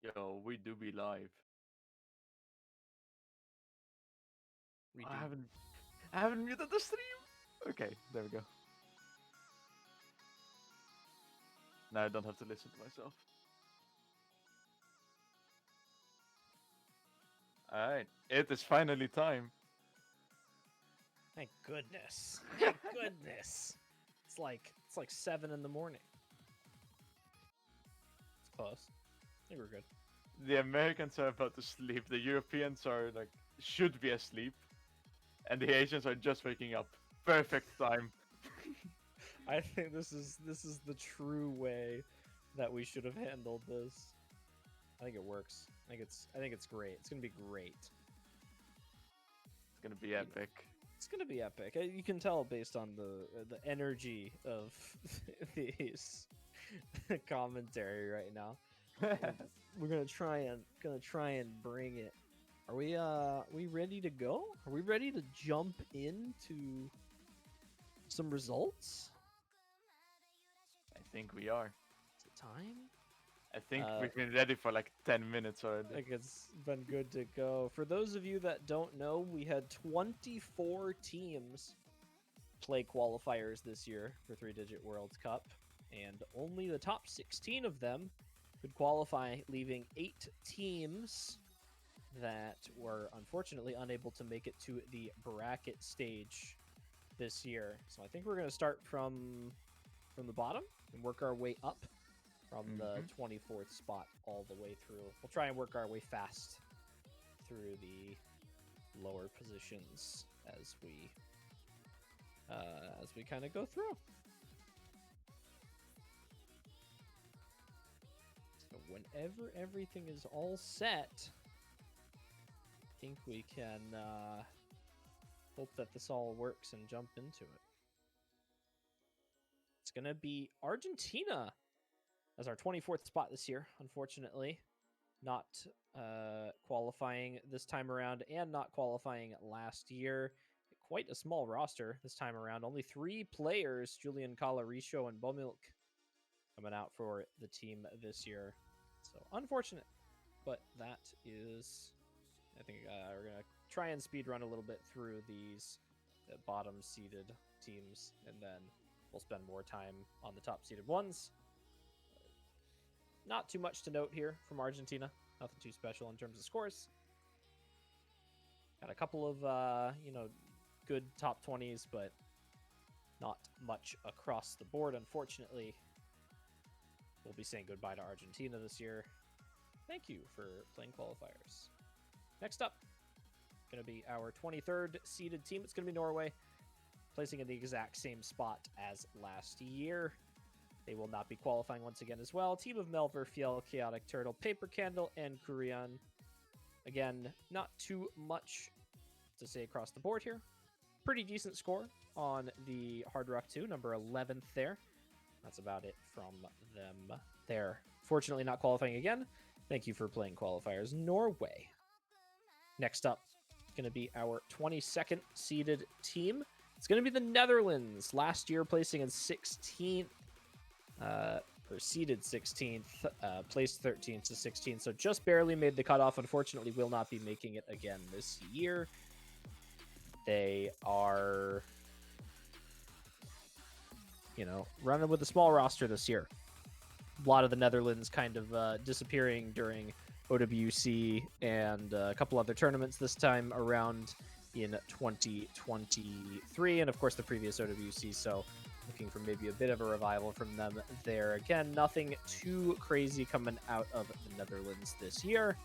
Yo, we do be live. We I do. haven't I haven't muted the stream. Okay, there we go. Now I don't have to listen to myself. Alright, it is finally time. Thank goodness. Thank goodness. It's like 7 in the morning. It's close. I think we're good. The Americans are about to sleep, the Europeans are like should be asleep, and the Asians are just waking up. Perfect time. I think this is the true way that we should have handled this. I think it works. I think it's great. It's gonna be great. It's gonna be epic. It's gonna be epic. You can tell based on the energy of these commentary right now. We're gonna try and bring it. Are we ready to go? Are we ready to jump into some results? I think we are. Is it time? I think we've been ready for like 10 minutes I already. think it's been good to go. For those of you that don't know, we had 24 teams play qualifiers this year for 3-digit World Cup, and only the top 16 of them could qualify, leaving 8 teams that were unfortunately unable to make it to the bracket stage this year. So I think we're going to start from the bottom and work our way up from the 24th spot all the way through. We'll try and work our way fast through the lower positions as we kind of go through. So whenever everything is all set, I think we can hope that this all works and jump into it. It's going to be Argentina as our 24th spot this year, unfortunately. Not qualifying this time around and not qualifying last year. Quite a small roster this time around. Only 3 players, Julian Calarisho and Bomilk, coming out for the team this year. So unfortunate, but that is, I think we're going to try and speed run a little bit through these bottom seeded teams, and then we'll spend more time on the top seeded ones. Not too much to note here from Argentina. Nothing too special in terms of scores. Got a couple of, good top 20s, but not much across the board, unfortunately. We'll be saying goodbye to Argentina this year. Thank you for playing qualifiers. Next up, going to be our 23rd seeded team. It's going to be Norway, placing in the exact same spot as last year. They will not be qualifying once again as well. Team of Melver, Fiel, Chaotic Turtle, Paper Candle, and Kurian. Again, not too much to say across the board here. Pretty decent score on the Hard Rock 2, number 11th there. That's about it from them there. Fortunately, not qualifying again. Thank you for playing qualifiers, Norway. Next up, going to be our 22nd seeded team. It's going to be the Netherlands. Last year, placing in 16th. Or seeded 16th, placed 13th to 16th, so just barely made the cutoff. Unfortunately, will not be making it again this year. They are, running with a small roster this year. A lot of the Netherlands kind of disappearing during OWC and a couple other tournaments this time around in 2023, and of course the previous OWC, so looking for maybe a bit of a revival from them there. Again, nothing too crazy coming out of the Netherlands this year.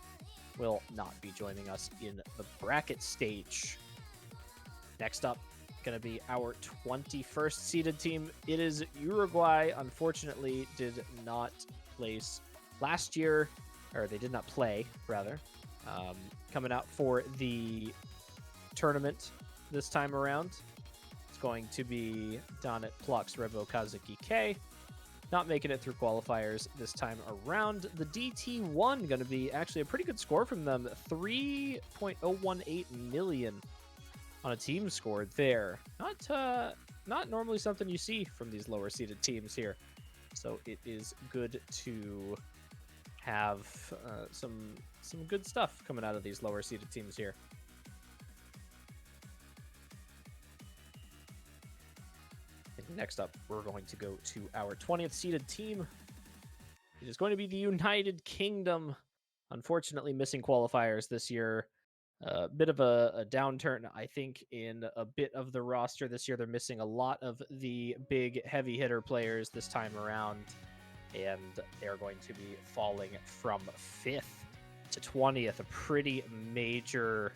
Will not be joining us in the bracket stage. Next up, going to be our 21st seeded team. It is Uruguay. Unfortunately, did not place last year, or they did not play, rather, coming out for the tournament this time around. Going to be Donnet, Plux, Revo, Kazuki, K. Not making it through qualifiers this time around. The DT1 going to be actually a pretty good score from them. 3.018 million on a team scored there. Not normally something you see from these lower seeded teams here. So it is good to have some good stuff coming out of these lower seeded teams here. And next up, we're going to go to our 20th seeded team. It is going to be the United Kingdom. Unfortunately, missing qualifiers this year. A bit of a downturn, I think, in a bit of the roster this year. They're missing a lot of the big heavy hitter players this time around, and they're going to be falling from 5th to 20th, a pretty major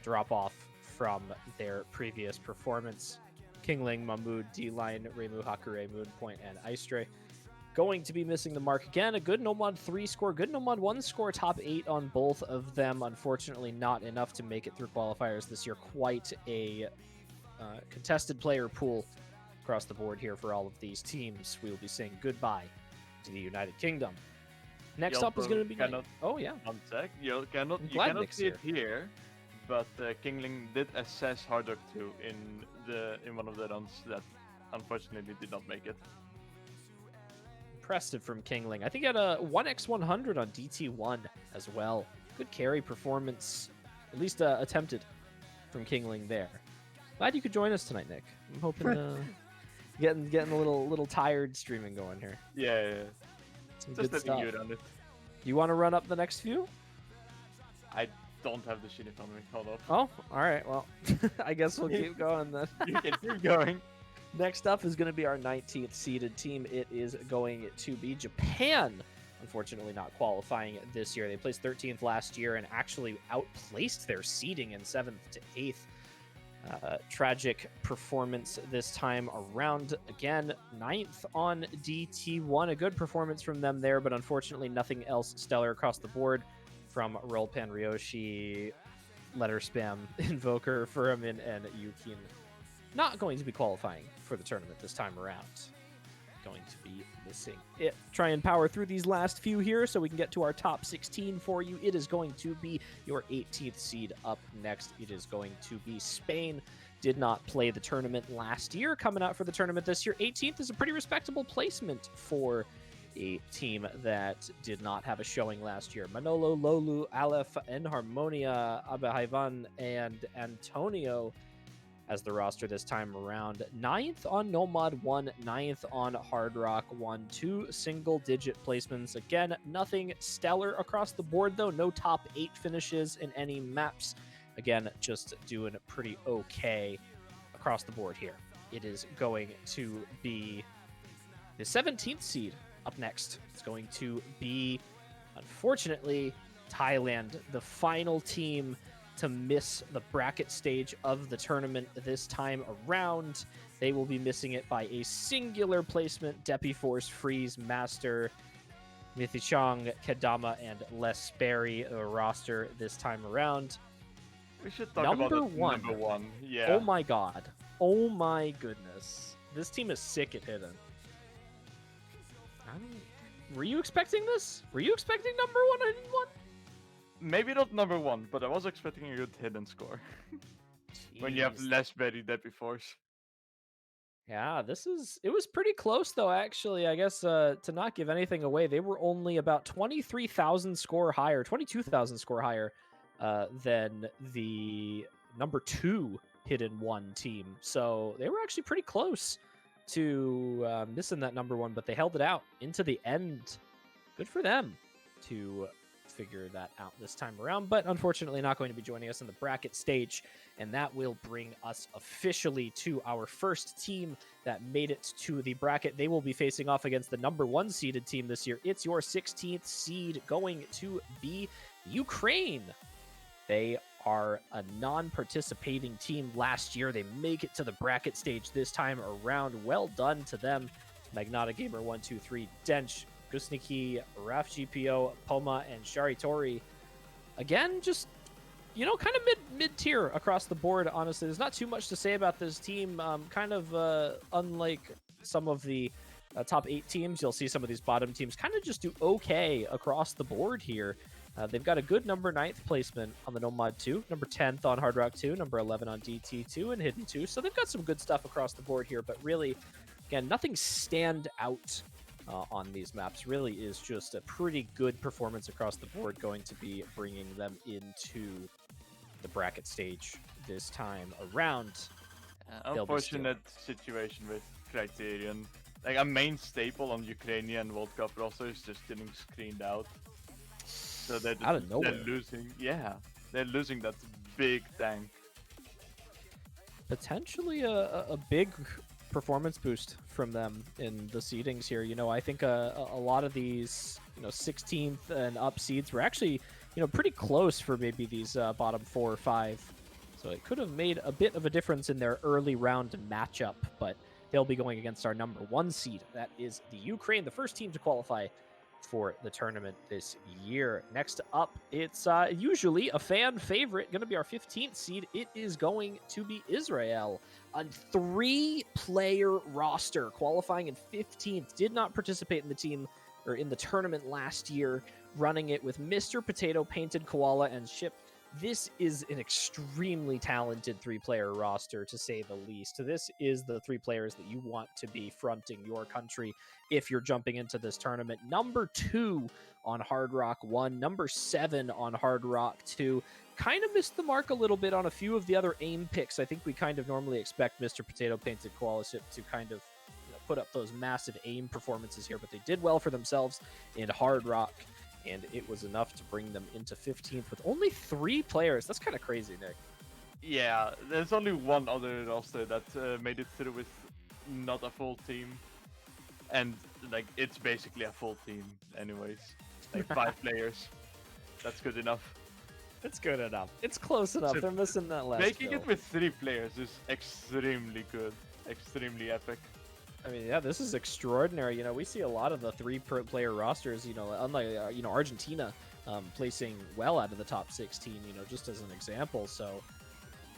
drop off from their previous performance. Kingling, Mahmood, D-Line, Reimu, Hakure, Moonpoint, and Aistre going to be missing the mark again. A good Nomad 3 score, good Nomad 1 score, top 8 on both of them. Unfortunately, not enough to make it through qualifiers this year. Quite a contested player pool across the board here for all of these teams. We will be saying goodbye to the United Kingdom. Next up is going to be... Oh, yeah. One sec. You cannot see it here, but Kingling did assess Hard Rock 2 in one of the runs that unfortunately did not make it. Impressive from Kingling. I think he had a 1x100 on DT1 as well. Good carry performance, at least attempted from Kingling there. Glad you could join us tonight, Nick. I'm hoping getting a little tired streaming going here. Yeah. Some Just good stuff. you on it. You want to run up the next few? I don't have the shit in front of me. Hold up. Oh, all right. Well, I guess we'll keep going then. You can keep going. Next up is going to be our 19th seeded team. It is going to be Japan. Unfortunately, not qualifying this year. They placed 13th last year and actually outplaced their seeding in 7th to 8th. Tragic performance this time around. Again, 9th on DT1. A good performance from them there, but unfortunately nothing else stellar across the board from Rolpan Ryoshi, Letter Spam, Invoker, Furamin, and Yukin. Not going to be qualifying for the tournament this time around. Going to be missing it. Try and power through these last few here so we can get to our top 16 for you. It is going to be your 18th seed up next. It is going to be Spain. Did not play the tournament last year. Coming out for the tournament this year. 18th is a pretty respectable placement for a team that did not have a showing last year. Manolo, Lolu, Aleph, Enharmonia, Abahaivan, and Antonio as the roster this time around. 9th on Nomad 1, 9th on Hard Rock 1, 2 single-digit placements. Again, nothing stellar across the board, though. No top 8 finishes in any maps. Again, just doing pretty okay across the board here. It is going to be the 17th seed up next. It's going to be, unfortunately, Thailand, the final team to miss the bracket stage of the tournament this time around. They will be missing it by a singular placement. Depi Force, Freeze, Master, Mithichong, Kedama, and Les Berry, the roster this time around. We should talk about Number one. Yeah. Oh my god. Oh my goodness. This team is sick at hidden. Were you expecting this? Were you expecting number 101? Maybe not number 1, but I was expecting a good hidden score. When you have Jeez. less Berry Depi Force. Yeah, it was pretty close though, actually. I guess to not give anything away, they were only about 23,000 score higher, 22,000 score higher than the number 2 hidden 1 team. So they were actually pretty close to missing that number 1, but they held it out into the end. Good for them to figure that out this time around, but unfortunately not going to be joining us in the bracket stage, and that will bring us officially to our first team that made it to the bracket. They will be facing off against the number 1 seeded team this year. It's your 16th seed going to be Ukraine. They are a non-participating team last year. They make it to the bracket stage this time around. Well done to them. Magnata Gamer 123, Dench, Gusniki, Raf GPO, Poma, and Sharitori. Again, just, kind of mid-tier across the board, honestly. There's not too much to say about this team. Unlike some of the top 8 teams, you'll see some of these bottom teams kind of just do okay across the board here. They've got a good number 9th placement on the Nomad 2, number 10th on Hard Rock 2, number 11 on DT2, and Hidden 2. So they've got some good stuff across the board here, but really, again, nothing stand out on these maps. Really is just a pretty good performance across the board, going to be bringing them into the bracket stage this time around. Unfortunate situation with Criterion. Like a main staple on Ukrainian World Cup rosters just getting screened out. So out of nowhere. They're losing. Yeah, they're losing that big tank. Potentially a big performance boost from them in the seedings here. You know, I think a lot of these, 16th and up seeds were actually, pretty close for maybe these bottom 4 or 5. So it could have made a bit of a difference in their early round matchup, but they'll be going against our number 1 seed. That is the Ukraine, the first team to qualify for the tournament this year. Next up, it's usually a fan favorite, going to be our 15th seed. It is going to be Israel. A 3-player roster qualifying in 15th. Did not participate in the team or in the tournament last year, running it with Mr. Potato, Painted Koala, and Ship. This is an extremely talented 3-player roster, to say the least. This is the 3 players that you want to be fronting your country if you're jumping into this tournament. Number 2 on Hard Rock 1, number 7 on Hard Rock 2. Kind of missed the mark a little bit on a few of the other aim picks. I think we kind of normally expect Mr. Potato Painted Koala Ship to kind of put up those massive aim performances here, but they did well for themselves in Hard Rock. And it was enough to bring them into 15th with only 3 players. That's kind of crazy, Nick. Yeah, there's only one other roster that made it through with not a full team. And, like, it's basically a full team anyways. Like, 5 players. That's good enough. It's good enough. It's close enough. They're missing that last Making it with 3 players is extremely good. Extremely epic. I mean, yeah, this is extraordinary. We see a lot of the 3-player rosters, unlike, Argentina placing well out of the top 16, just as an example. So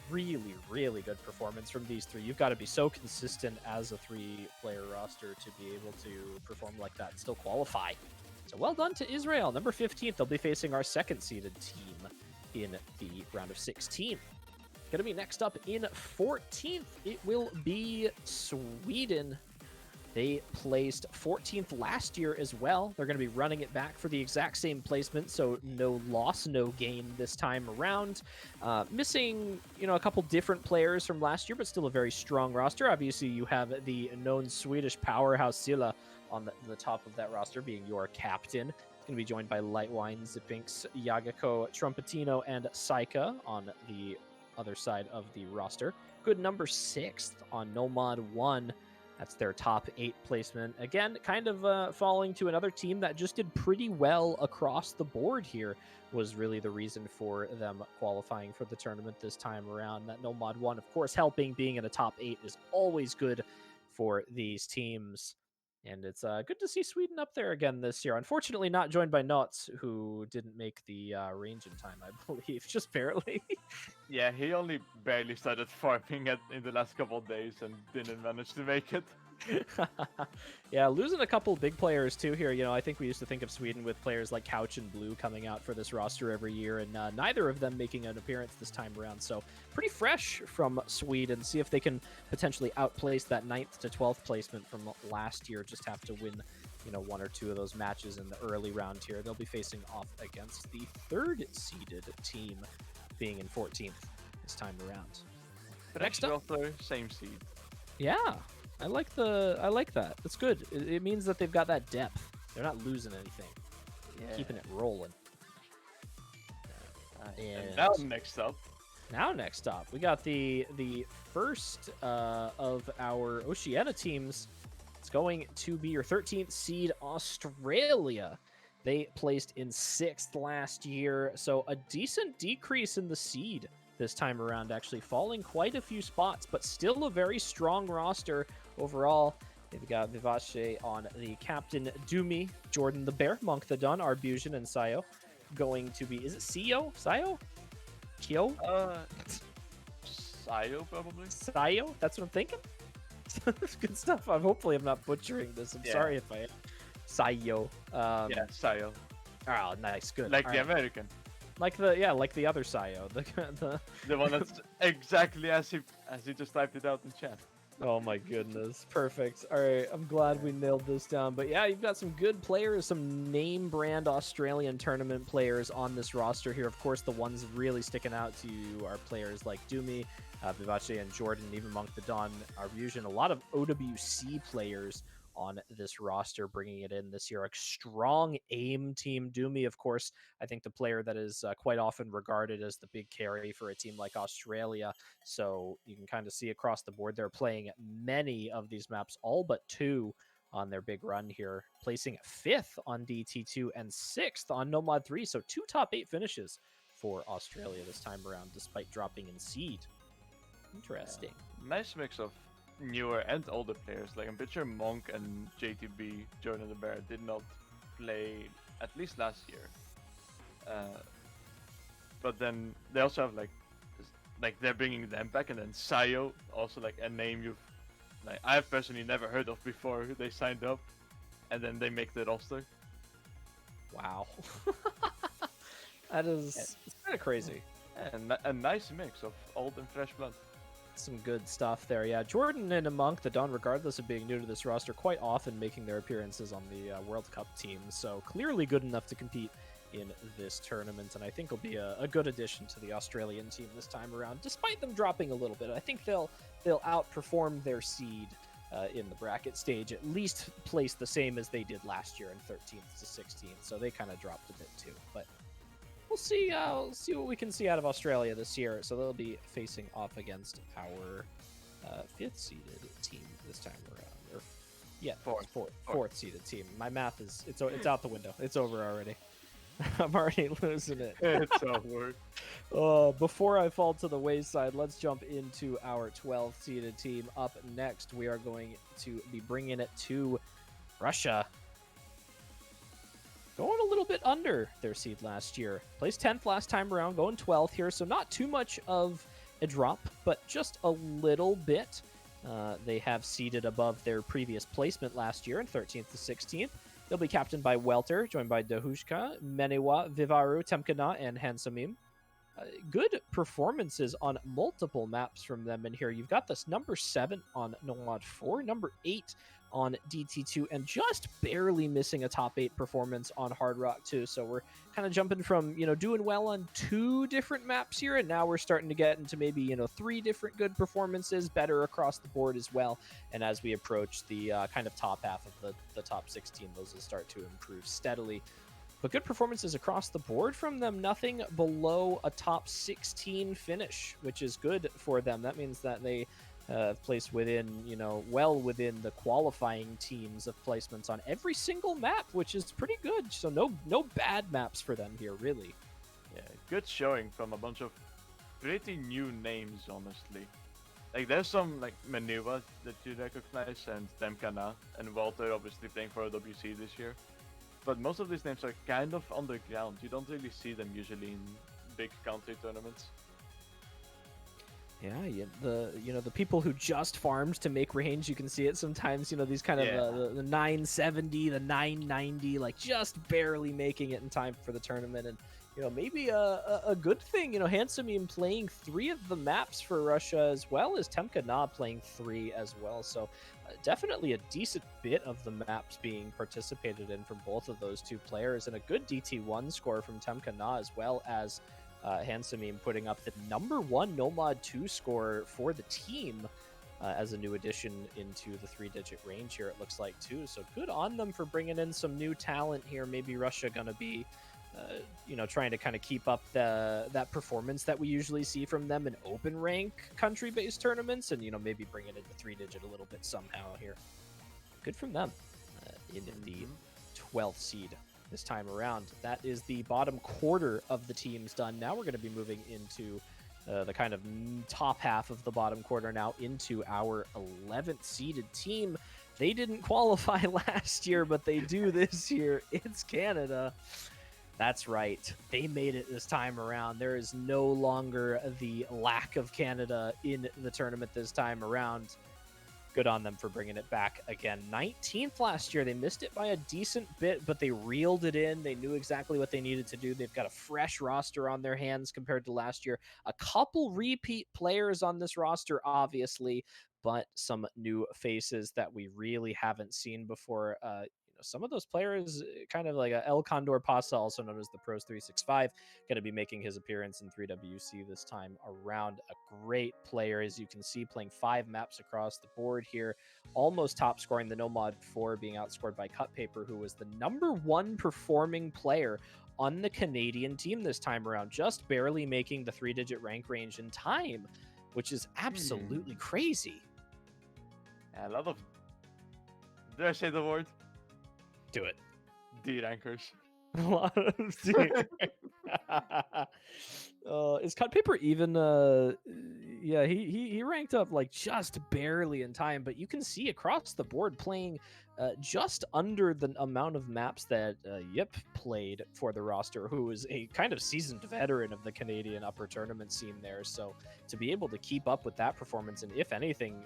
really, really good performance from these 3. You've got to be so consistent as a 3-player roster to be able to perform like that and still qualify. So well done to Israel. Number 15th, they'll be facing our 2nd-seeded team in the round of 16. Going to be next up in 14th, it will be Sweden. They placed 14th last year as well. They're going to be running it back for the exact same placement, so no loss, no gain this time around. Missing, a couple different players from last year, but still a very strong roster. Obviously, you have the known Swedish powerhouse Silla on the top of that roster, being your captain. It's going to be joined by Lightwine, Zipinx, Yagako, Trumpetino, and Saika on the other side of the roster. Good number 6th on Nomad 1. That's their top 8 placement. Again, kind of falling to another team that just did pretty well across the board here was really the reason for them qualifying for the tournament this time around. That Nomad 1, of course, helping being in a top 8 is always good for these teams. And it's good to see Sweden up there again this year. Unfortunately, not joined by Nots, who didn't make the range in time, I believe, just barely. Yeah, he only barely started farming in the last couple of days and didn't manage to make it. Yeah, losing a couple big players too here. I think we used to think of Sweden with players like Couch and Blue coming out for this roster every year, and neither of them making an appearance this time around. So pretty fresh from Sweden. See if they can potentially outplace that 9th to 12th placement from last year. Just have to win, 1 or 2 of those matches in the early round here. They'll be facing off against the 3rd-seeded team, being in 14th this time around. But next up, same seed. Yeah. I like that. That's good. It means that they've got that depth. They're not losing anything. Yeah. Keeping it rolling. And now next up, we got the first of our Oceania teams. It's going to be your 13th seed Australia. They placed in 6th last year, so a decent decrease in the seed this time around, actually falling quite a few spots, but still a very strong roster overall. They've got Vivace on the captain, Doomy, Jordan the Bear, Monk the Dun, Arbusian, and Sayo. Going to be, is it Sayo? Kyo? Sayo, probably. Sayo? That's what I'm thinking? Good stuff. Hopefully I'm not butchering this. I'm sorry if I am. Sayo. Yeah, Sayo. Oh, nice. Good. Like the American. Like the other Sayo. The one that's exactly as he just typed it out in chat. Oh my goodness. Perfect. All right. I'm glad we nailed this down. But yeah, you've got some good players, some name brand Australian tournament players on this roster here. Of course, the ones really sticking out to you are players like Doomy, Vivace, and Jordan, even Monk the Dawn, Arbusion. A lot of OWC players on this roster bringing it in this year. A strong aim team. Doomy, of course, I think the player that is quite often regarded as the big carry for a team like Australia. So you can kind of see across the board they're playing many of these maps, all but two on their big run here, placing fifth on DT2 and sixth on Nomad 3. So two top 8 finishes for Australia this time around, despite dropping in seed. Interesting. Nice mix of newer and older players. Like I'm pretty sure Monk and JTB, Jordan the Bear, did not play at least last year. But then they also have like they're bringing them back, and then Sayo, also like a name you've like I've personally never heard of before. They signed up, and then they make the roster. Wow. That is it's kind of crazy. And a nice mix of old and fresh blood. Some good stuff there. Yeah, Jordan and a Monk, the Dawn, regardless of being new to this roster, quite often making their appearances on the World Cup team. So clearly good enough to compete in this tournament, and I think will be a good addition to the Australian team this time around, despite them dropping a little bit. I think they'll outperform their seed in the bracket stage, at least place the same as they did last year in 13th to 16th. So they kind of dropped a bit too, but we'll see what we can see out of Australia this year. So they'll be facing off against our fifth seeded team this time around, or yeah, fourth seeded team. My math is it's out the window. It's over already. I'm already losing it. It's over. Before I fall to the wayside, let's jump into our 12th seeded team. Up next, we are going to be bringing it to Russia. Going a little bit under their seed last year. Placed 10th last time around, going 12th here, so not too much of a drop, but just a little bit. They have seeded above their previous placement last year in 13th to 16th. They'll be captained by Welter, joined by Dahushka, Menewa, Vivaru, Temkana, and Hansamim. Good performances on multiple maps from them in here. You've got this number 7 on Nomad 4, number 8 on DT2, and just barely missing a top 8 performance on Hard Rock 2. So we're kind of jumping from, doing well on 2 different maps here, and now we're starting to get into maybe, 3 different good performances, better across the board as well. And as we approach the kind of top half of the top 16, those will start to improve steadily. But good performances across the board from them. Nothing below a top 16 finish, which is good for them. That means that they placed within, well within the qualifying teams of placements on every single map, which is pretty good. So no bad maps for them here, really. Yeah, good showing from a bunch of pretty new names, honestly. Like there's some like Menuva that you recognize, and Demkana, and Walter obviously playing for WC this year. But most of these names are kind of underground. You don't really see them usually in big country tournaments. Yeah, the people who just farmed to make range, you can see it sometimes. These kind of the 970, the 990, like just barely making it in time for the tournament, and maybe a good thing. Hansamim playing 3 of the maps for Russia, as well as Temka Na playing 3 as well. So definitely a decent bit of the maps being participated in from both of those 2 players, and a good DT1 score from Temka Na, as well as Hansamim putting up the number 1 Nomad 2 score for the team as a new addition into the 3-digit range here, it looks like, too. So good on them for bringing in some new talent here. Maybe Russia going to be trying to kind of keep up that performance that we usually see from them in open rank country-based tournaments, and maybe bring it into 3-digit a little bit somehow here. Good from them in the 12th seed this time around. That is the bottom quarter of the teams done. Now we're going to be moving into the kind of top half of the bottom quarter now, into our 11th seeded team. They didn't qualify last year, but they do this year. It's Canada. That's right. They made it this time around. There is no longer the lack of Canada in the tournament this time around. Good on them for bringing it back again. 19th last year. They missed it by a decent bit, but they reeled it in. They knew exactly what they needed to do. They've got a fresh roster on their hands compared to last year. A couple repeat players on this roster, obviously, but some new faces that we really haven't seen before. Some of those players, kind of like El Condor Pasa, also known as the Pros 365, going to be making his appearance in 3WC this time around. A great player, as you can see, playing 5 maps across the board here, almost top scoring the Nomad 4, being outscored by Cut Paper, who was the #1 performing player on the Canadian team this time around, just barely making the 3-digit rank range in time, which is absolutely crazy. Yeah, a lot of... Did I say the word? Do it. D rankers. A lot of is Cut Paper even? Yeah, he ranked up like just barely in time, but you can see across the board playing just under the amount of maps that Yip played for the roster, who is a kind of seasoned veteran of the Canadian upper tournament scene there. So to be able to keep up with that performance, and if anything,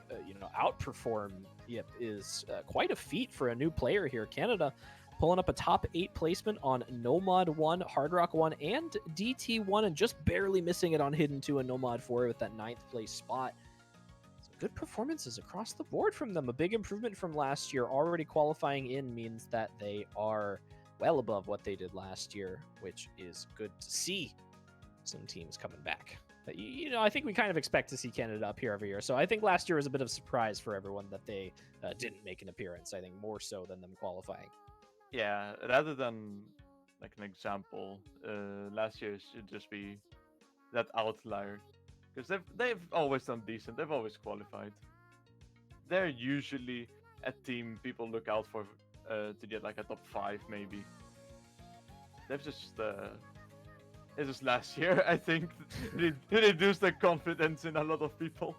outperform Yip is quite a feat for a new player here. Canada pulling up a top 8 placement on Nomad 1, Hard Rock 1, and DT 1, and just barely missing it on Hidden 2 and Nomad 4 with that 9th place spot. So good performances across the board from them. A big improvement from last year. Already qualifying in means that they are well above what they did last year, which is good to see. Some teams coming back. But, I think we kind of expect to see Canada up here every year. So I think last year was a bit of a surprise for everyone that they didn't make an appearance. I think more so than them qualifying. Yeah, rather than like an example, last year should just be that outlier, because they've always done decent. They've always qualified. They're usually a team people look out for to get like a top 5 maybe. They've just it's just last year I think reduced their confidence in a lot of people.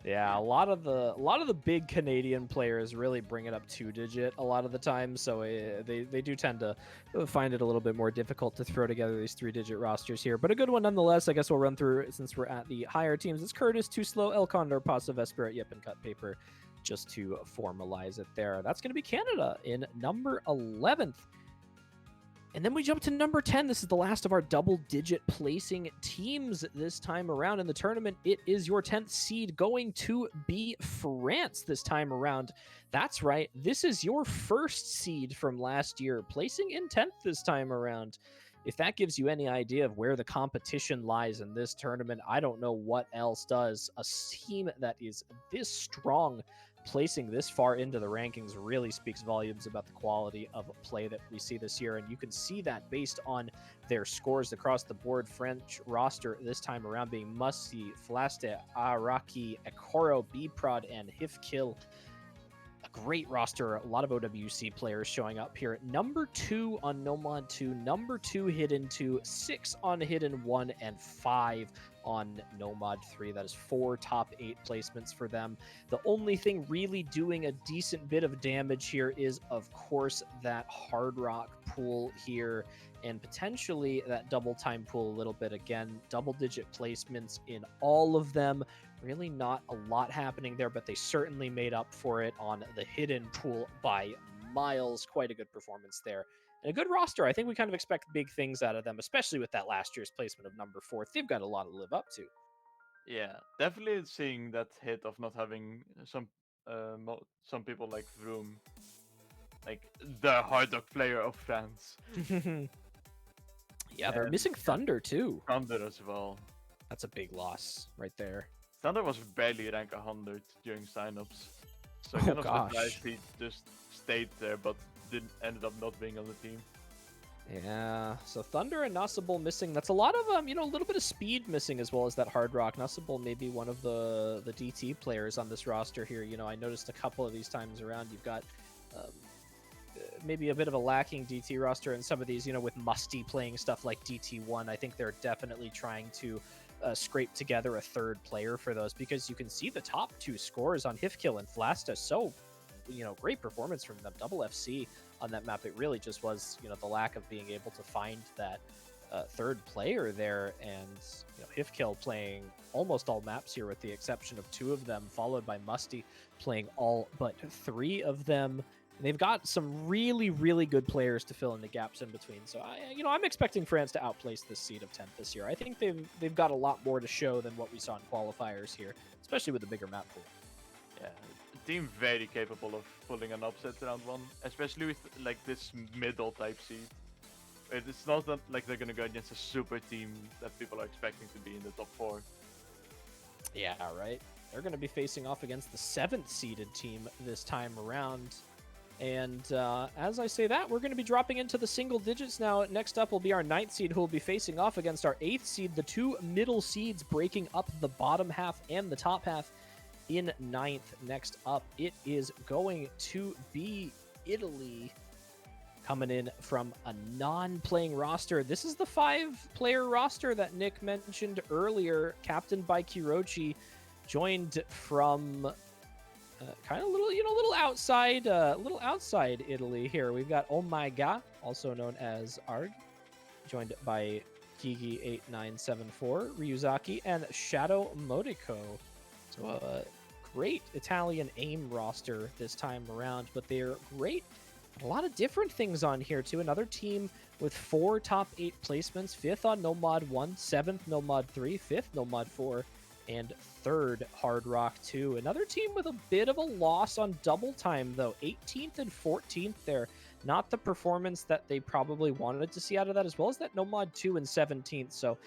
Yeah, a lot of the big Canadian players really bring it up 2-digit a lot of the time, so they do tend to find it a little bit more difficult to throw together these 3-digit rosters here. But a good one nonetheless. I guess we'll run through it since we're at the higher teams. It's Curtis, Too Slow, El Condor, Pasa, Vesper, Yip, and Cut Paper, just to formalize it there. That's going to be Canada in number 11th. And then we jump to number 10. This is the last of our double-digit placing teams this time around in the tournament. It is your 10th seed going to be France this time around. That's right. This is your first seed from last year, placing in 10th this time around. If that gives you any idea of where the competition lies in this tournament, I don't know what else does. A team that is this strong placing this far into the rankings really speaks volumes about the quality of play that we see this year. And you can see that based on their scores across the board. French roster this time around being Musty, Flaste, Araki, Ekoro, B-Prod, and Hifkill. A great roster. A lot of OWC players showing up here. Number 2 on Nomad 2, number 2 Hidden 2, 6 on Hidden 1, and 5 on Nomad 3. That is 4 top 8 placements for them. The only thing really doing a decent bit of damage here is, of course, that Hard Rock pool here, and potentially that double time pool a little bit. Again, double-digit placements in all of them. Really not a lot happening there, but they certainly made up for it on the Hidden pool by miles. Quite a good performance there. And a good roster. I think we kind of expect big things out of them, especially with that last year's placement of number 4. They've got a lot to live up to. Yeah, definitely seeing that hit of not having some people like Vroom, like the hard rock player of France. Yeah, they're missing Thunder too. Thunder as well. That's a big loss right there. Thunder was barely rank 100 during signups, so kind of surprised he just stayed there, but ended up not being on the team. Yeah, so Thunder and Nasable missing. That's a lot of a little bit of speed missing, as well as that Hard Rock. Nasable may be one of the DT players on this roster here. I noticed a couple of these times around you've got maybe a bit of a lacking DT roster in some of these, with Musty playing stuff like DT1. I think they're definitely trying to scrape together a third player for those, because you can see the top 2 scores on Hifkill and Flasta. So, great performance from them. Double FC on that map. It really just was, the lack of being able to find that third player there. And, Hifkill playing almost all maps here with the exception of 2 of them, followed by Musty playing all but 3 of them. And they've got some really, really good players to fill in the gaps in between. So, I'm expecting France to outplace this seed of 10th this year. I think they've got a lot more to show than what we saw in qualifiers here, especially with the bigger map pool. Yeah, a team very capable of pulling an upset round one, especially with like this middle type seed. It's not that like they're gonna go against a super team that people are expecting to be in the top 4. Yeah, right. They're going to be facing off against the 7th seeded team this time around. And as I say that, we're going to be dropping into the single digits now. Next up will be our 9th seed, who will be facing off against our 8th seed. The two middle seeds breaking up the bottom half and the top half in 9th. Next up, it is going to be Italy, coming in from a non-playing roster. This is the 5-player roster that Nick mentioned earlier, captained by Kirochi, joined from kind of little outside Italy here. We've got Oh My Ga, also known as Arg, joined by Kiki8974, Ryuzaki, and Shadow Modico. So a great Italian AIM roster this time around, but they're great. A lot of different things on here too. Another team with 4 top 8 placements: 5th on No Mod 1, 7th No Mod 3, 5th No Mod 4, and 3rd Hard Rock 2. Another team with a bit of a loss on double time though, 18th and 14th there. Not the performance that they probably wanted to see out of that, as well as that No Mod 2 and 17th. So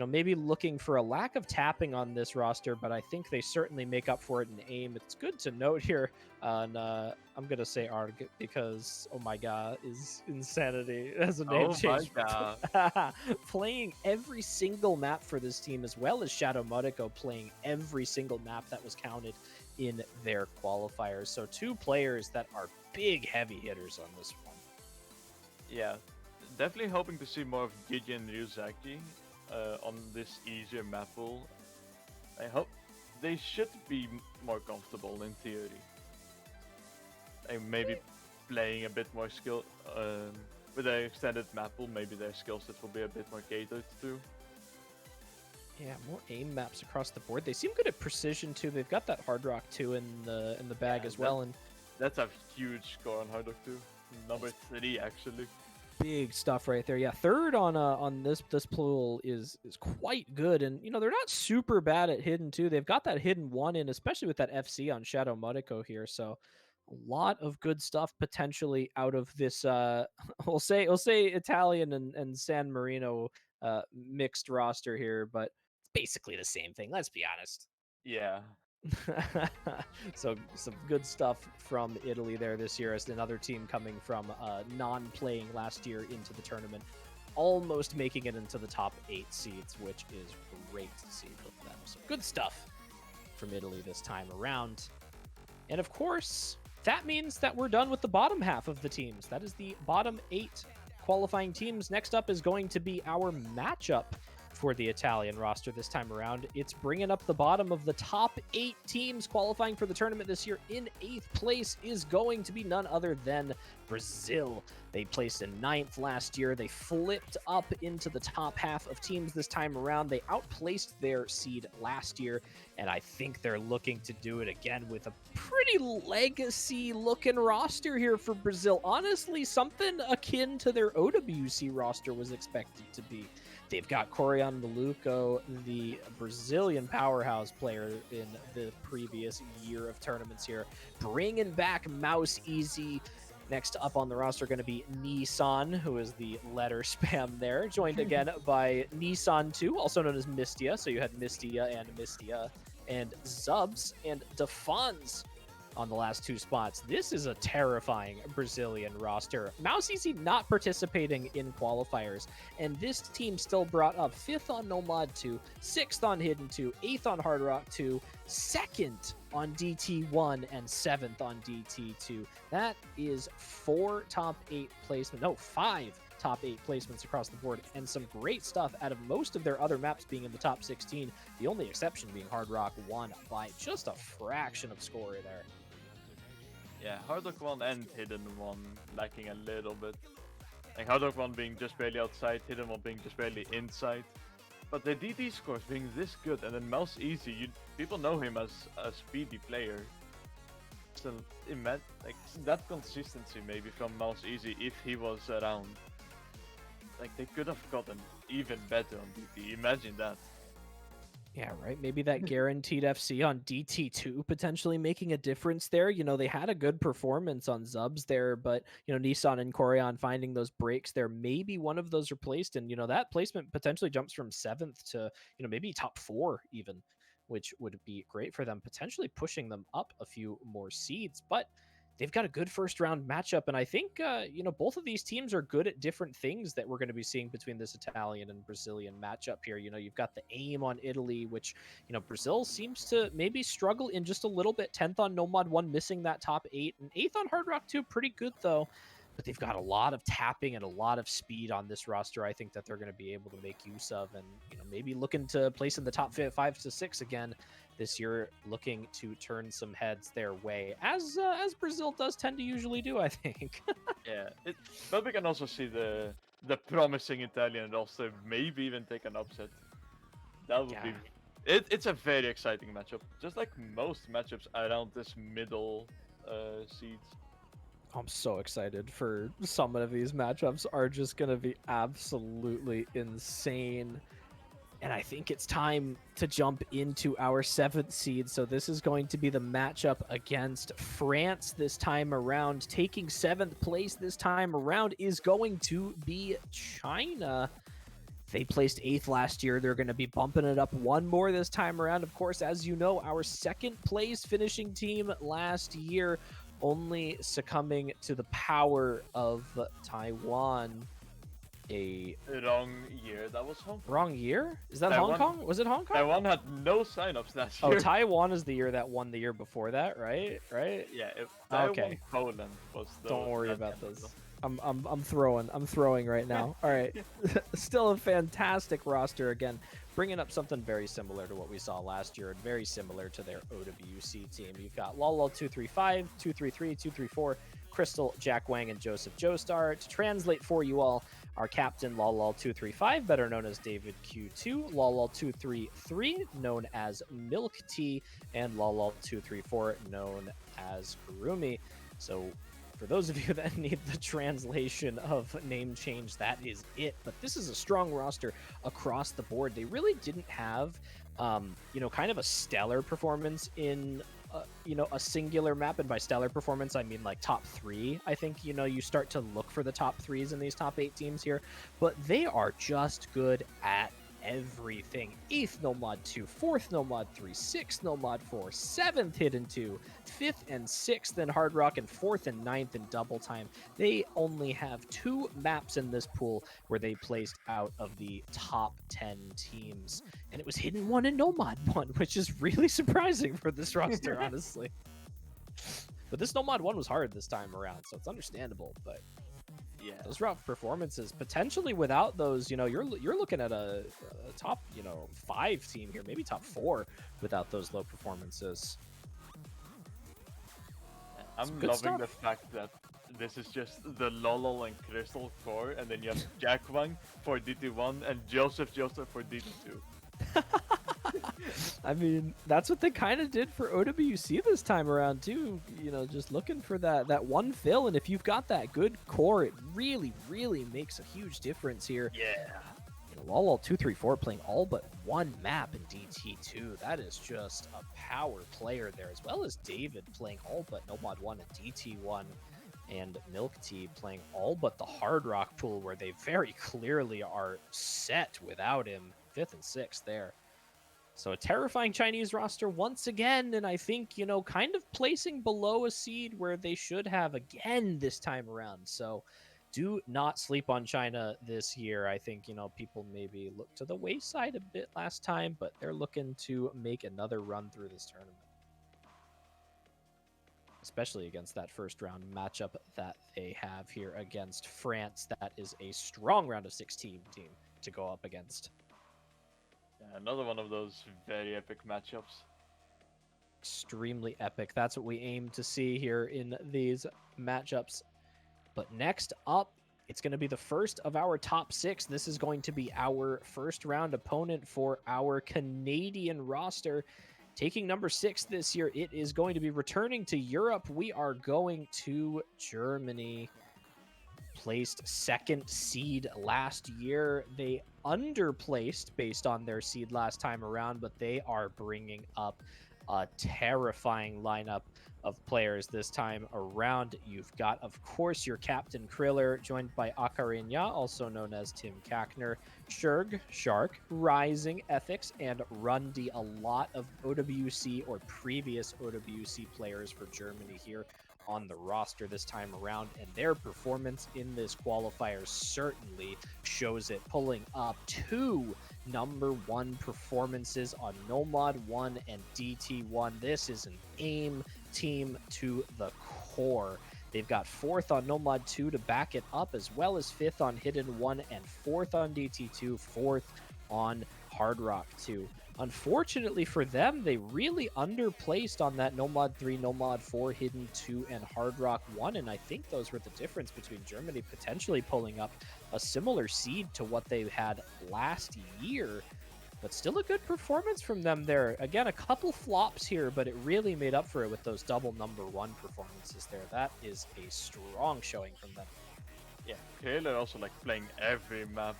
maybe looking for a lack of tapping on this roster, but I think they certainly make up for it in AIM. It's good to note here on, I'm going to say Arg because, oh my god, is insanity as a name change. Oh my god. Playing every single map for this team, as well as Shadow Modico playing every single map that was counted in their qualifiers. So 2 players that are big heavy hitters on this one. Yeah, definitely hoping to see more of Gigi and Ryuzaki on this easier Mappool. I hope they should be more comfortable in theory. And maybe playing a bit more skill with an extended Mappool. Maybe their skill set will be a bit more catered to. Yeah, more AIM maps across the board. They seem good at precision too. They've got that Hard Rock 2 in the bag as well, and that's a huge score on Hard Rock 2. Number 3 actually. Big stuff right there. Yeah, 3rd on this pool is quite good, and they're not super bad at hidden too. They've got that hidden 1 in, especially with that FC on Shadow Modico here. So a lot of good stuff potentially out of this. We'll say Italian and San Marino mixed roster here, but it's basically the same thing. Let's be honest. Yeah. So some good stuff from Italy there this year, as another team coming from non-playing last year into the tournament, almost making it into the top 8 seeds, which is great to see for them. So good stuff from Italy this time around. And of course, that means that we're done with the bottom half of the teams. That is the bottom 8 qualifying teams. Next up is going to be our matchup for the Italian roster this time around. It's bringing up the bottom of the top 8 teams qualifying for the tournament this year. In 8th place is going to be none other than Brazil. They placed in 9th last year. They flipped up into the top half of teams this time around. They outplaced their seed last year, and I think they're looking to do it again with a pretty legacy-looking roster here for Brazil. Honestly, something akin to their OWC roster was expected to be. They've got Corian Maluco, the Brazilian powerhouse player in the previous year of tournaments here, bringing back Mouse Easy. Next up on the roster going to be Nissan, who is the letter spam there, joined again by Nissan 2, also known as Mistia. So you had Mistia, and Zubs and Defons on the last 2 spots. This is a terrifying Brazilian roster. Mouse Easy not participating in qualifiers, and this team still brought up 5th on No Mod 2, 6th on Hidden 2, 8th on Hard Rock 2, 2nd on DT1, and 7th on DT2. That is 5 top 8 placements across the board, and some great stuff out of most of their other maps being in the top 16. The only exception being Hard Rock 1 by just a fraction of score there. Yeah, Hard Rock 1 and Hidden 1 lacking a little bit. Like Hard Rock 1 being just barely outside, Hidden 1 being just barely inside. But the DD scores being this good, and then Mouse Easy, people know him as a speedy player. So like that consistency maybe from Mouse Easy if he was around. Like they could have gotten even better on DD. Imagine that. Yeah, right. Maybe that guaranteed FC on DT2 potentially making a difference there. They had a good performance on Zubs there, but Nissan and Corian finding those breaks there. Maybe one of those replaced, and that placement potentially jumps from 7th to maybe top 4 even, which would be great for them, potentially pushing them up a few more seeds. But they've got a good first round matchup, and I think both of these teams are good at different things that we're going to be seeing between this Italian and Brazilian matchup here. You've got the aim on Italy, which Brazil seems to maybe struggle in just a little bit. 10th on Nomad 1, missing that top 8, and 8th on Hard Rock 2, pretty good though. But they've got a lot of tapping and a lot of speed on this roster. I think that they're going to be able to make use of, and maybe looking to place in the top 5 to 6 again this year, looking to turn some heads their way, as Brazil does tend to usually do, I think. Yeah, but we can also see the promising Italian also maybe even take an upset. That would be. It's a very exciting matchup, just like most matchups around this middle seeds. I'm so excited for some of these matchups are just going to be absolutely insane. And I think it's time to jump into our 7th seed. So this is going to be the matchup against France this time around. Taking 7th place this time around is going to be China. They placed 8th last year. They're going to be bumping it up one more this time around. Of course, as you know, our 2nd place finishing team last year, only succumbing to the power of Taiwan. A wrong year. That was Hong Kong. Wrong year? Is that Hong Kong? Was it Hong Kong? Taiwan had no signups last year. Oh, Taiwan is the year that won the year before that, right? Right? Yeah. Okay. Poland was. Don't worry about this. I'm throwing right now. All right. Still a fantastic roster again, bringing up something very similar to what we saw last year and very similar to their OWC team. You've got Lolol235, 233, 234, Crystal, Jack Wang, and Joseph Joestar. To translate for you all, our captain Lolol235, better known as David Q2, Lolol233, known as Milk Tea, and Lolol234, known as Kurumi. So for those of you that need the translation of name change, that is it. But this is a strong roster across the board. They really didn't have, kind of a stellar performance in a singular map, and by stellar performance I mean like top 3. I think you start to look for the top 3s in these top 8 teams here, but they are just good at everything. 8th Nomad 2, 4th Nomad 3, 6th Nomad 4, 7th Hidden 2, 5th and 6th in Hard Rock, and 4th and 9th in Double Time. They only have 2 maps in this pool where they placed out of the top 10 teams, and it was Hidden 1 and Nomad 1, which is really surprising for this roster, honestly. But this Nomad 1 was hard this time around, so it's understandable, but yeah, those rough performances, potentially without those, you're looking at a top 5 team here, maybe top 4 without those low performances. I'm loving the fact that this is just the Lolol and Crystal core, and then you have Jack Wang for DT1 and Joseph for DT2. I mean, that's what they kind of did for OWC this time around too. Just looking for that one fill, and if you've got that good core, it really, really makes a huge difference here. Yeah. Lolol234 playing all but one map in DT2. That is just a power player there, as well as David playing all but Nomad 1 and DT1, and Milk Tea playing all but the Hard Rock pool, where they very clearly are set without him. 5th and 6th there. So a terrifying Chinese roster once again, and I think, kind of placing below a seed where they should have again this time around. So do not sleep on China this year. I think, people maybe looked to the wayside a bit last time, but they're looking to make another run through this tournament, especially against that first round matchup that they have here against France. That is a strong round of 16 team to go up against. Yeah, another one of those very epic matchups. Extremely epic. That's what we aim to see here in these matchups. But next up, it's going to be the first of our top 6. This is going to be our first round opponent for our Canadian roster. Taking number 6 this year, it is going to be returning to Europe. We are going to Germany. Placed 2nd seed last year. They underplaced based on their seed last time around, but they are bringing up a terrifying lineup of players this time around. You've got, of course, your captain Kriller, joined by Akarinya, also known as Tim Kakner, Shurg, Shark, Rising, Ethics, and Rundy. A lot of OWC or previous OWC players for Germany here on the roster this time around, and their performance in this qualifier certainly shows it, pulling up 2 #1 performances on Nomad 1 and DT1. This is an AIM team to the core. They've got 4th on Nomad 2 to back it up, as well as 5th on Hidden 1 and 4th on DT2, 4th on Hard Rock 2. Unfortunately for them, they really underplaced on that Nomad 3, Nomad 4, Hidden 2, and Hard Rock 1, and I think those were the difference between Germany potentially pulling up a similar seed to what they had last year. But still a good performance from them there. Again, a couple flops here, but it really made up for it with those double #1 performances there. That is a strong showing from them. Yeah, Taylor also like playing every map.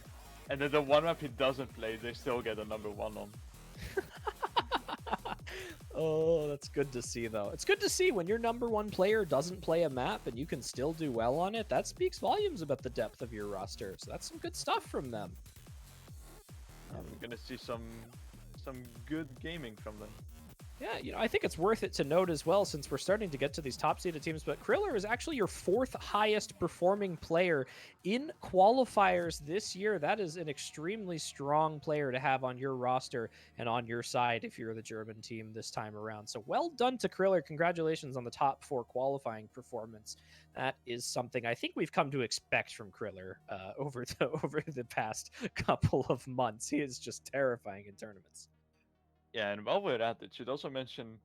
And then the one map he doesn't play, they still get a #1 on. Oh, that's good to see, though. It's good to see when your #1 player doesn't play a map and you can still do well on it. That speaks volumes about the depth of your roster. So that's some good stuff from them. We're gonna see some good gaming from them. Yeah, I think it's worth it to note as well, since we're starting to get to these top-seeded teams, but Kriller is actually your 4th highest performing player in qualifiers this year. That is an extremely strong player to have on your roster and on your side if you're the German team this time around. So well done to Kriller. Congratulations on the top 4 qualifying performance. That is something I think we've come to expect from Kriller over the past couple of months. He is just terrifying in tournaments. Yeah, and while we're at it, should also mention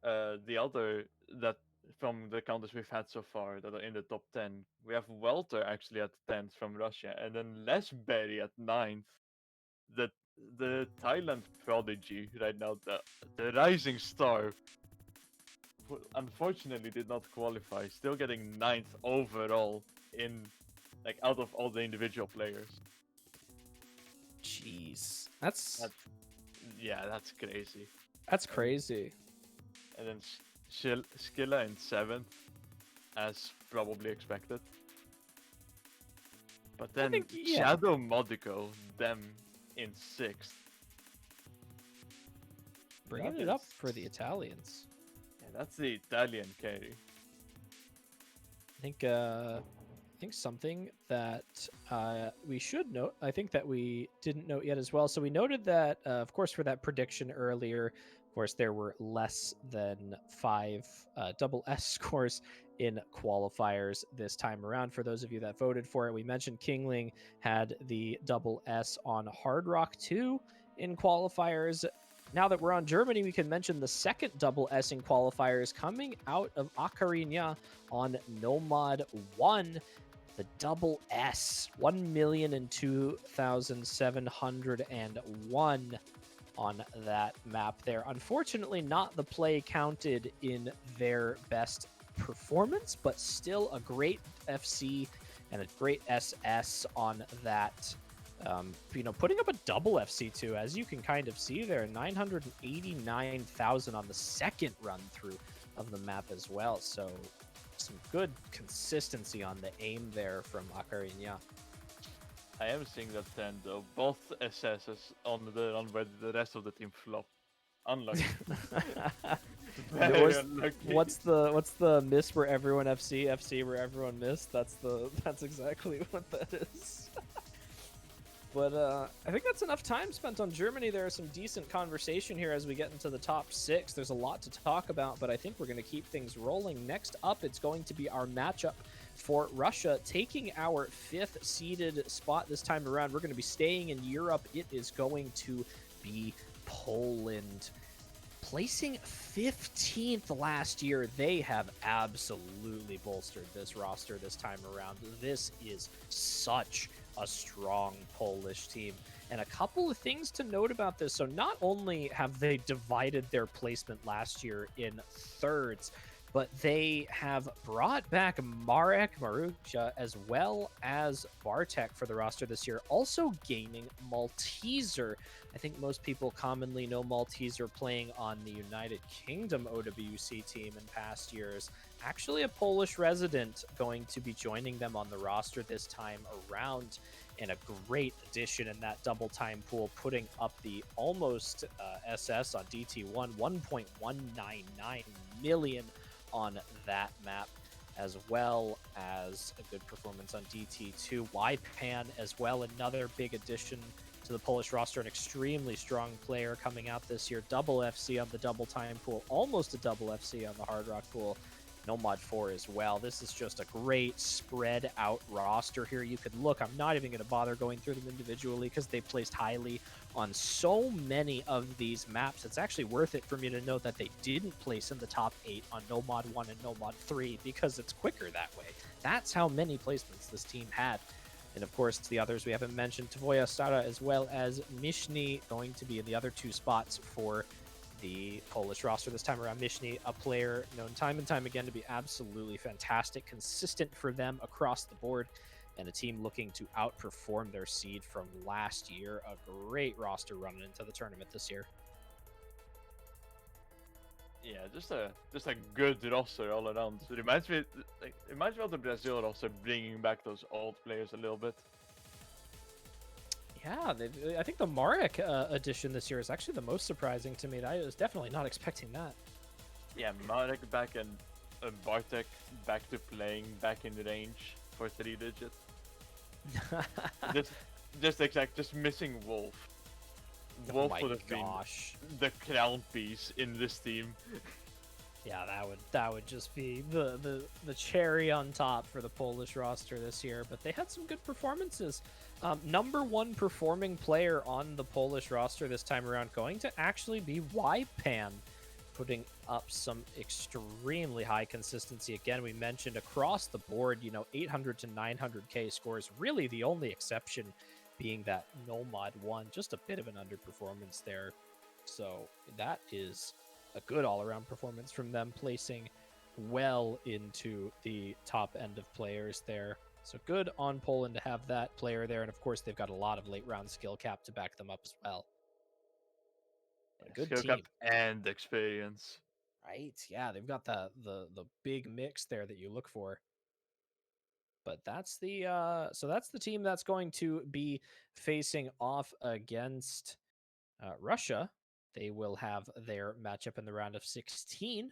the other that from the counters we've had so far that are in the top 10. We have Welter actually at 10th from Russia, and then Lesberry at 9th. The Thailand prodigy right now, the rising star, who unfortunately did not qualify, still getting 9th overall in like out of all the individual players. Jeez, yeah, that's crazy. That's crazy. And then Skilla in 7th, as probably expected. But then Shadow Modico, them in 6th. Bringing it up for the Italians. Yeah, that's the Italian carry. I think something that we should note, I think that we didn't note yet as well. So we noted that, of course, for that prediction earlier, of course, there were less than 5 double S scores in qualifiers this time around. For those of you that voted for it, we mentioned Kingling had the double S on Hard Rock 2 in qualifiers. Now that we're on Germany, we can mention the second double S in qualifiers coming out of Akarinya on Nomad 1. The double S, 1,002,701 on that map there. Unfortunately, not the play counted in their best performance, but still a great FC and a great SS on that. Putting up a double FC2, as you can kind of see there, 989,000 on the second run through of the map as well. So some good consistency on the aim there from Akarinya. I am seeing that trend though. Both SSs on the run where the rest of the team flop. Unlucky. Very unlucky. What's the miss where everyone FC where everyone missed? That's exactly what that is. But I think that's enough time spent on Germany. There is some decent conversation here as we get into the top 6. There's a lot to talk about, but I think we're going to keep things rolling. Next up, it's going to be our matchup for Russia, taking our 5th seeded spot this time around. We're going to be staying in Europe. It is going to be Poland. Placing 15th last year, they have absolutely bolstered this roster this time around. This is such a strong Polish team. And a couple of things to note about this. So not only have they divided their placement last year in thirds, but they have brought back Marek Marucha as well as Bartek for the roster this year, also gaining Malteser. I think most people commonly know Malteser playing on the United Kingdom OWC team in past years. Actually a Polish resident going to be joining them on the roster this time around, and a great addition in that double time pool, putting up the almost SS on DT1, 1.199 million on that map, as well as a good performance on DT2. YPan as well, another big addition to the Polish roster, an extremely strong player coming out this year. Double FC on the double time pool, almost a double FC on the Hard Rock pool. Nomad 4 as well. This is just a great spread out roster here. You could look, I'm not even going to bother going through them individually because they placed highly on so many of these maps. It's actually worth it for me to note that they didn't place in the top 8 on Nomad 1 and Nomad 3 because it's quicker that way. That's how many placements this team had. And of course, the others we haven't mentioned, Tvoya Stara as well as Mishny going to be in the other 2 spots for the Polish roster this time around. Mishny, a player known time and time again to be absolutely fantastic, consistent for them across the board, and a team looking to outperform their seed from last year. A great roster running into the tournament this year. Yeah, just a good roster all around. It reminds me of the Brazil roster, bringing back those old players a little bit. Yeah, I think the Marek addition this year is actually the most surprising to me. I was definitely not expecting that. Yeah, Marek back and Bartek back to playing, back in range for 3 digits. just missing Wolf. Wolf would have been the crown piece in this team. Yeah, that would just be the cherry on top for the Polish roster this year. But they had some good performances. Number 1 performing player on the Polish roster this time around going to actually be YPan, putting up some extremely high consistency. Again, we mentioned across the board, 800 to 900k scores. Really the only exception being that Nomad 1, just a bit of an underperformance there. So that is a good all-around performance from them, placing well into the top end of players there. So good on Poland to have that player there, and of course they've got a lot of late-round skill cap to back them up as well. A good skill team cap and experience. Right? Yeah, they've got the big mix there that you look for. But that's the that's the team that's going to be facing off against Russia. They will have their matchup in the round of 16.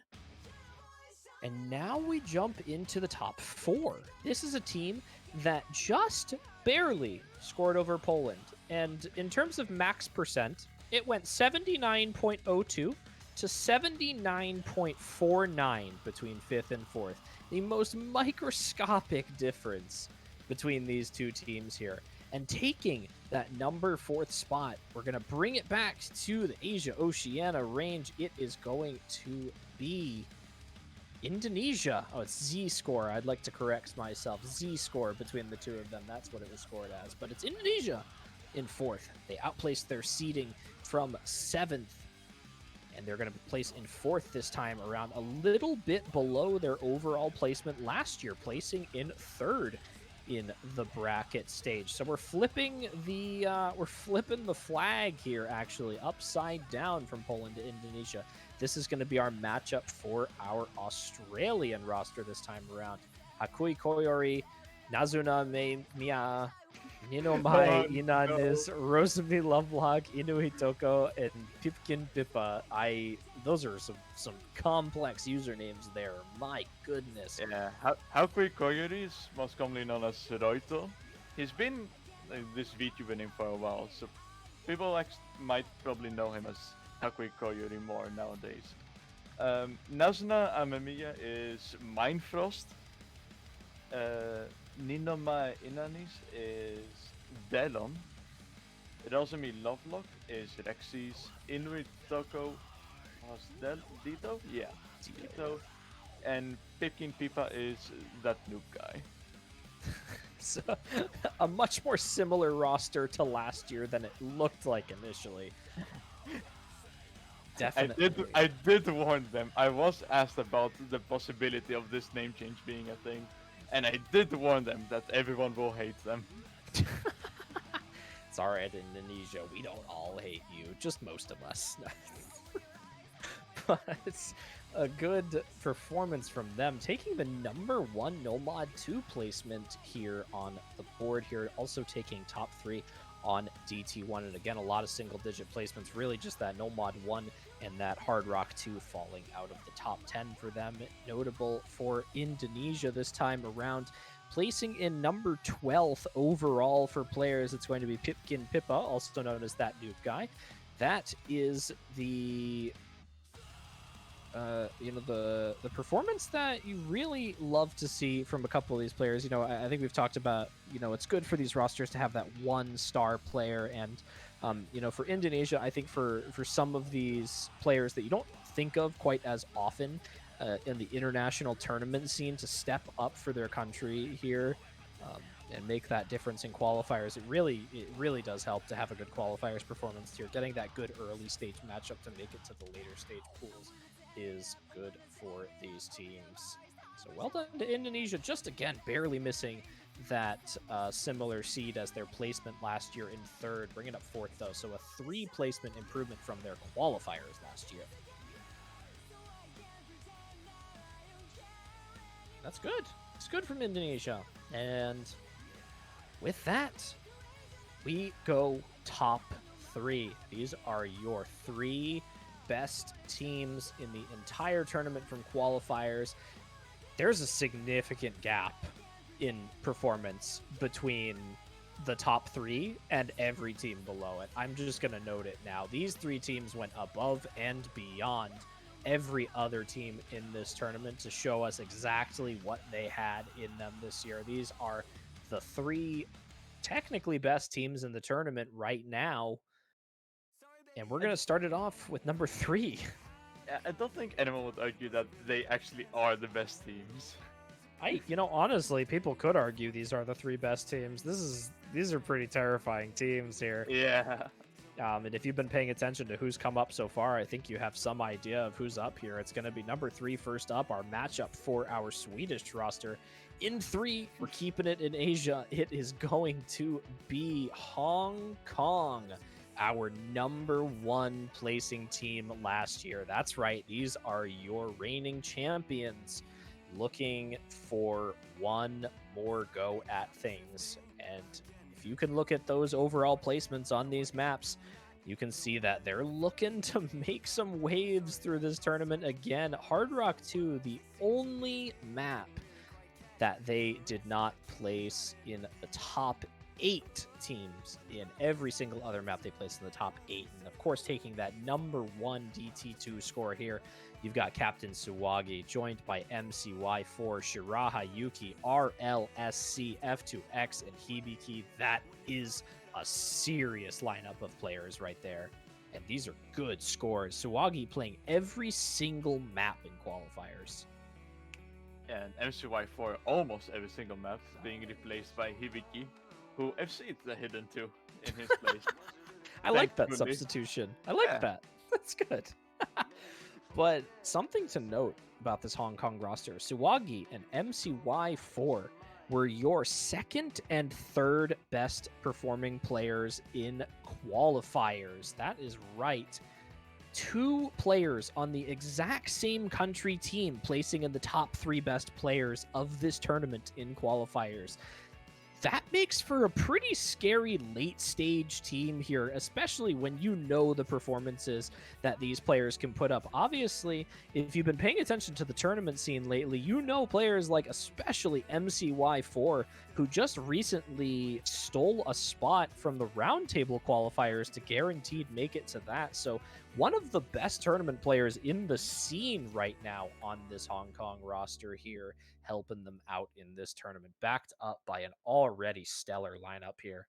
And now we jump into the top 4. This is a team that just barely scored over Poland. And in terms of max percent, it went 79.02 to 79.49 between 5th and 4th. The most microscopic difference between these two teams here. And taking that number 4th spot, we're going to bring it back to the Asia-Oceania range. It is going to be Indonesia. Oh, it's Z-score. I'd like to correct myself. Z-score between the two of them. That's what it was scored as. But it's Indonesia in 4th. They outplaced their seeding from 7th. And they're going to place in 4th this time around, a little bit below their overall placement last year, placing in 3rd in the bracket stage. So we're flipping the flag here, actually, upside down from Poland to Indonesia. This is going to be our matchup for our Australian roster this time around. Hakui Koyori, Nazuna Mia, Ninomai Inanis, Rosemi Lovelock, Inui Toko, and Pipkin Pippa. Those are some complex usernames there. My goodness. Yeah, Hakui Koyori is most commonly known as Roito. He's been this VTuber name for a while, so people might probably know him as Hakui Koyori more nowadays. Nazuna Amemiya is Mindfrost. Ninoma Inanis is Delon. Rosemi Lovelock is Rexys. Inuit Toko was Dito? Yeah, Dito. And Pipkin Pipa is that noob guy. So, a much more similar roster to last year than it looked like initially. Definitely. I did warn them. I was asked about the possibility of this name change being a thing, and I did warn them that everyone will hate them. Sorry, Indonesia. We don't all hate you, just most of us. But it's a good performance from them, taking the number 1 No Mod 2 placement here on the board here, also taking top 3 on DT1. And again, a lot of single-digit placements, really just that No Mod 1 and that Hard Rock 2 falling out of the top 10 for them. Notable for Indonesia this time around, placing in number 12th overall for players. It's going to be Pipkin Pippa, also known as that noob guy. That is the the performance that you really love to see from a couple of these players. I think we've talked about, it's good for these rosters to have that 1-star player. And, for Indonesia, I think for some of these players that you don't think of quite as often in the international tournament scene to step up for their country here, and make that difference in qualifiers, it really does help to have a good qualifiers performance here. Getting that good early stage matchup to make it to the later stage pools is good for these teams. So well done to Indonesia, just again barely missing that similar seed as their placement last year in 3rd, bringing up 4th though, so a 3 placement improvement from their qualifiers last year. That's good. It's good from Indonesia. And with that, we go top 3. These are your 3 best teams in the entire tournament from qualifiers. There's a significant gap in performance between the top 3 and every team below it. I'm just going to note it now. These 3 teams went above and beyond every other team in this tournament to show us exactly what they had in them this year. These are the 3 technically best teams in the tournament right now. And we're going to start it off with number 3. I don't think anyone would argue that they actually are the best teams. Honestly, people could argue these are the 3 best teams. These are pretty terrifying teams here. Yeah. And if you've been paying attention to who's come up so far, I think you have some idea of who's up here. It's going to be number 3 first up, our matchup for our Swedish roster. In 3, we're keeping it in Asia. It is going to be Hong Kong, our number 1 placing team last year. That's right. These are your reigning champions, looking for one more go at things. And if you can look at those overall placements on these maps, you can see that they're looking to make some waves through this tournament again. Hard Rock 2, the only map that they did not place in the top 8 teams. In every single other map they placed in the top 8. And of course, taking that number 1 DT2 score here, you've got Captain Suwagi, joined by MCY4, Shiraha Yuki, RLSC, F2X, and Hibiki. That is a serious lineup of players right there. And these are good scores. Suwagi playing every single map in qualifiers. And MCY4 almost every single map being replaced by Hibiki, who FC'd the Hidden 2 in his place. I like that substitution. I like that. That's good. But something to note about this Hong Kong roster, Suwagi and MCY4 were your 2nd and 3rd best performing players in qualifiers. That is right. 2 players on the exact same country team placing in the top 3 best players of this tournament in qualifiers. That makes for a pretty scary late stage team here, especially when you know the performances that these players can put up. Obviously, if you've been paying attention to the tournament scene lately, you know players like especially MCY4, who just recently stole a spot from the roundtable qualifiers to guaranteed make it to that. So one of the best tournament players in the scene right now on this Hong Kong roster here, helping them out in this tournament, backed up by an already stellar lineup here.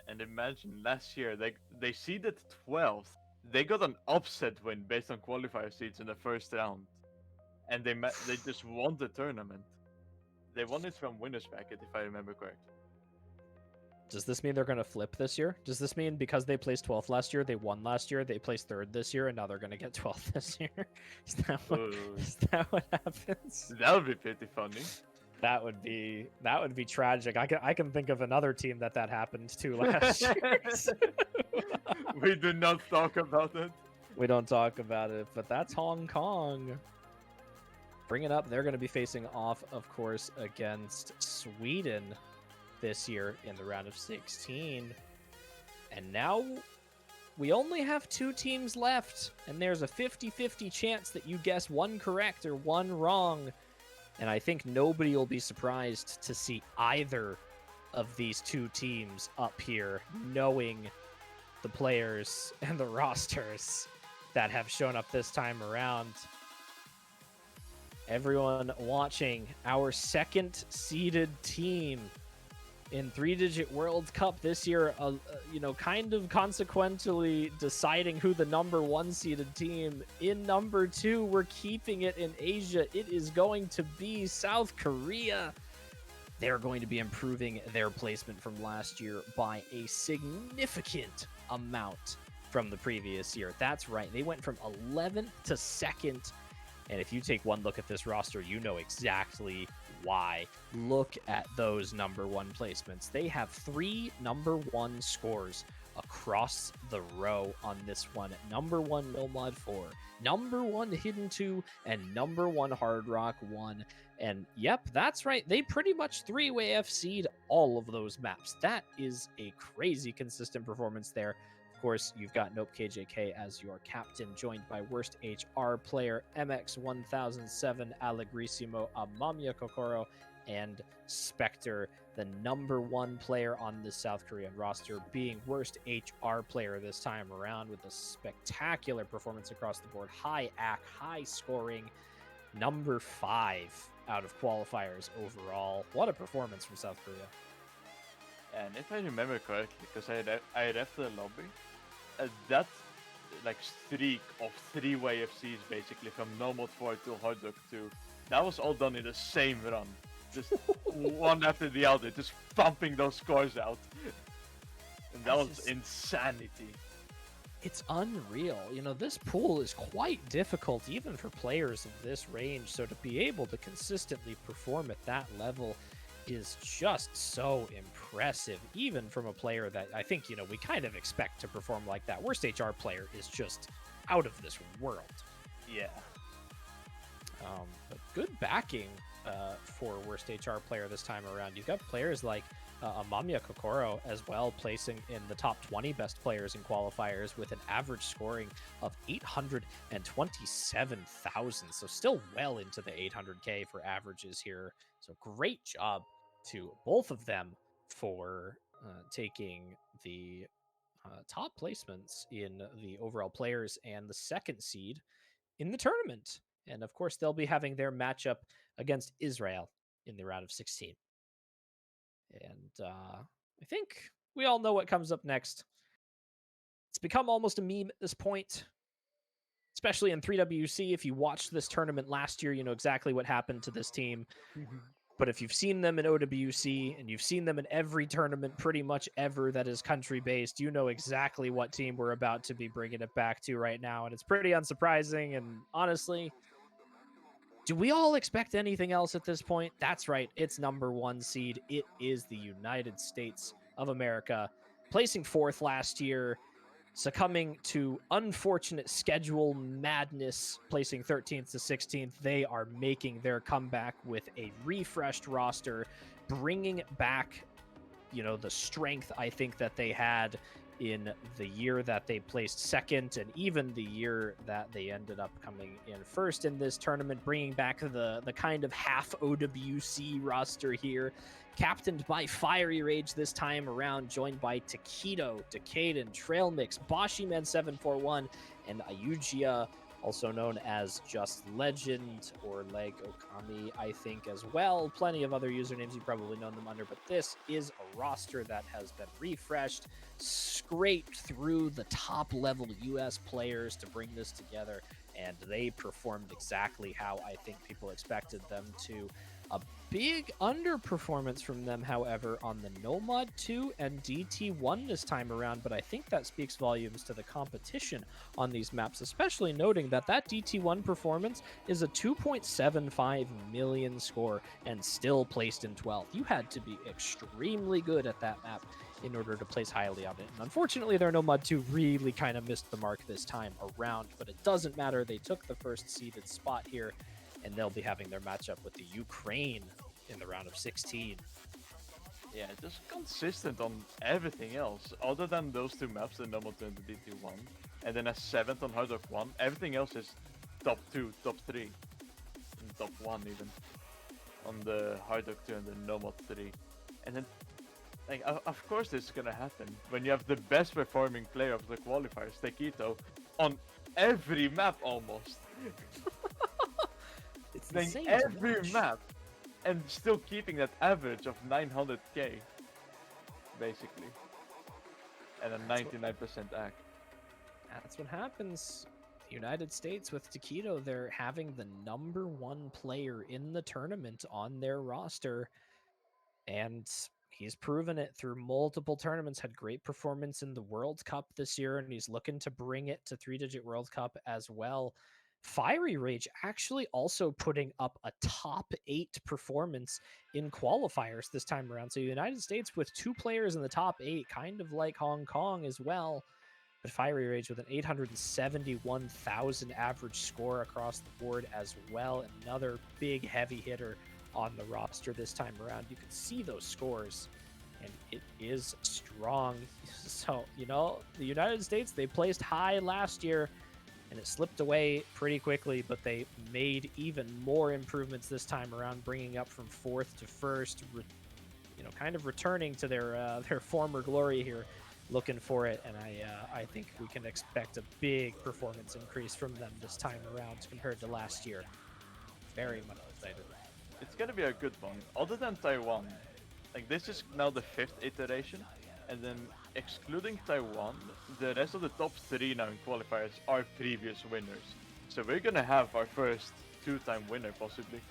And imagine last year, they seeded 12th. They got an upset win based on qualifier seeds in the first round. And they just won the tournament. They won it from winner's bracket, if I remember correctly. Does this mean they're going to flip this year? Does this mean because they placed 12th last year, they won last year, they placed 3rd this year, and now they're going to get 12th this year? Is that what happens? That would be pretty funny. That would be tragic. I can think of another team that happened to last year. We do not talk about it. We don't talk about it, but that's Hong Kong. Bring it up. They're going to be facing off, of course, against Sweden this year in the round of 16. And now we only have 2 teams left, and there's a 50-50 chance that you guess one correct or one wrong. And I think nobody will be surprised to see either of these 2 teams up here, knowing the players and the rosters that have shown up this time around. Everyone watching, our 2nd seeded team in 3-digit World Cup this year, kind of consequently deciding who the number 1 seeded team. In number 2, we're keeping it in Asia. It is going to be South Korea. They're going to be improving their placement from last year by a significant amount from the previous year. That's right. They went from 11th to 2nd. And if you take one look at this roster, you know exactly why. Look at those number 1 placements. They have 3 number 1 scores across the row on this one. Number 1 Nomad 4, number 1 Hidden 2, and number 1 Hard Rock 1. And yep, that's right. They pretty much 3-way FC'd all of those maps. That is a crazy consistent performance there. Of course, you've got Nope KJK as your captain, joined by Worst HR Player, MX1007, Allegrissimo, Amamiya Kokoro, and Spectre, the number 1 player on the South Korean roster, being Worst HR Player this time around with a spectacular performance across the board. High AC, high scoring, number 5 out of qualifiers overall. What a performance from South Korea. And if I remember correctly, because I left the lobby, that like streak of 3-way FCs basically from Nomad 4 to Hard Rock 2, that was all done in the same run. Just one after the other, just pumping those scores out. And that was insanity. It's unreal. This pool is quite difficult even for players of this range, so to be able to consistently perform at that level is just so impressive, even from a player that I think, we kind of expect to perform like that. Worst HR Player is just out of this world. Yeah. But good backing for Worst HR Player this time around. You've got players like Amamiya Kokoro as well, placing in the top 20 best players in qualifiers with an average scoring of 827,000. So still well into the 800K for averages here. So great job to both of them for taking the top placements in the overall players and the 2nd seed in the tournament. And of course, they'll be having their matchup against Israel in the round of 16. And I think we all know what comes up next. It's become almost a meme at this point, especially in 3WC. If you watched this tournament last year, you know exactly what happened to this team. But if you've seen them in OWC and you've seen them in every tournament pretty much ever that is country-based, you know exactly what team we're about to be bringing it back to right now. And it's pretty unsurprising. And honestly, do we all expect anything else at this point? That's right. It's number 1 seed. It is the United States of America, placing 4th last year, succumbing to unfortunate schedule madness, placing 13th to 16th. They are making their comeback with a refreshed roster, bringing back, the strength I think that they had in the year that they placed 2nd, and even the year that they ended up coming in 1st in this tournament, bringing back the kind of half OWC roster here, captained by Fiery Rage this time around, joined by Taquito, Decaden, Trail Mix, Boshiman741, and Ayujiya, also known as Just Legend or Leg Okami, I think, as well. Plenty of other usernames you've probably known them under, but this is a roster that has been refreshed, scraped through the top-level US players to bring this together, and they performed exactly how I think people expected them to. A big underperformance from them, however, on the No Mod 2 and DT1 this time around, but I think that speaks volumes to the competition on these maps, especially noting that that DT1 performance is a 2.75 million score and still placed in 12th. You had to be extremely good at that map in order to place highly on it. And unfortunately, their No Mod 2 really kind of missed the mark this time around, but it doesn't matter. They took the first seeded spot here, and they'll be having their matchup with the Ukraine in the round of 16. Yeah, just consistent on everything else, other than those two maps, the normal 2 and the DT1, and then a 7th on Hard Rock 1. Everything else is top 2, top 3, and top 1 even, on the Hard Rock 2 and the normal 3. And then, like, of course this is gonna happen when you have the best performing player of the qualifiers, Taquito, on every map almost. It's Playing insane. every map and still keeping that average of 900k, basically, and a 99% act. That's what happens. The United States with Taquito, they're having the #1 player in the tournament on their roster, and he's proven it through multiple tournaments. Had great performance in the World Cup this year, and he's looking to bring it to 3-digit World Cup as well. Fiery Rage actually also putting up a top 8 performance in qualifiers this time around. So United States with 2 players in the top 8, kind of like Hong Kong as well. But Fiery Rage with an 871,000 average score across the board as well. Another big heavy hitter on the roster this time around. You can see those scores, and it is strong. So, you know, the United States, they placed high last year, and it slipped away pretty quickly, but they made even more improvements this time around, bringing up from 4th to 1st, you know, kind of returning to their former glory here, looking for it. And I think we can expect a big performance increase from them this time around compared to last year. Very much excited. It's gonna be a good one. Other than Taiwan, like this is now the 5th iteration, and then excluding Taiwan, the rest of the top 3 now in qualifiers are previous winners. So we're gonna have our first 2-time winner possibly.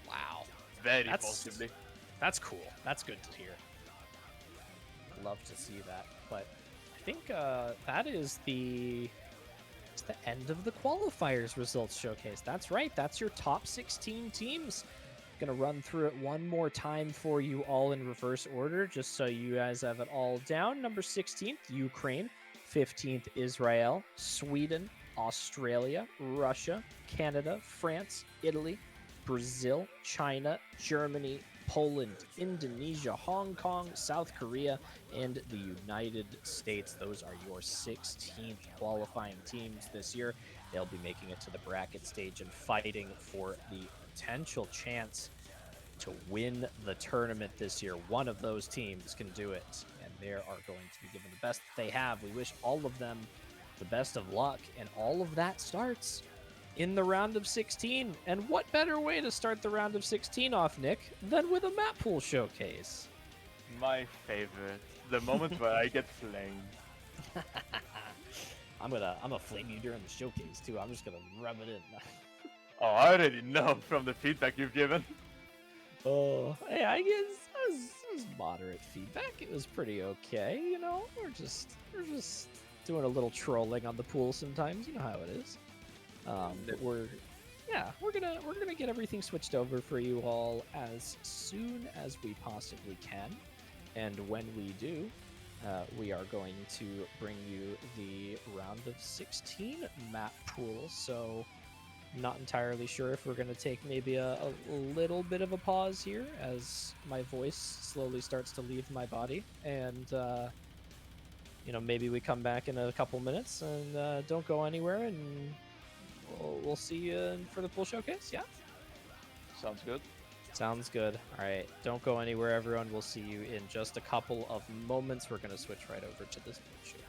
Wow. Very possibly. That's cool. That's good to hear. Love to see that. But I think that is it's the end of the qualifiers results showcase. That's right. That's your top 16 teams. Gonna run through it one more time for you all in reverse order, just so you guys have it all down. Number 16th, Ukraine. 15th, Israel. Sweden, Australia, Russia, Canada, France, Italy, Brazil, China, Germany, Poland, Indonesia, Hong Kong, South Korea, and the United States. Those are your 16th qualifying teams this year. They'll be making it to the bracket stage and fighting for the potential chance to win the tournament this year. One of those teams can do it, and they are going to be given the best they have. We wish all of them the best of luck, and all of that starts in the round of 16. And what better way to start the round of 16 off, Nick, than with a Mappool showcase? My favorite. The moment where I get flamed. I'm gonna flame you during the showcase too. I'm just gonna rub it in. Oh, I already know from the feedback you've given. Oh, hey, I guess it was moderate feedback. It was pretty okay, you know. We're just doing a little trolling on the pool sometimes. You know how it is. But we're gonna get everything switched over for you all as soon as we possibly can, and when we do, we are going to bring you the round of 16 map pool. So not entirely sure if we're going to take maybe a little bit of a pause here as my voice slowly starts to leave my body, and you know, maybe we come back in a couple minutes and don't go anywhere, and we'll see you for the full showcase. Yeah, Sounds good. sounds good. All right, don't go anywhere, everyone. We'll see you in just a couple of moments. We're going to switch right over to this full showcase.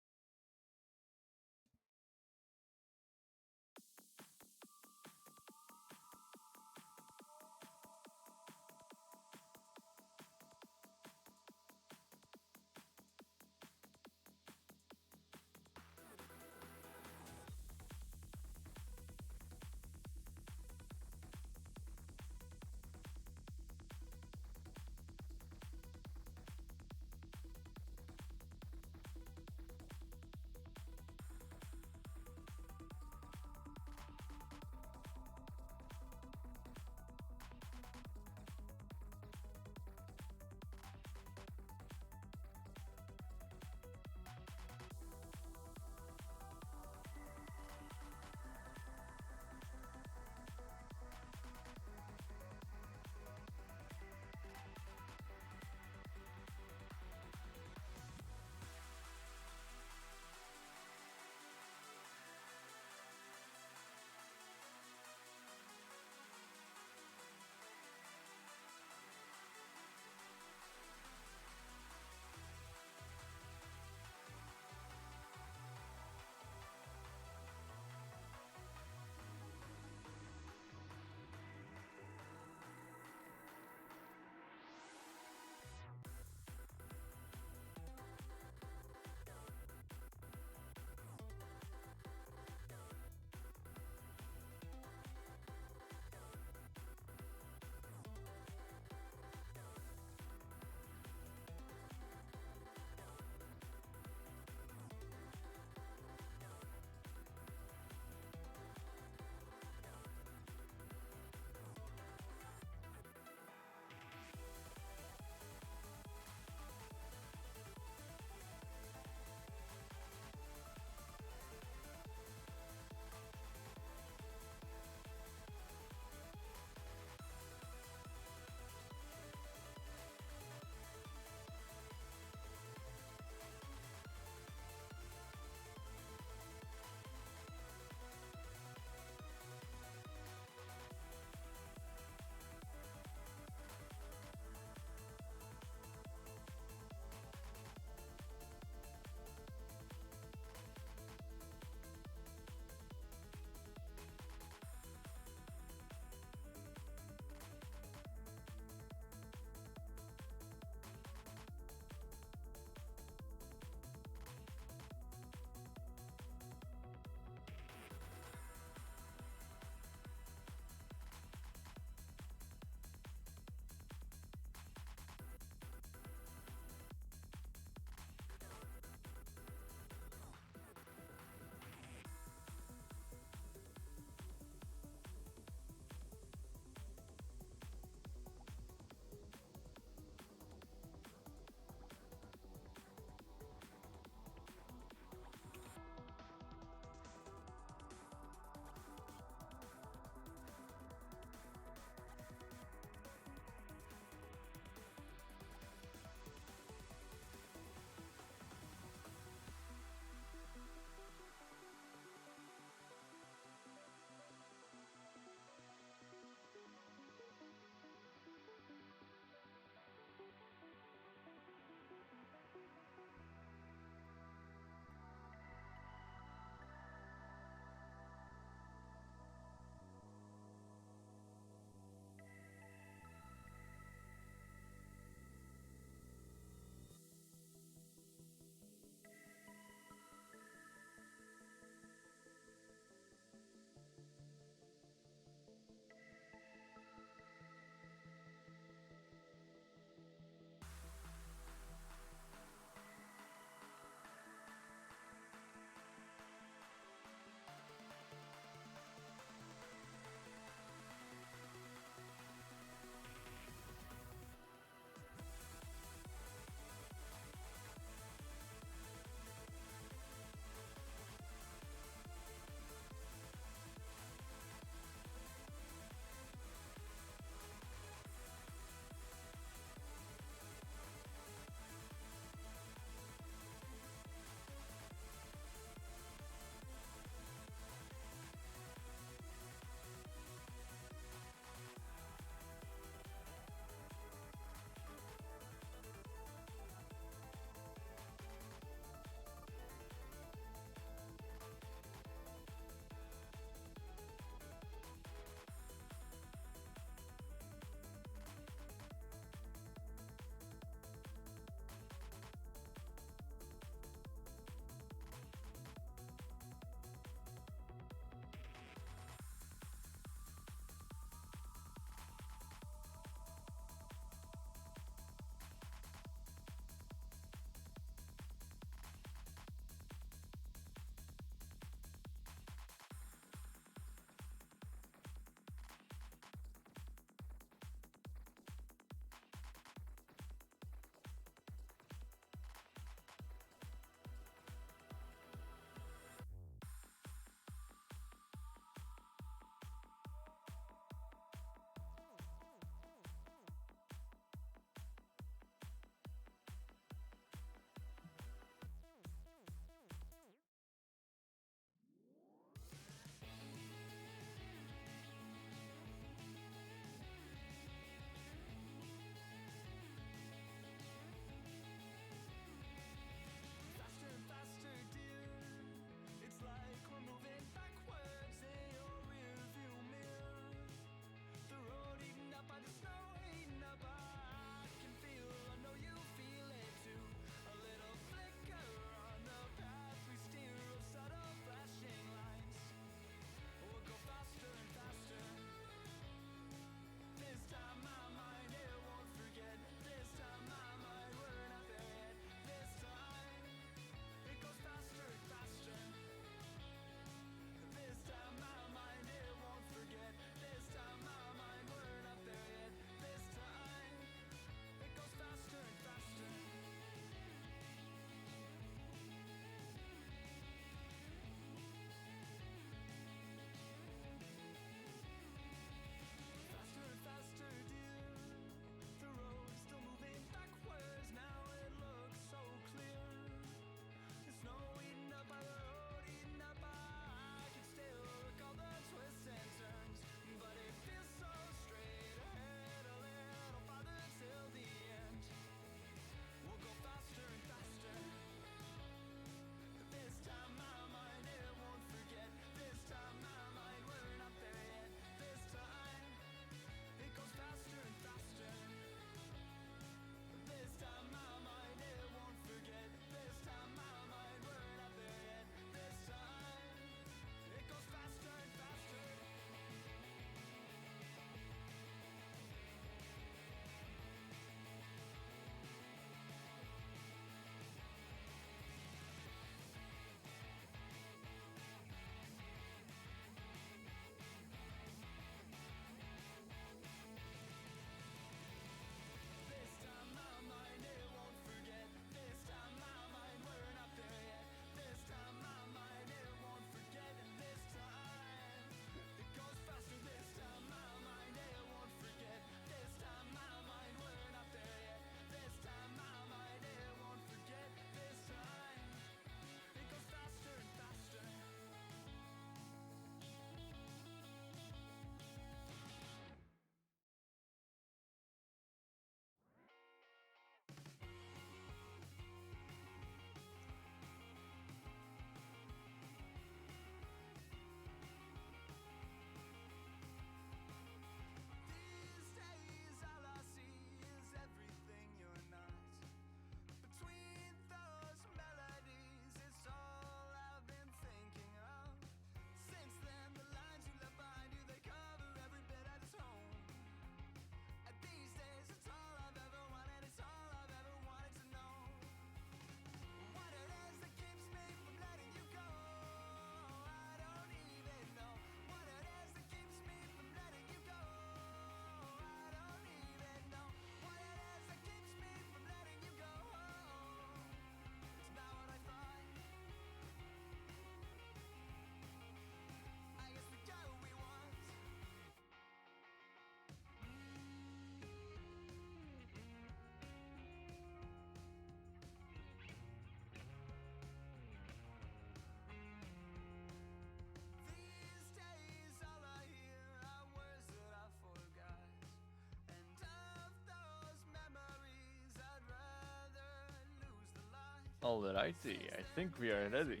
Alrighty, I think we are ready.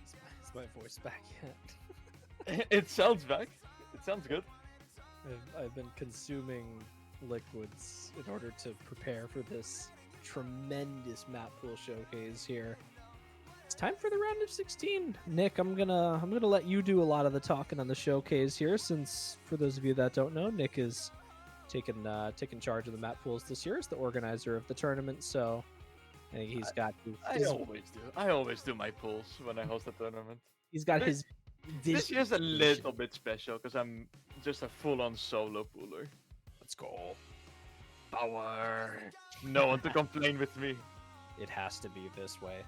Is my voice back yet? It sounds back. It sounds good. I've been consuming liquids in order to prepare for this tremendous Mappool showcase here. It's time for the round of 16. Nick, I'm gonna let you do a lot of the talking on the showcase here, since for those of you that don't know, Nick is taking charge of the Mappools this year as the organizer of the tournament. So I think he's got I always do. I always do my pools when I host a tournament. he's got his This year's a little bit special because I'm just a full-on solo pooler. Let's go. Power. No one to complain with me. It has to be this way.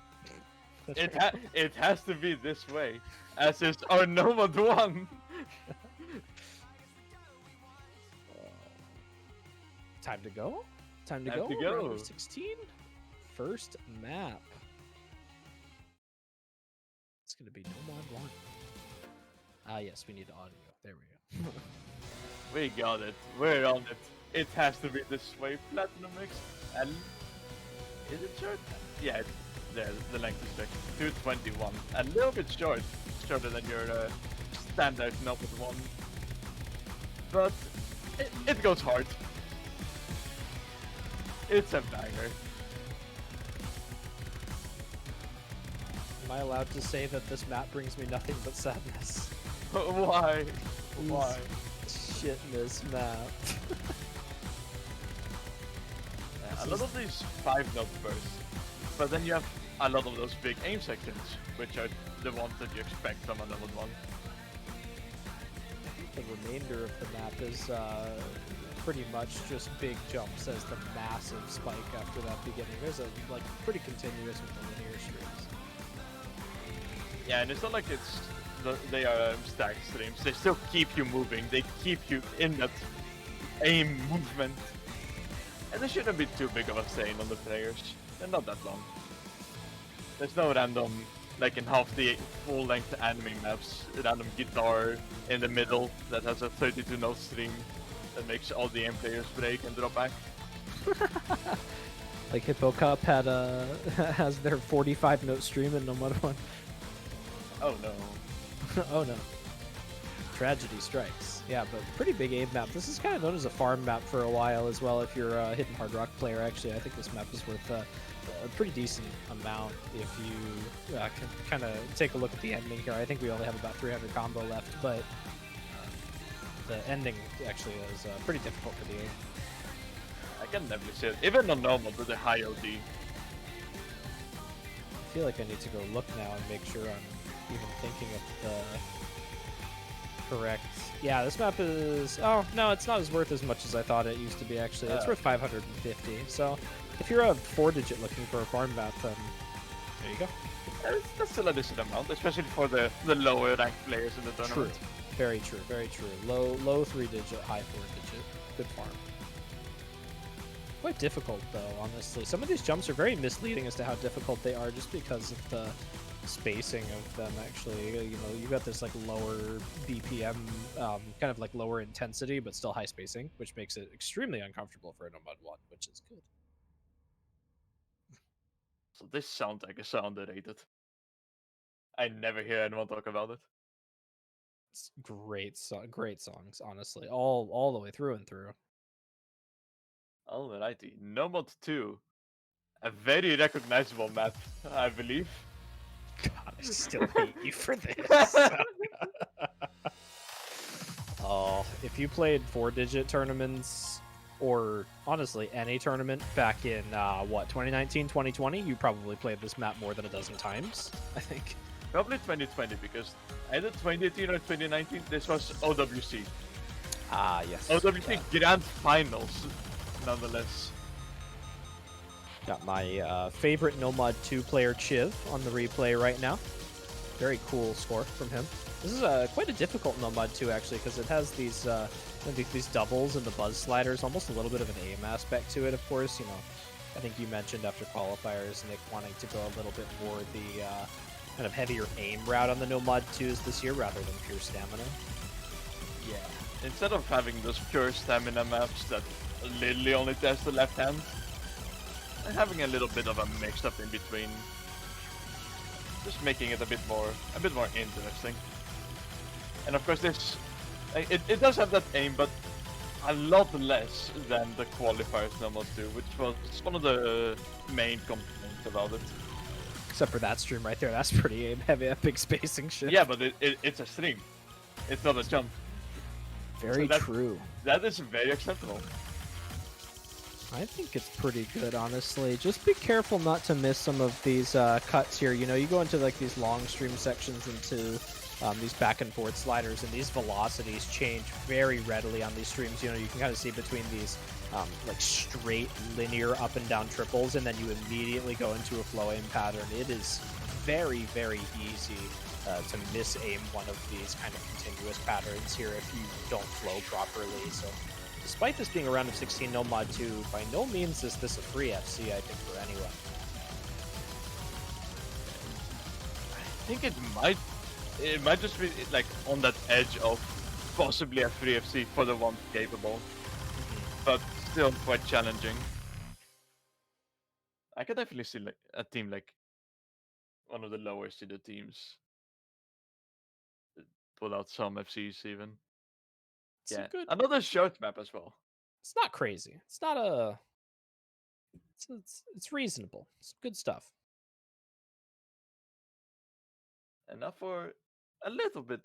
It has to be this way, as is our Nomad 1. Time to go? Time to Time go? to go. Round of 16? First map. It's going to be Nomad 1. Ah, yes, we need audio. There we go. We got it. We're on it. It has to be this way. Platinum Mix. And is it short? Yeah, it's there. The length is like 221. A little bit short. Shorter than your standard Nomad 1. But it goes hard. It's a banger. Am I allowed to say that this map brings me nothing but sadness? Why? Why? Shit in this map. A lot of these 5-note bursts, but then you have a lot of those big aim sections, which are the ones that you expect from another one. The remainder of the map is pretty much just big jumps as the massive spike after that beginning. There's a pretty continuous with the linear streams. Yeah, and it's not like they are stacked streams. They still keep you moving. They keep you in that aim movement. And they shouldn't be too big of a strain on the players. They're not that long. There's no random, like in half the full-length anime maps, random guitar in the middle that has a 32-note stream that makes all the aim players break and drop back. Like Hippo Cup had has their 45-note stream in Nomad 1. Oh no. Oh no. Tragedy strikes. Yeah, but pretty big aim map. This is kind of known as a farm map for a while as well if you're a Hidden Hard Rock player. Actually, I think this map is worth a pretty decent amount if you can kind of take a look at the ending here. I think we only have about 300 combo left, but the ending actually is pretty difficult for the aim. I can never see it, even on normal with a high OD. I feel like I need to go look now and make sure I'm even thinking of the correct. Yeah, this map is. Oh no, it's not as worth as much as I thought it used to be. Actually, it's worth 550. So, if you're a 4-digit looking for a farm map, then there you go. That's still a decent amount, especially for the lower ranked players in the tournament. True. Very true. Very true. Low 3-digit, high 4-digit. Good farm. Quite difficult though, honestly. Some of these jumps are very misleading as to how difficult they are, just because of the spacing of them. Actually, you know, you got this like lower BPM, kind of like lower intensity, but still high spacing, which makes it extremely uncomfortable for a Nomad 1, which is good. So this sounds like it's so underrated. I never hear anyone talk about it. It's great songs, honestly, all the way through and through. Alrighty, Nomad 2. A very recognizable map, I believe. God, I still hate you for this. Oh, if you played 4-digit tournaments, or honestly any tournament back in 2019, 2020, you probably played this map more than a dozen times, I think. Probably 2020, because either 2018 or 2019, this was OWC. Ah, yes. OWC Grand Finals, nonetheless. Got my favorite Nomad 2 player Chiv on the replay right now. Very cool score from him. This is quite a difficult Nomad 2 actually, because it has these doubles and the buzz sliders, almost a little bit of an aim aspect to it, of course. You know, I think you mentioned after qualifiers, Nick wanting to go a little bit more the kind of heavier aim route on the Nomad 2s this year rather than pure stamina. Yeah. Instead of having those pure stamina maps that literally only test the left hand, having a little bit of a mix up in between, just making it a bit more interesting. And of course, this it does have that aim, but a lot less than the qualifiers normally do, which was one of the main complaints about it. Except for that stream right there, that's pretty aim heavy, that big spacing shit. Yeah, but it's a stream. It's not a jump. Very true. That is very acceptable. I think it's pretty good, honestly. Just be careful not to miss some of these cuts here. You know, you go into like these long stream sections into these back and forth sliders, and these velocities change very readily on these streams. You know, you can kind of see between these like straight linear up and down triples, and then you immediately go into a flow aim pattern. It is very, very easy to miss aim one of these kind of continuous patterns here if you don't flow properly. So despite this being a round of 16 no mod 2, by no means is this a free FC, I think, for anyone. I think it might just be like on that edge of possibly a free FC for the one capable, but still quite challenging. I could definitely see like a team like one of the lower seeded teams pull out some FCs even. It's Yeah, good. another short map as well. It's not crazy. It's not a. It's reasonable. It's good stuff. And now for a little bit,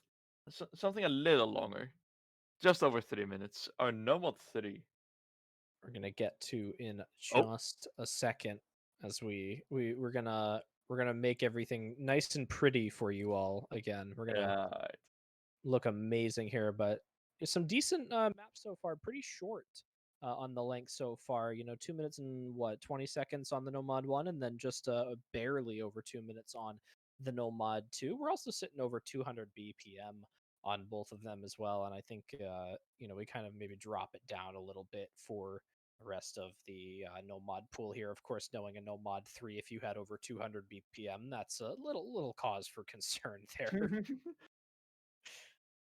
something a little longer, just over 3 minutes. Our Nomad 3. We're gonna get to in Oh. just a second, as we're gonna make everything nice and pretty for you all again. We're gonna look amazing here, but it's some decent maps so far. Pretty short on the length so far. You know, 2 minutes and 20 seconds on the Nomad 1, and then just barely over 2 minutes on the Nomad 2. We're also sitting over 200 BPM on both of them as well, and I think you know, we kind of maybe drop it down a little bit for the rest of the Nomad pool here. Of course, knowing a Nomad 3, if you had over 200 BPM, that's a little cause for concern there.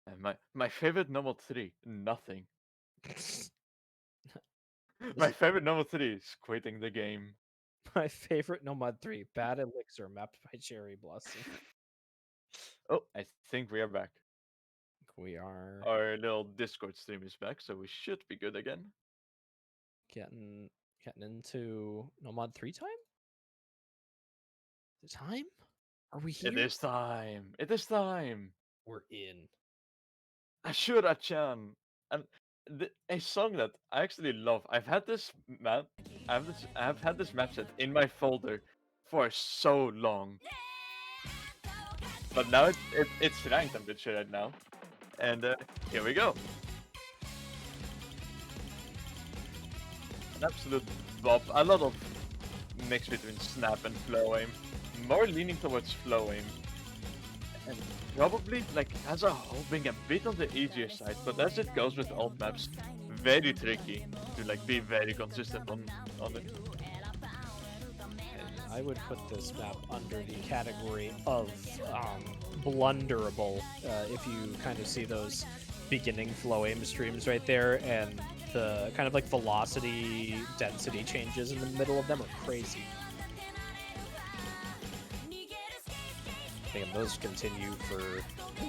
And my favorite Nomad 3, nothing. My favorite Nomad 3 is quitting the game. My favorite Nomad 3, Bad Elixir, mapped by Cherry Blossom. Oh, I think we are back. We are Our little Discord stream is back, so we should be good again. getting into Nomad 3 time? The time? Are we here? It is time. It is time. We're in. Ashura-chan. And a song that I actually love. I've had this map. I've had this map set in my folder for so long. But now it's ranked, I'm sure right now. And here we go. An absolute bop. A lot of mix between snap and flow aim. More leaning towards flow aim. And probably, like, as a whole, being a bit on the easier side, but as it goes with alt maps, very tricky to like be very consistent on it. I would put this map under the category of blunderable. If you kind of see those beginning flow aim streams right there, and the kind of like velocity density changes in the middle of them are crazy. And those continue for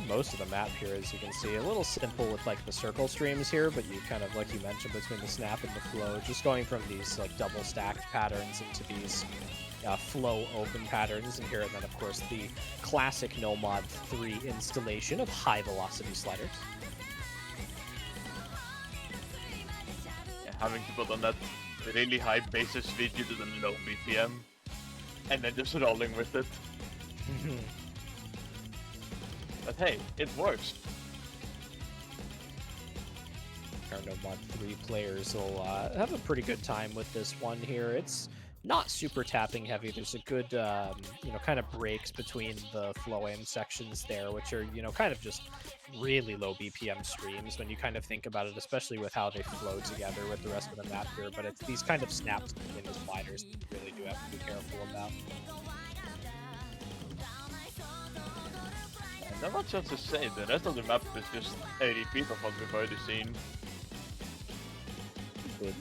most of the map here, as you can see. A little simple with like the circle streams here, but you kind of, like you mentioned, between the snap and the flow, just going from these like double stacked patterns into these flow open patterns in here, and then of course the classic Nomad 3 installation of high velocity sliders. Yeah, having to put on that really high basis speed due to the low BPM, and then just rolling with it. But hey, it works. Our Nomad 3 players will have a pretty good time with this one here. It's not super tapping heavy. There's a good, you know, kind of breaks between the flow aim sections there, which are, you know, kind of just really low BPM streams when you kind of think about it, especially with how they flow together with the rest of the map here. But it's these kind of snaps between the sliders that you really do have to be careful about. Not much else to say, the rest of the map is just a repeat of what we've already seen. Good.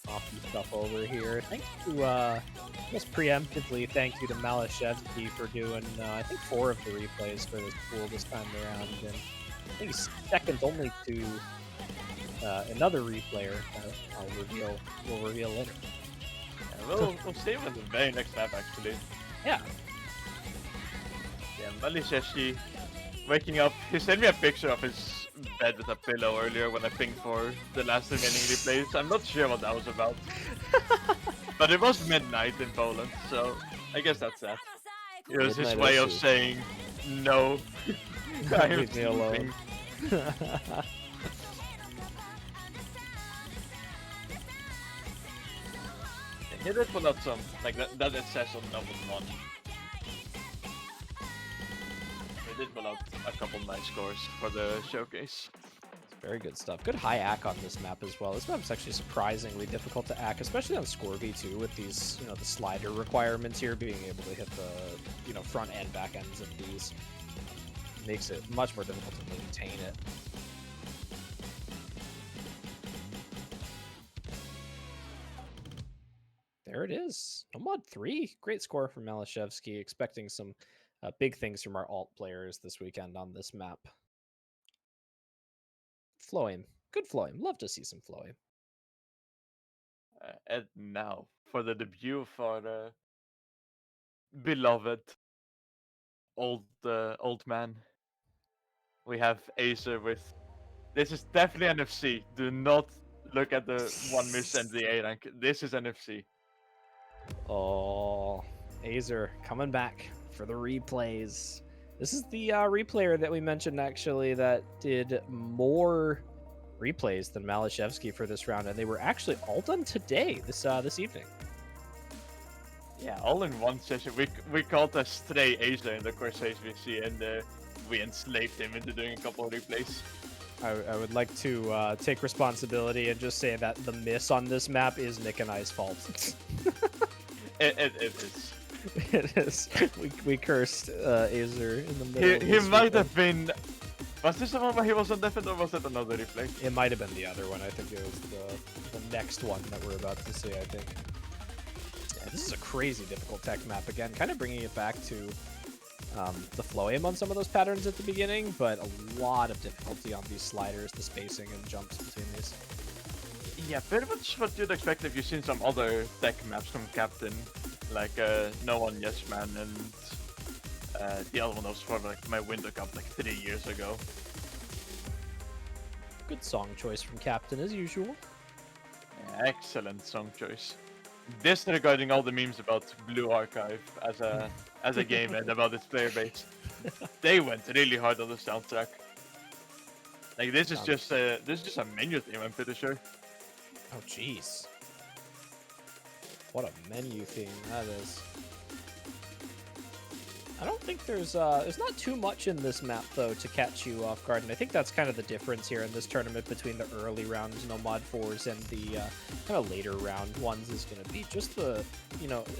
coffee stuff over here. Thanks to, just preemptively, thank you to Malashevsky for doing, I think 4 of the replays for this pool this time around, and I think he's second only to another replayer. We'll reveal later. Yeah, we'll see him in the very next map, actually. Yeah. Yeah, Malishevsky waking up. He sent me a picture of his bed with a pillow earlier when I pinged for the last remaining replays. I'm not sure what that was about. But it was midnight in Poland, so I guess that's that. It was his Midnight way is of saying, no, I am leave me alone. sleeping. He did pull out some, like that it says on number 1. He did pull out a couple nice scores for the showcase. Very good stuff. Good high ACK on this map as well. This map's actually surprisingly difficult to ACK, especially on Scorby too, with these, the slider requirements here, being able to hit the, front and back ends of these. Makes it much more difficult to maintain it. There it is. Nomad 3. Great score from Malashevsky. Expecting some big things from our alt players this weekend on this map. Floim. Good Floim. Love to see some Floim. And now, for the debut for the beloved old man, we have Acer with... This is definitely NFC. Do not look at the 1 miss and the A rank. This is NFC. Oh, Azer coming back for the replays. This is the replayer that we mentioned actually that did more replays than Malashevsky for this round, and they were actually all done today, this evening. Yeah, all in one session. We called a stray Acer in the course HVC, and we enslaved him into doing a couple of replays. I would like to take responsibility and just say that the miss on this map is Nick and I's fault. It is. It is. We cursed Azer in the middle. He might have been... Was this the one where he was on defense, or was it another replay? It might have been the other one. I think it was the next one that we're about to see, I think. Yeah, this is a crazy difficult tech map again. Kind of bringing it back to the flow aim on some of those patterns at the beginning, but a lot of difficulty on these sliders, the spacing and jumps between these. Yeah, pretty much what you'd expect if you've seen some other tech maps from Captain, like No One Yes Man, and the other one was for like my Winter Cup like 3 years ago. Good song choice from Captain as usual. Yeah, excellent song choice. Disregarding all the memes about Blue Archive as a game and about its player base, they went really hard on the soundtrack. Like this is just a menu theme, I'm pretty sure. Oh jeez, what a menu theme that is. I don't think there's not too much in this map though to catch you off guard, and I think that's kind of the difference here in this tournament between the early round mod 4s and the kind of later round ones is going to be just the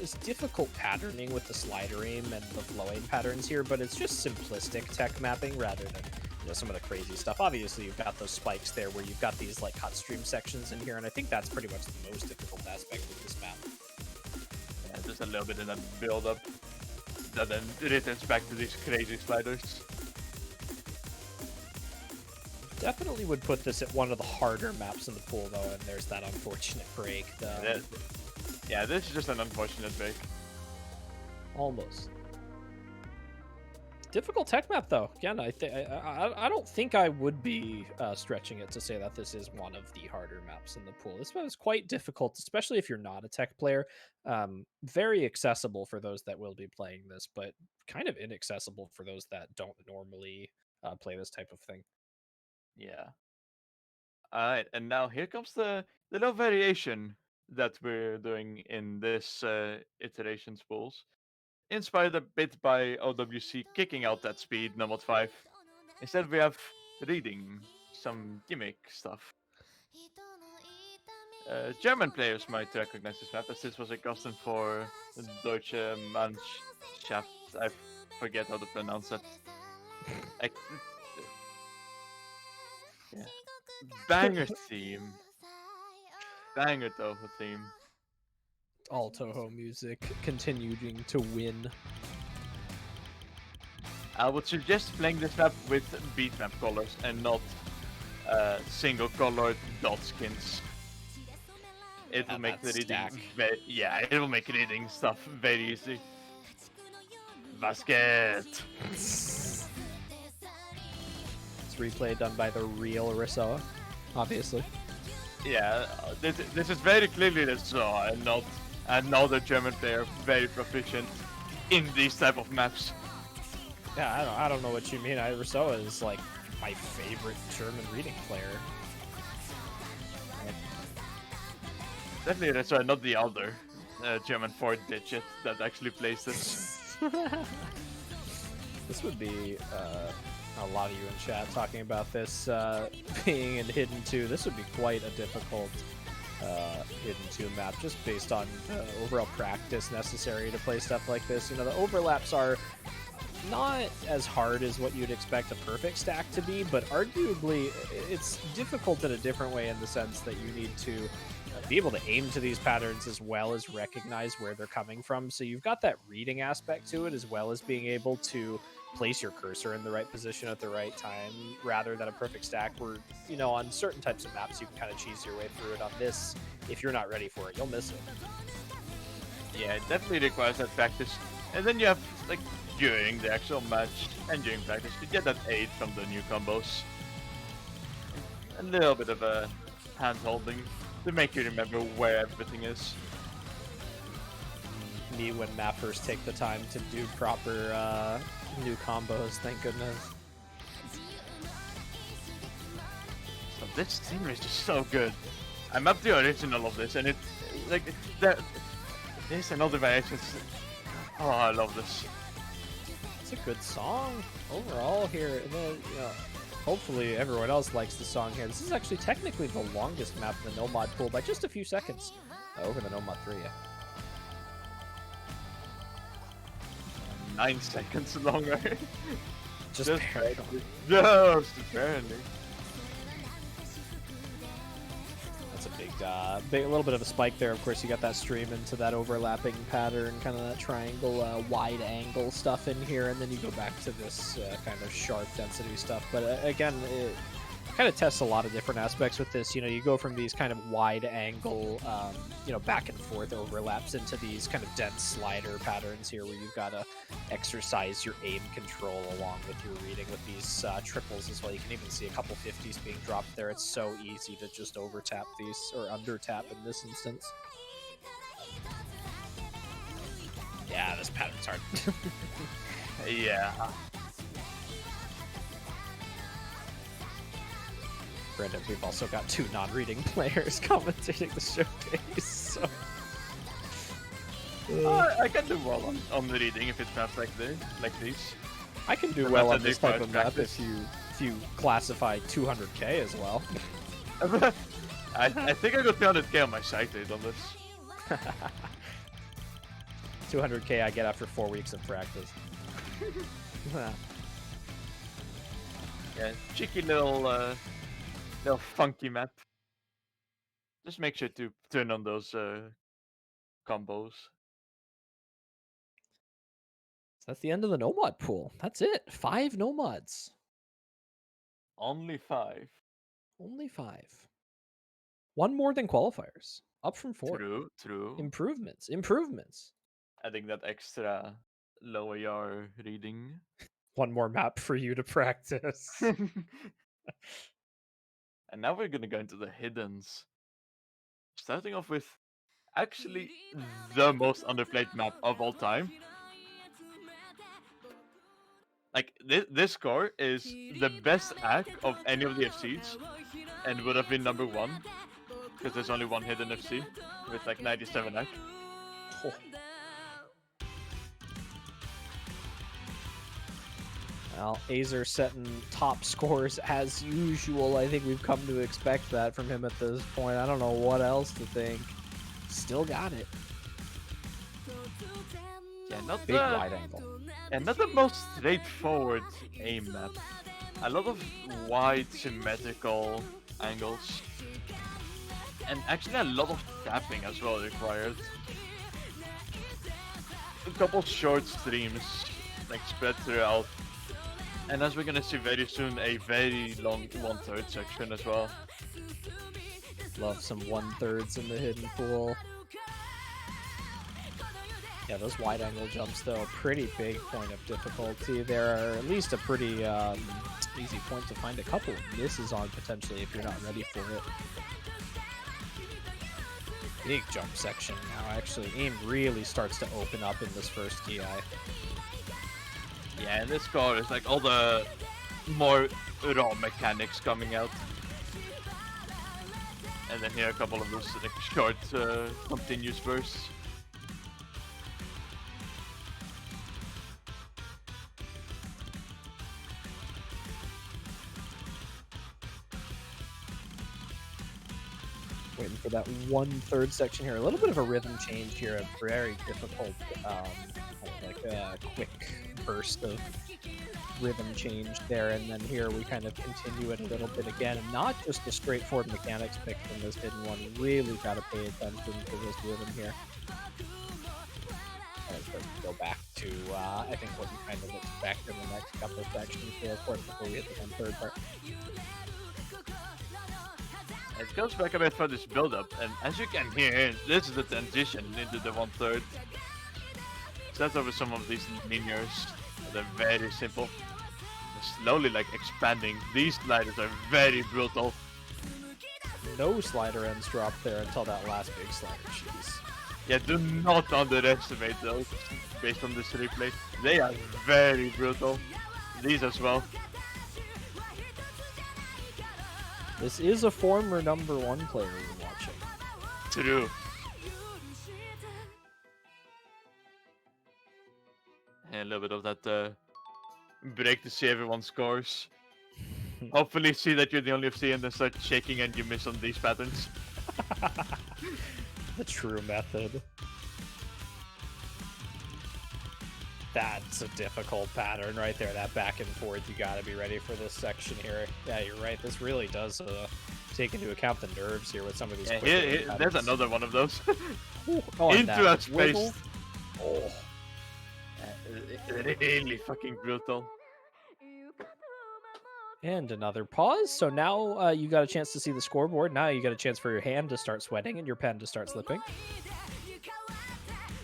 it's difficult patterning with the slider aim and the flow aim patterns here, but it's just simplistic tech mapping rather than some of the crazy stuff. Obviously you've got those spikes there where you've got these like cut stream sections in here, and I think that's pretty much the most difficult aspect of this map. Yeah, just a little bit in that build up that then returns back to these crazy sliders. Definitely would put this at one of the harder maps in the pool though, and there's that unfortunate break. Yeah, this is just an unfortunate break. Almost. Difficult tech map though. Again, I don't think I would be stretching it to say that this is one of the harder maps in the pool. This one is quite difficult, especially if you're not a tech player. Very accessible for those that will be playing this, but kind of inaccessible for those that don't normally play this type of thing. Yeah. Alright, and now here comes the little variation that we're doing in this iteration's pools. Inspired a bit by OWC kicking out that speed, Nomad 5. Instead we have reading, some gimmick stuff. German players might recognize this map, as this was a custom for Deutsche Mannschaft. I forget how to pronounce it. Yeah. Banger theme. banger Toho theme. All Toho music continuing to win. I would suggest playing this map with beat map colors and not single colored dot skins. It will make the reading it will make reading stuff very easy. Basket. It's replay done by the real Risoa, obviously. Yeah, this is very clearly the Saw and not another German player very proficient in these type of maps. Yeah, I don't know what you mean. Risoa is like my favorite German reading player. Definitely that's why not the other German 4-digit that actually plays this. This would be a lot of you in chat talking about this being in Hidden 2. This would be quite a difficult Hidden 2 map, just based on overall practice necessary to play stuff like this. You know, the overlaps are not as hard as what you'd expect a perfect stack to be, but arguably it's difficult in a different way, in the sense that you need to be able to aim to these patterns as well as recognize where they're coming from. So you've got that reading aspect to it, as well as being able to place your cursor in the right position at the right time, rather than a perfect stack where, you know, on certain types of maps you can kind of cheese your way through it. On this, if you're not ready for it, you'll miss it. Yeah, it definitely requires that practice. And then you have, like, during the actual match and during practice, you get that aid from the new combos. A little bit of a hand-holding to make you remember where everything is. Me when mappers take the time to do proper new combos, thank goodness. So this theme is just so good. I mapped the original of this, and it's like this and other variations. Oh, I love this. It's a good song overall here, and then, you know, hopefully everyone else likes the song here. This is actually technically the longest map in the Nomad pool by just a few seconds over the Nomad 3. 9 seconds longer. Just barely. Just barely. That's a big, little bit of a spike there. Of course, you got that stream into that overlapping pattern, kind of that triangle, wide angle stuff in here, and then you go back to this kind of sharp density stuff. But again, it kind of tests a lot of different aspects with this. You know, you go from these kind of wide angle, you know, back and forth overlaps into these kind of dense slider patterns here, where you've got to exercise your aim control along with your reading with these triples as well. You can even see a couple 50s being dropped there. It's so easy to just over tap these, or under tap in this instance. Yeah, this pattern's hard. Yeah. Granted, we've also got 2 non-reading players commentating the showcase, so... I can do well on the reading if it's maps like these. I can do well on this type of map if you classify 200k as well. I think I got 200k on my sight rate on this. 200k I get after 4 weeks of practice. Yeah, cheeky little funky map. Just make sure to turn on those combos. So that's the end of the Nomad pool. That's it. 5 Nomads. Only 5. Only 5. 1 more than qualifiers. Up from 4. True. Improvements. Adding that extra lower your reading. 1 more map for you to practice. And now we're gonna go into the hiddens. Starting off with actually the most underplayed map of all time. Like, this score is the best act of any of the FCs, and would have been number 1, because there's only 1 hidden FC with like 97 act. Oh. Well, Azer setting top scores as usual. I think we've come to expect that from him at this point. I don't know what else to think. Still got it. Yeah, not big wide angle. And not the most straightforward aim map. A lot of wide symmetrical angles. And actually a lot of tapping as well required. A couple short streams, like spread throughout. And as we're gonna see very soon, a very long 1/3 section as well. Love some 1/3s in the hidden pool. Yeah, those wide angle jumps though, pretty big point of difficulty. There are at least a pretty easy point to find a couple of misses on potentially if you're not ready for it. Big jump section now. Actually, aim really starts to open up in this first DI. Yeah, and this car is like all the more raw mechanics coming out. And then here a couple of those like short continuous bursts. Waiting for that 1/3 section here. A little bit of a rhythm change here. A very difficult, like a quick burst of rhythm change there. And then here we kind of continue it a little bit again. And not just a straightforward mechanics pick from this hidden one. You really got to pay attention to this rhythm here. And it's going to go back to, I think, what you kind of expect in the next couple of sections here, of course, before we hit the 1/3 part. It goes back a bit for this build-up, and as you can hear, this is the transition into the 1/3. That's over some of these linears. They're very simple. They're slowly like expanding. These sliders are very brutal. No slider ends drop there until that last big slider. Jeez. Yeah, do not underestimate those based on this replay. They are very brutal. These as well. This is a former #1 player we're watching. True. And a little bit of that break to see everyone scores. Hopefully see that you're the only FC and then start shaking and you miss on these patterns. The true method. That's a difficult pattern right there. That back and forth, you gotta be ready for this section here. Yeah, you're right. This really does take into account the nerves here with some of these. Yeah, there's another one of those. Oh, into a space. Wiggle. Oh. Really fucking brutal. And another pause. So now you got a chance to see the scoreboard. Now you got a chance for your hand to start sweating and your pen to start slipping.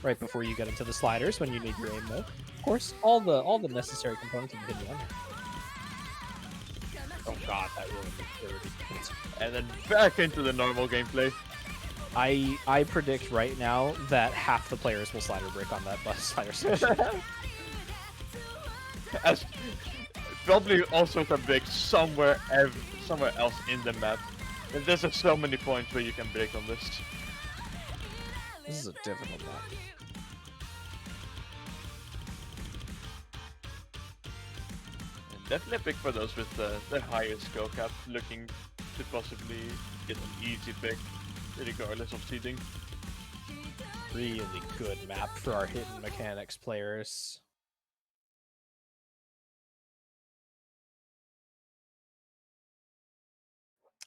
Right before you get into the sliders when you need your aim mode. Of course, all the necessary components of the hidden one. Oh god, that really makes dirty. And then back into the normal gameplay. I predict right now that half the players will slider break on that bus slider section. As probably also a break somewhere else in the map. And there's just so many points where you can break on this. This is a difficult map. Definitely a pick for those with the highest skill cap, looking to possibly get an easy pick, regardless of seeding. Really good map for our hidden mechanics players.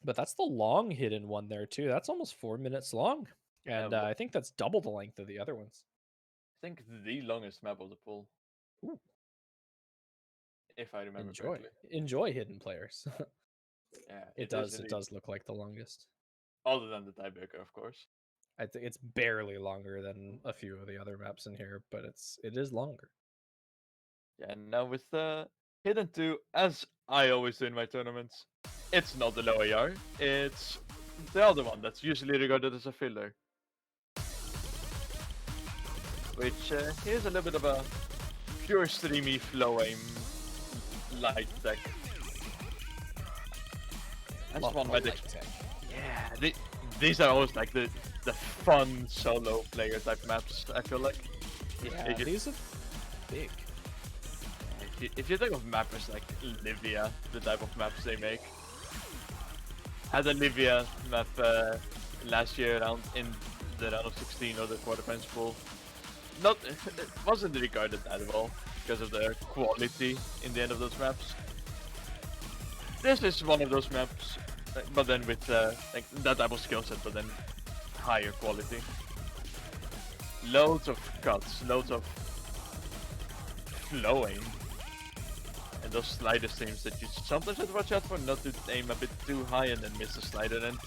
But that's the long hidden one there too. That's almost 4 minutes long. And I think that's double the length of the other ones. I think the longest map of the pool. Ooh. If I remember correctly. Enjoy hidden players. Yeah, it does look like the longest. Other than the tiebreaker, of course. I think it's barely longer than a few of the other maps in here, but it is longer. Yeah, and now with the hidden 2, as I always do in my tournaments, it's not the low AR, it's the other one that's usually regarded as a filler. Which here's a little bit of a pure streamy flow aim light tech. That's one by the tech. Yeah, these are always like the fun solo player type maps, I feel like. Yeah, these are big. If you think of mappers like Livia, the type of maps they make. Had a Livia map last year around in the round of 16 or the quarterfinals pool. It wasn't regarded that well because of the quality in the end of those maps. This is one of those maps but then with like that type of skill set, but then higher quality. Loads of cuts, loads of flowing, and those slider streams that you sometimes have to watch out for, not to aim a bit too high and then miss a slider then.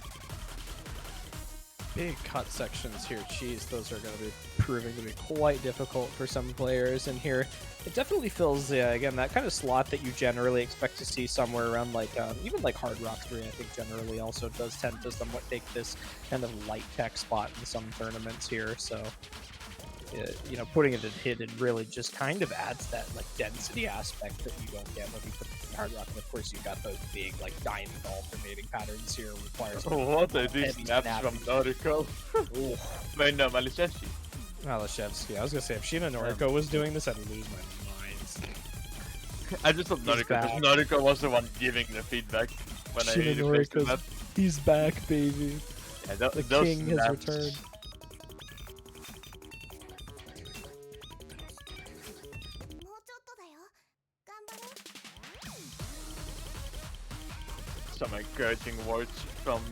Big cut sections here, geez, those are going to be proving to be quite difficult for some players. And here, it definitely fills, again, that kind of slot that you generally expect to see somewhere around, like, even like Hard Rock 3, I think generally also does tend to somewhat take this kind of light tech spot in some tournaments here. So, you know, putting it in hidden really just kind of adds that, like, density aspect that you don't get when you put it in Hard Rock. And of course, you've got those big, like, diamond alternating patterns here. Requires what are these snaps from Noriko? Wait, no, Malishevsky. Malishevsky. I was gonna say, if Sheena Noriko was doing this, I'd lose my mind. I just thought Noriko, because Noriko was the one giving the feedback when Sheena Noriko's, he's back, baby. Yeah, the king has returned. Some encouraging words from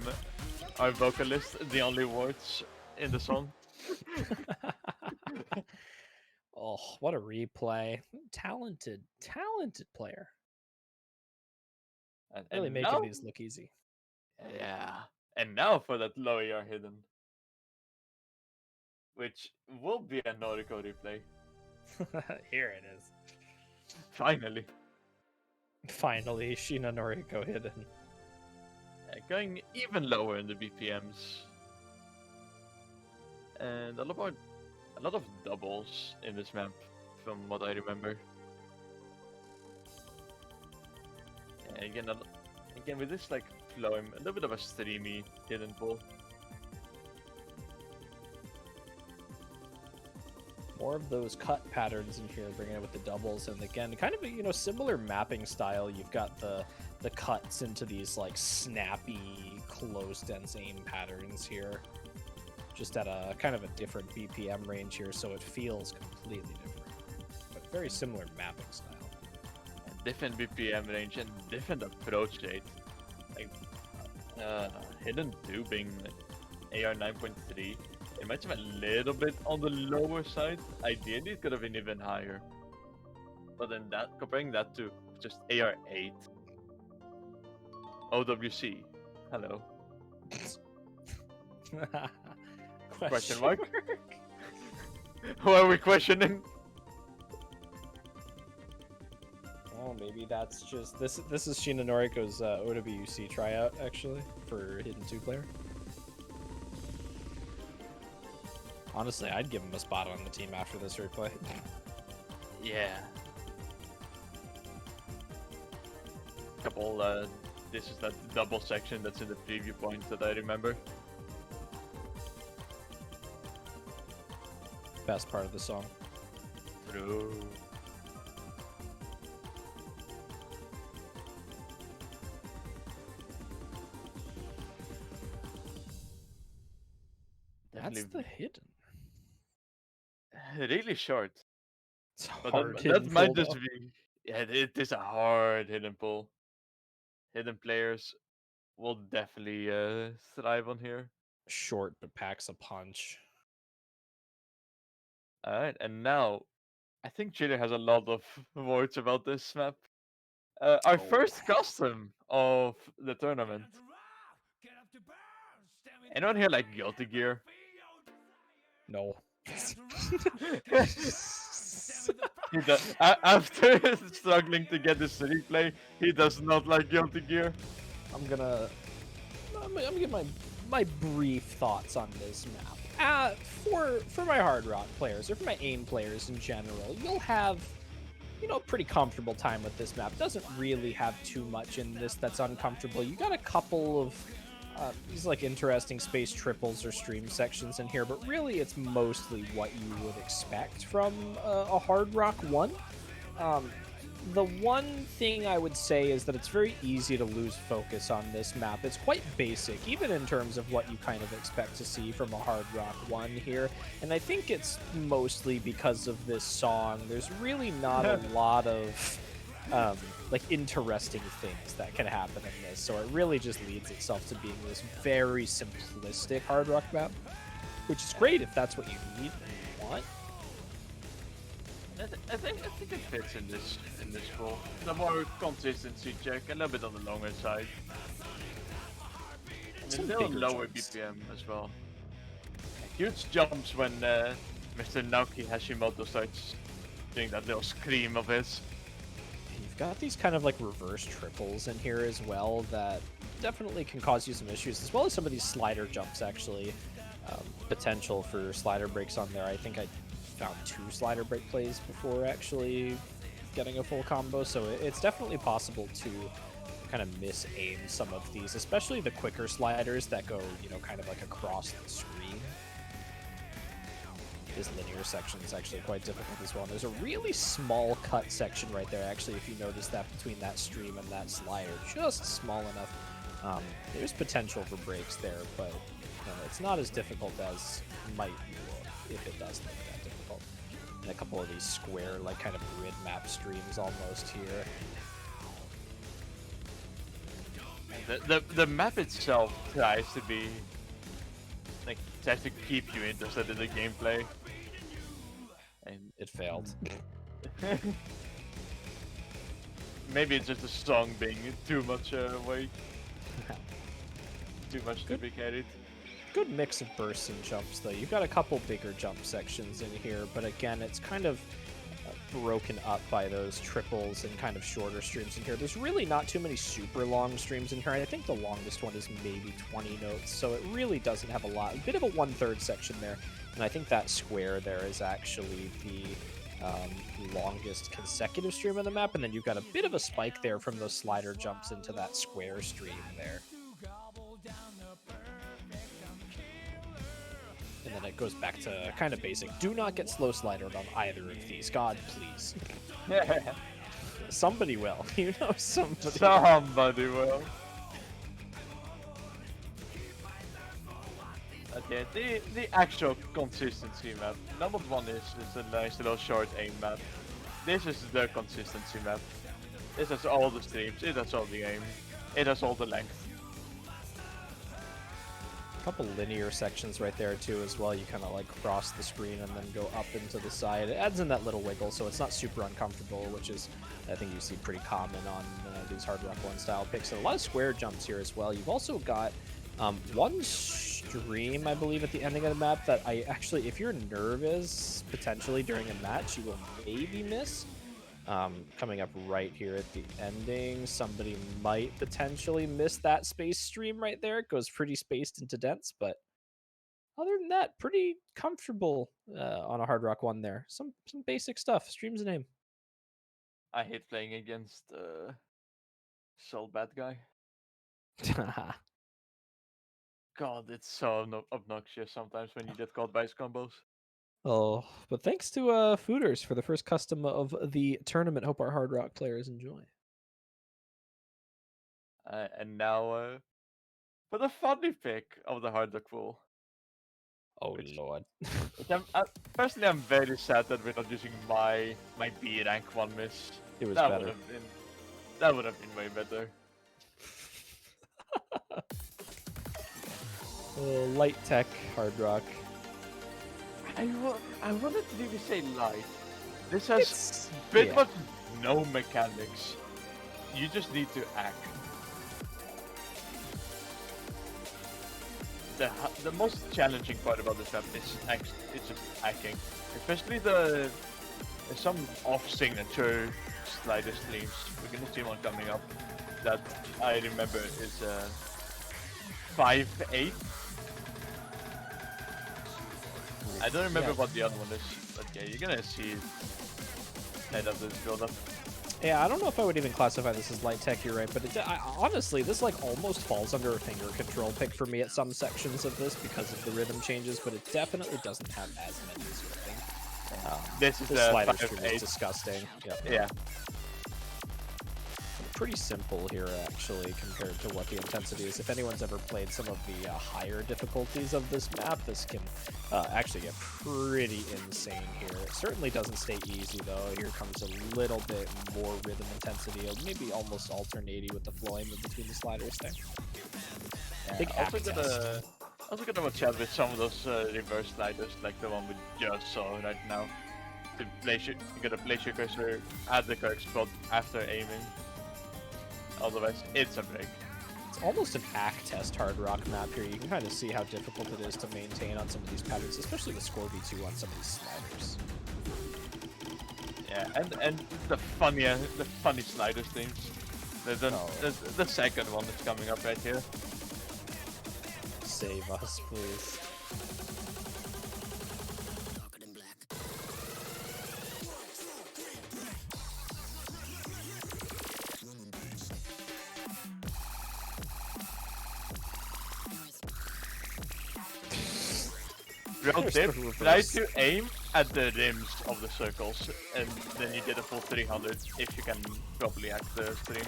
our vocalist, the only words in the song. Oh, what a replay. Talented player. And really making now, these look easy. Yeah. And now for that low AR hidden. Which will be a Noriko replay. Here it is. Finally. Finally, Sheena Noriko hidden. Going even lower in the BPMs. And a lot of doubles in this map, from what I remember. And again with this like flowing, a little bit of a streamy hidden pull. More of those cut patterns in here, bringing it with the doubles, and again, kind of a, you know, similar mapping style. You've got the cuts into these like snappy, close dense aim patterns here, just at a kind of a different BPM range here, so it feels completely different, but very similar mapping style. Different BPM range and different approach rate. Like hidden 2 being AR 9.3. It might have been a little bit on the lower side. Ideally, it could have been even higher. But then comparing that to just AR 8. OWC. Hello. Question mark? Who are we questioning? Oh, maybe that's just this is Sheena Noriko's OWC tryout actually for hidden 2 player. Honestly, I'd give him a spot on the team after this replay. Yeah. Couple, this is that double section that's in the preview points that I remember. Best part of the song. True. That's the hidden. Really short. It's But hard that might just though. be... Yeah, it is a hard hidden pull. Hidden players will definitely thrive on here. Short but packs a punch. Alright, and now I think Chiller has a lot of words about this map. Our first custom of the tournament. Anyone here like Guilty Gear? No. After struggling to get this replay, he does not like Guilty Gear. I'm gonna give my brief thoughts on this map. For my Hard Rock players, or for my AIM players in general, you'll have, you know, a pretty comfortable time with this map. Doesn't really have too much in this that's uncomfortable. You got a couple of these like interesting space triples or stream sections in here, but really it's mostly what you would expect from a Hard Rock 1. The one thing I would say is that it's very easy to lose focus on this map. It's quite basic, even in terms of what you kind of expect to see from a Hard Rock 1 here. And I think it's mostly because of this song. There's really not a lot of like interesting things that can happen in this. So it really just leads itself to being this very simplistic hard rock map, which is great if that's what you need and you want. I think it fits in this pool. The more consistency check, a little bit on the longer side. And a Some little bigger lower jumps. BPM as well. Huge jumps when Mr. Naoki Hashimoto starts doing that little scream of his. You've got these kind of like reverse triples in here as well that definitely can cause you some issues, as well as some of these slider jumps actually. Potential for slider breaks on there. I think I found 2 slider break plays before actually getting a full combo, so it's definitely possible to kind of miss-aim some of these, especially the quicker sliders that go, you know, kind of like across the screen. This linear section is actually quite difficult as well. And there's a really small cut section right there, actually, if you notice that between that stream and that slider, just small enough. There's potential for breaks there, but it's not as difficult as might look, if it does look that difficult. And a couple of these square, like kind of grid map streams almost here. The map itself tries to be like tries to keep you interested in the gameplay, and It failed. maybe it's just the song being too much away, too much to be carried. Good mix of bursts and jumps, though. You've got a couple bigger jump sections in here, but again, it's kind of broken up by those triples and kind of shorter streams in here. There's really not too many super long streams in here. I think the longest one is maybe 20 notes, so it really doesn't have a lot. A bit of a 1/3 section there, and I think that square there is actually the longest consecutive stream of the map, and then you've got a bit of a spike there from those slider jumps into that square stream there. And then it goes back to kind of basic. Do not get slow slidered on either of these. God, please. Somebody will. You know somebody. Somebody will. Okay, the actual consistency map. Number 1 is a nice little short aim map. This is the consistency map. This has all the streams, it has all the aim, it has all the length. Couple linear sections right there too as well. You kind of like cross the screen and then go up into the side. It adds in that little wiggle, so it's not super uncomfortable, which is I think you see pretty common on these hard rock 1 style picks. And a lot of square jumps here as well. You've also got one stream, I believe, at the ending of the map that I actually, if you're nervous potentially during a match, you will maybe miss. Coming up right here at the ending, somebody might potentially miss that space stream right there. It goes pretty spaced into dense, but other than that, pretty comfortable on a hard rock 1 there. Some basic stuff. Stream's a name. I hate playing against Soul Bad Guy. God, it's so obnoxious sometimes when you get caught by his combos. Oh, but thanks to Fooders for the first custom of the tournament. Hope our hard rock players enjoy. And now for the funny pick of the hard rock pool. Oh lord. Personally, I'm very sad that we're not using my B rank 1 miss. It was that better. That would have been way better. Light tech, hard rock. I wanted to even say light. This has pretty much no mechanics. You just need to act. The most challenging part about this map is just hacking. Especially there's some off-signature slider streams. We're gonna see one coming up that I remember is 5-8. I don't remember what the other one is, but yeah, you're gonna see head of this build up. Yeah, I don't know if I would even classify this as light tech, you're right, but honestly, this like almost falls under a finger control pick for me at some sections of this because of the rhythm changes, but it definitely doesn't have as many as you think. This is the slider stream is disgusting. Yep. Yeah. pretty simple here, actually, compared to what the intensity is. If anyone's ever played some of the higher difficulties of this map, this can actually get pretty insane here. It certainly doesn't stay easy, though. Here comes a little bit more rhythm intensity, maybe almost alternating with the flowing between the sliders there. Big also act gonna watch out with some of those reverse sliders, like the one we just saw right now. To place you gotta place your cursor at the correct spot after aiming. Otherwise, it's a break. It's almost an act test hard rock map here. You can kind of see how difficult it is to maintain on some of these patterns, especially the score V2 on some of these sliders. Yeah, and the funny sliders things. The second one that's coming up right here. Save us, please. Pro tip, try to aim at the rims of the circles, and then you get a full 300 if you can properly act the stream.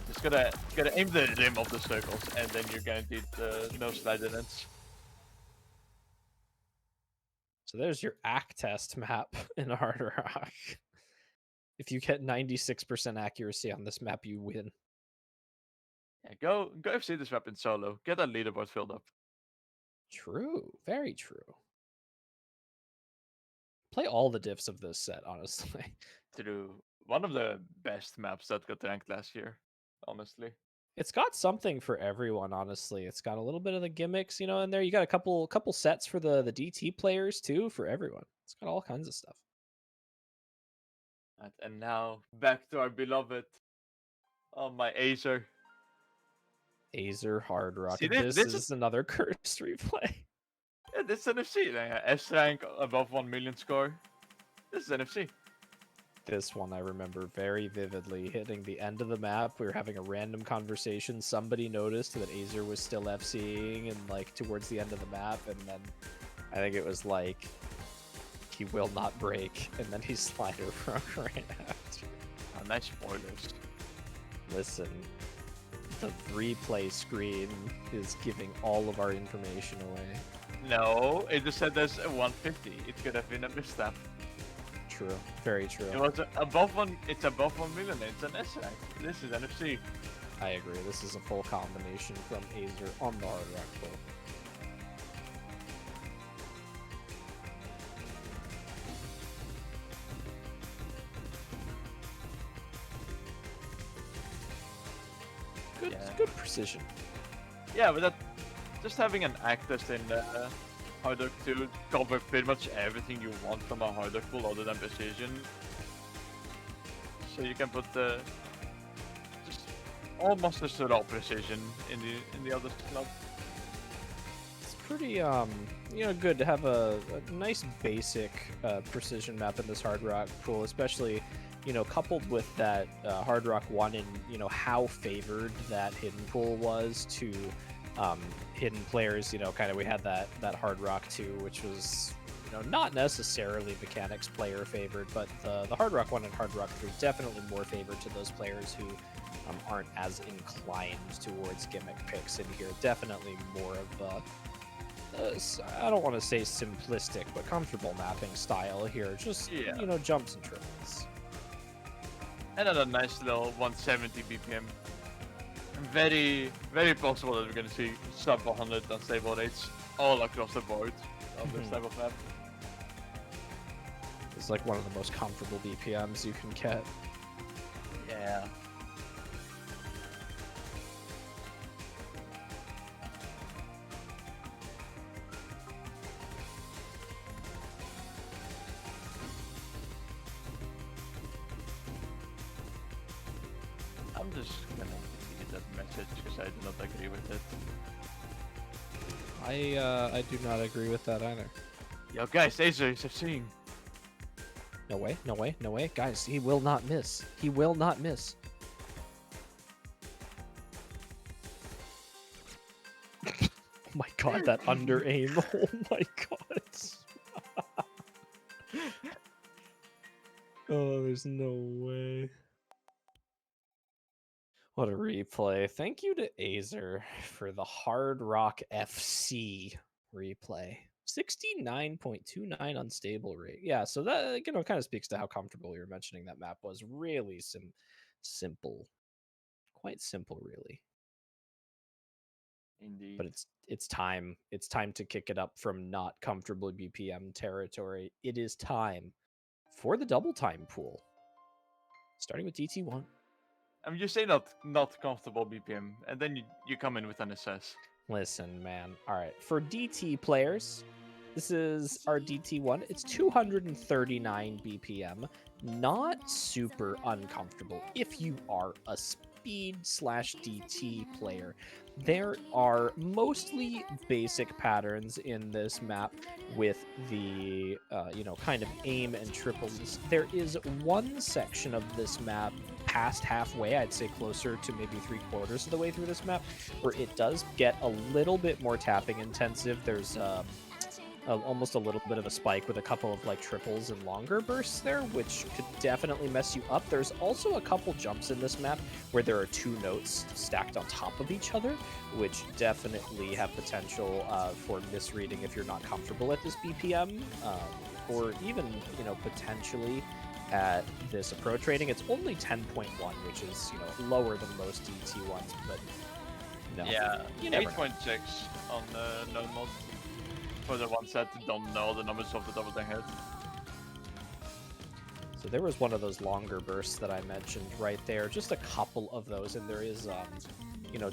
Just gotta aim the rim of the circles, and then you're guaranteed no slider ends. So there's your act test map in Hard Rock. If you get 96% accuracy on this map, you win. Yeah, go FC this map in solo. Get that leaderboard filled up. True, very true. Play all the diffs of this set, honestly. Through one of the best maps that got ranked last year, honestly. It's got something for everyone, honestly. It's got a little bit of the gimmicks, you know, in there. You got a couple sets for the DT players too, for everyone. It's got all kinds of stuff. And now back to our beloved, my Acer. Acer Hard Rock. See, this this is another cursed replay. Yeah, this is NFC. S rank above 1 million score. This is NFC. This one I remember very vividly. Hitting the end of the map, we were having a random conversation. Somebody noticed that Acer was still FCing and like towards the end of the map, and then I think it was like he will not break, and then he slider broke right after. Oh, nice spoilers. Listen, the replay screen is giving all of our information away. No, it just said there's a 150. It could have been a misstep. True, very true. It was above 1. It's above 1 million. It's an S rank. This is NFC. I agree. This is a full combination from Acer on the Hard Rock Pro. Good precision. Yeah, but that just having an actors in Hard Rock 2 cover pretty much everything you want from a Hard Rock pool other than precision. So you can put just almost a raw precision in the other slot. It's pretty you know, good to have a nice basic precision map in this Hard Rock pool, especially, you know, coupled with that Hard Rock 1 and, you know, how favored that hidden pool was to hidden players. You know, kind of we had that Hard Rock 2, which was, you know, not necessarily mechanics player favored, but the Hard Rock 1 and Hard Rock 3 definitely more favored to those players who aren't as inclined towards gimmick picks in here. Definitely more of I don't want to say simplistic, but comfortable mapping style here. Just, yeah, you know, jumps and triples. And then a nice little 170 BPM. Very, very possible that we're going to see sub 100 unstable rates all across the board on this type of map. It's like one of the most comfortable BPMs you can get. Yeah. I'm just gonna delete that message because I do not agree with it. I do not agree with that either. Yo guys, Acer is seeing. No way, no way, no way. Guys, he will not miss. He will not miss. Oh my god, that under aim. Oh my god. Oh, there's no way. What a replay. Thank you to Azer for the Hard Rock FC replay. 69.29 unstable rate. Yeah, so that kind of speaks to how comfortable you're mentioning that map was. Really simple. Quite simple, really. Indeed. But it's time. It's time to kick it up from not comfortable BPM territory. It is time for the double time pool. Starting with DT1. I mean, you say not comfortable BPM, and then you come in with an SS. Listen, man. All right. For DT players, this is our DT1. It's 239 BPM. Not super uncomfortable if you are a speed/DT player. There are mostly basic patterns in this map with the, kind of aim and triples. There is one section of this map past halfway, I'd say closer to maybe 3/4 of the way through this map, where it does get a little bit more tapping intensive. There's almost a little bit of a spike with a couple of like triples and longer bursts there, which could definitely mess you up. There's also a couple jumps in this map where there are two notes stacked on top of each other, which definitely have potential for misreading if you're not comfortable at this BPM, or even potentially at this approach rating. It's only 10.1, which is lower than most DT ones, but no. Yeah, you never know. 8.6 on no mod. For the ones that don't know the numbers off the top of their head. So there was one of those longer bursts that I mentioned right there. Just a couple of those, and there is,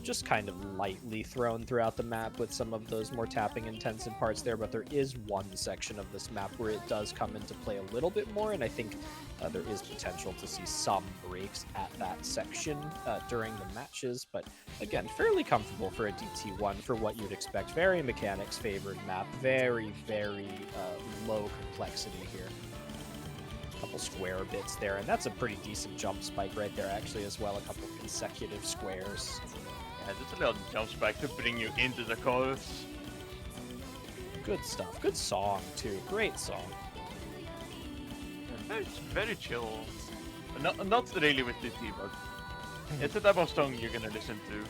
just kind of lightly thrown throughout the map with some of those more tapping intensive parts there. But there is one section of this map where it does come into play a little bit more, and I think there is potential to see some breaks at that section during the matches. But again, fairly comfortable for a DT1 for what you'd expect. Very mechanics favored map. Very, very low complexity here. Couple square bits there, and that's a pretty decent jump spike right there actually as well. A couple consecutive squares. Yeah, just a little jump spike to bring you into the chorus. Good stuff. Good song too. Great song. Very, very chill. Not really with DT, but it's the type of song you're gonna listen to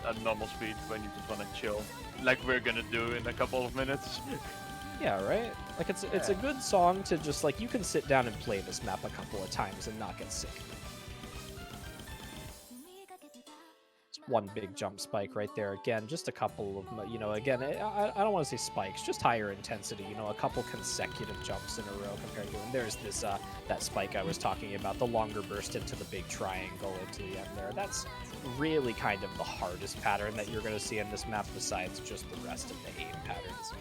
at normal speed when you just wanna chill, like we're gonna do in a couple of minutes. Yeah, right? Like it's a good song to just like, you can sit down and play this map a couple of times and not get sick. Just one big jump spike right there. Again, just a couple of, again, I don't want to say spikes, just higher intensity, a couple consecutive jumps in a row compared to, and there's this, that spike I was talking about, the longer burst into the big triangle into the end there. That's really kind of the hardest pattern that you're going to see in this map besides just the rest of the aim patterns.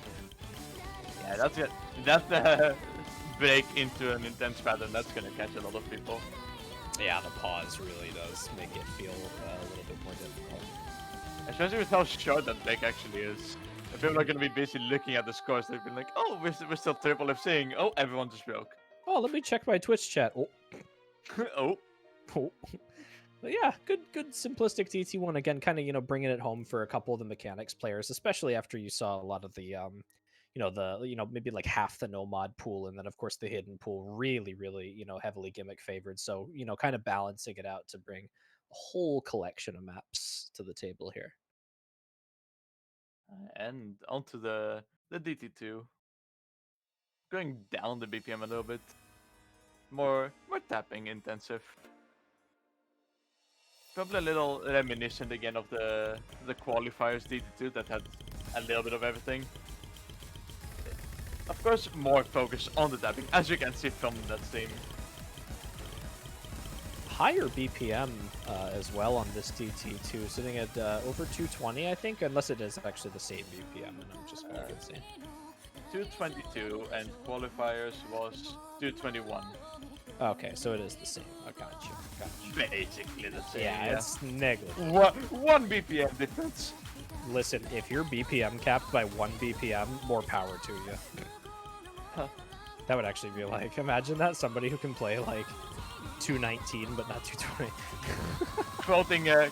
Yeah, that's it. That's the break into an intense pattern. That's gonna catch a lot of people. Yeah, the pause really does make it feel a little bit more difficult. Especially with how short that break actually is. If people are gonna be busy looking at the scores, they've been like, oh, we're still triple FCing. Oh, everyone just broke. Oh, let me check my Twitch chat. Oh. Oh. Oh. But yeah, good simplistic DT1 again, kind of bringing it home for a couple of the mechanics players, especially after you saw a lot of the maybe like half the no mod pool, and then of course the hidden pool really heavily gimmick favored. So kind of balancing it out to bring a whole collection of maps to the table here. And onto the DT2. Going down the BPM a little bit. More tapping intensive. Probably a little reminiscent again of the qualifiers DT2 that had a little bit of everything. Of course, more focus on the tapping, as you can see from that stream. Higher BPM as well on this DT2, sitting at over 220, I think, unless it is actually the same BPM, and I'm just going to see. 222, and qualifiers was 221. Okay, so it is the same. I got you. Basically the same. Yeah, it's negligible. One BPM difference. Listen, if you're BPM capped by 1 BPM, more power to you. Huh. That would actually be like, imagine that, somebody who can play like 219 but not 220.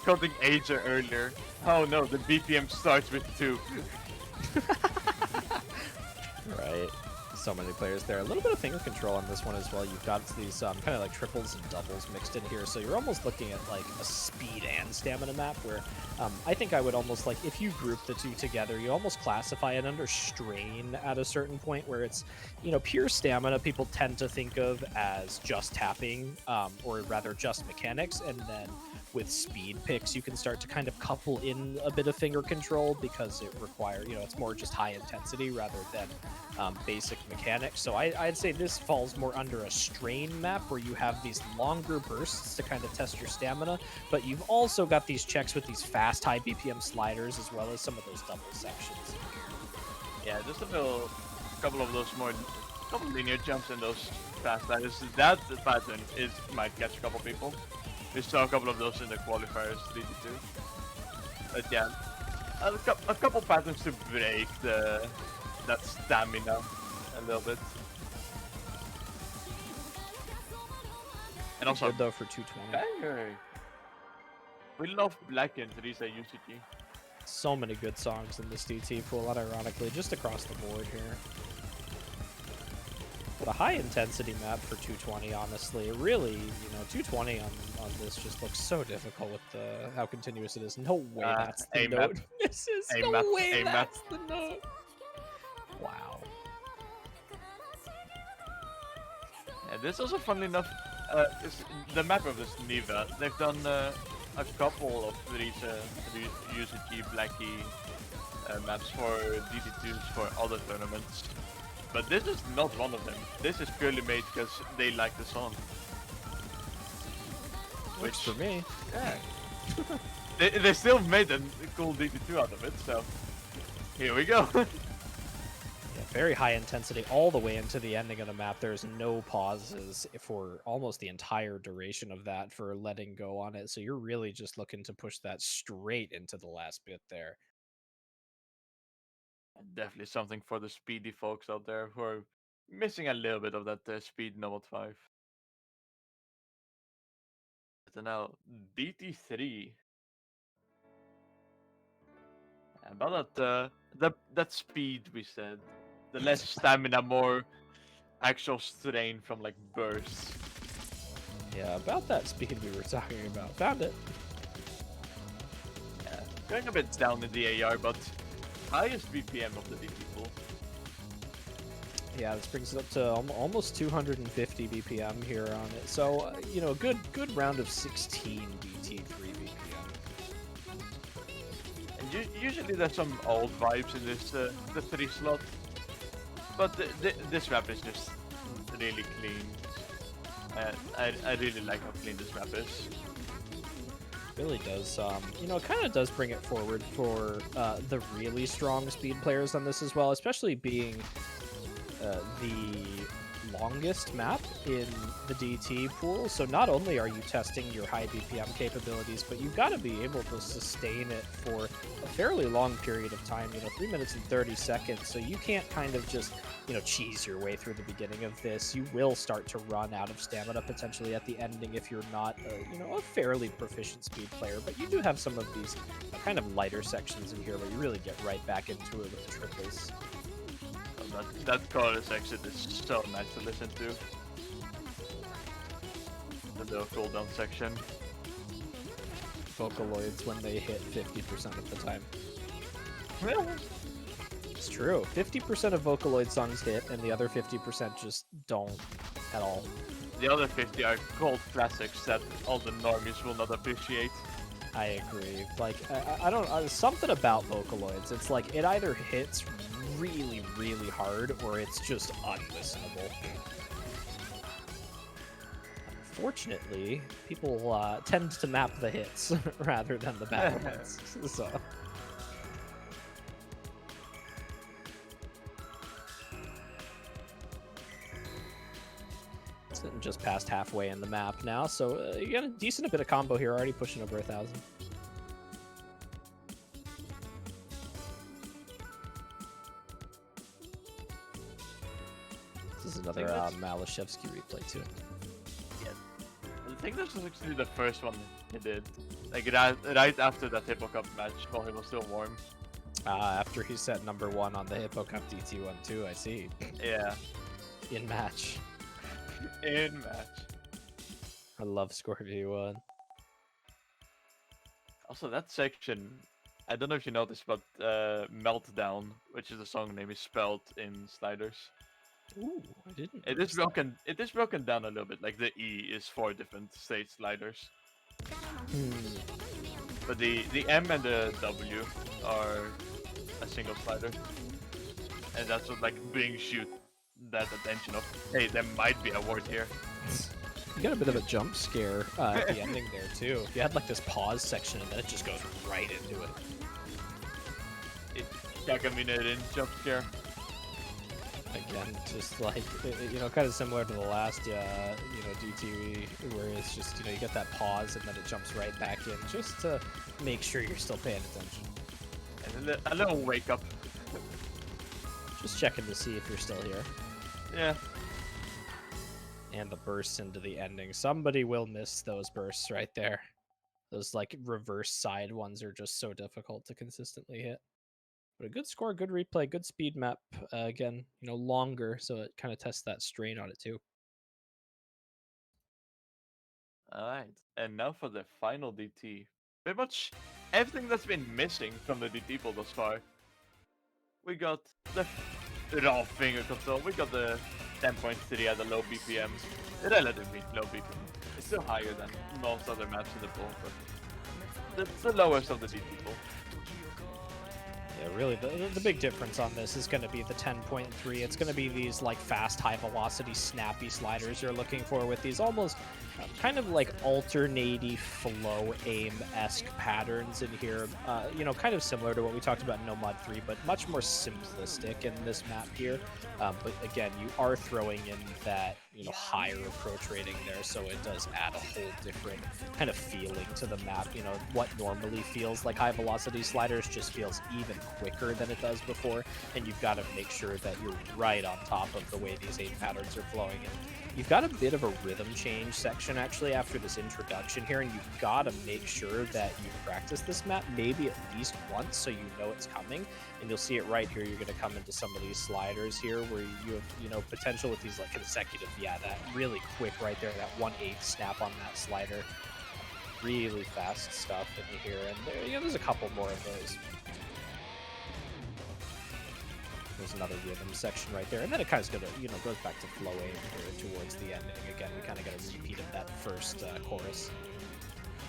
Quoting Ager earlier. Oh no, the BPM starts with 2. Right. So many players there. A little bit of finger control on this one as well. You've got these kind of like triples and doubles mixed in here. So you're almost looking at like a speed and stamina map where I think I would almost like, if you group the two together, you almost classify it under strain at a certain point where it's, you know, pure stamina people tend to think of as just tapping or rather just mechanics. And then with speed picks, you can start to kind of couple in a bit of finger control because it requires, you know, it's more just high intensity rather than basic mechanics. So I'd say this falls more under a strain map where you have these longer bursts to kind of test your stamina, but you've also got these checks with these fast high BPM sliders as well as some of those double sections. Yeah, just couple of those couple linear jumps and those fast sliders. That pattern might catch a couple people. We saw a couple of those in the qualifiers, DD2. But yeah, a couple patterns to break that stamina a little bit. And also, good though for 220. banger. We love Black and Teresa UCG. So many good songs in this DT pool, unironically, just across the board here. But a high intensity map for 220, honestly. Really, you know, 220 on this just looks so difficult with how continuous it is. No way that's the note. This is no way that's the note. Wow. Yeah, this is also funnily enough, the map of this Niva. They've done a couple of these UCG Blackie maps for DD2s for other tournaments. But this is not one of them. This is purely made because they like the song. Which for me. Yeah. they still made a cool DD2 out of it, so here we go. Yeah, very high intensity all the way into the ending of the map. There's no pauses for almost the entire duration of that for letting go on it. So you're really just looking to push that straight into the last bit there. Definitely something for the speedy folks out there who are missing a little bit of that speed Nobot 5. So now, DT3. About that speed we said. The less stamina, more actual strain from like bursts. Yeah, about that speed we were talking about. Found it. Yeah, going a bit down in the AR, but highest BPM of the DT pool. Yeah, this brings it up to almost 250 BPM here on it. So, you know, good round of 16 DT3 BPM. And usually there's some old vibes in this the 3 slot, but this map is just really clean. I really like how clean this map is. Really does. You know, it kind of does bring it forward for the really strong speed players on this as well, especially being the longest map in the DT pool. So not only are you testing your high BPM capabilities, but you've got to be able to sustain it for a fairly long period of time, you know, 3 minutes and 30 seconds. So you can't kind of just, you know, cheese your way through the beginning of this. You will start to run out of stamina potentially at the ending if you're not, you know, a fairly proficient speed player. But you do have some of these kind of lighter sections in here where you really get right back into it with the triples. That chorus exit is so nice to listen to. The little cooldown section. Vocaloids when they hit 50% of the time. It's true. 50% of Vocaloid songs hit, and the other 50% just don't at all. The other 50 are cult classics that all the normies will not appreciate. I agree. Like, I don't... something about Vocaloids. It's like, it either hits really, really hard, or it's just unlistenable. Unfortunately, people tend to map the hits rather than the bad ones. So... sitting just past halfway in the map now, so you got a decent bit of combo here, already pushing over 1,000. This is another Malashevsky replay too. Yeah, I think this was actually the first one he did, like right after that Hippo Cup match while he was still warm. After he set number 1 on the Hippo Cup DT1 too, I see. Yeah, In match. in match. I love Scorpio 1. Also, that section, I don't know if you noticed, but Meltdown, which is the song name, is spelled in sliders. Ooh, I didn't It is notice that. broken. It is broken down a little bit. Like the E is 4 different stage sliders, Hmm. but the M and the W are a single slider, and that's what like brings you that attention of, hey, there might be a word here. You got a bit of a jump scare at the ending there too. You had like this pause section and then it just goes right into it. It Kagaminated jump scare. Again, just like kind of similar to the last DTV, where it's just you get that pause and then it jumps right back in just to make sure you're still paying attention. And a little wake up. Just checking to see if you're still here. Yeah. And the bursts into the ending. Somebody will miss those bursts right there. Those like reverse side ones are just so difficult to consistently hit. But a good score, good replay, good speed map. Again, longer, so it kind of tests that strain on it too. Alright. And now for the final DT. Pretty much everything that's been missing from the DT pool thus far. We got the raw finger control. We got the 10.3 at a low BPM. Relatively low BPM. It's still higher than most other maps in the pool, but it's the lowest of the DT pool. Yeah, really, the big difference on this is going to be the 10.3. It's going to be these like fast, high velocity, snappy sliders you're looking for with these almost kind of like alternating flow aim-esque patterns in here. Kind of similar to what we talked about in No Mod 3, but much more simplistic in this map here. But again, you are throwing in that higher approach rating there, so it does add a whole different kind of feeling to the map. What normally feels like high velocity sliders just feels even quicker than it does before, and you've got to make sure that you're right on top of the way these aim patterns are flowing in. You've got a bit of a rhythm change section actually after this introduction here, and you've got to make sure that you practice this map maybe at least once so you know it's coming. And you'll see it right here. You're going to come into some of these sliders here where you have potential with these like consecutive, that really quick right there, that 1/8 snap on that slider. Really fast stuff in here, and there's a couple more of those. There's another rhythm section right there, and then it kind of goes back to flow aim here towards the ending. Again, we kind of got a repeat of that first chorus.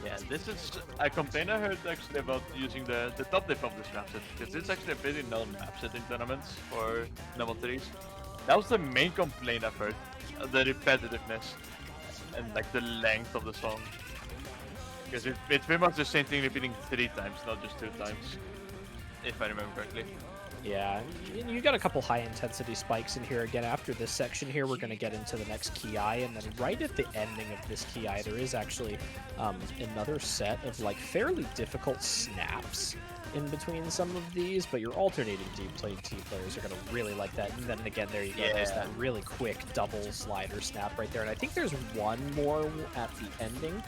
Yeah, this is a complaint I heard actually about using the top dip of this map set, because it's actually a pretty known map set in tournaments for level 3s. That was the main complaint I've heard, the repetitiveness and like the length of the song. Because it's pretty much the same thing repeating 3 times, not just 2 times, if I remember correctly. Yeah, you got a couple high intensity spikes in here. Again, after this section here, we're going to get into the next Ki, and then right at the ending of this Ki, there is actually another set of like fairly difficult snaps in between some of these, but your alternating deep play T players are going to really like that. And then again, there you go. Yeah. There's that really quick double slider snap right there. And I think there's one more at the ending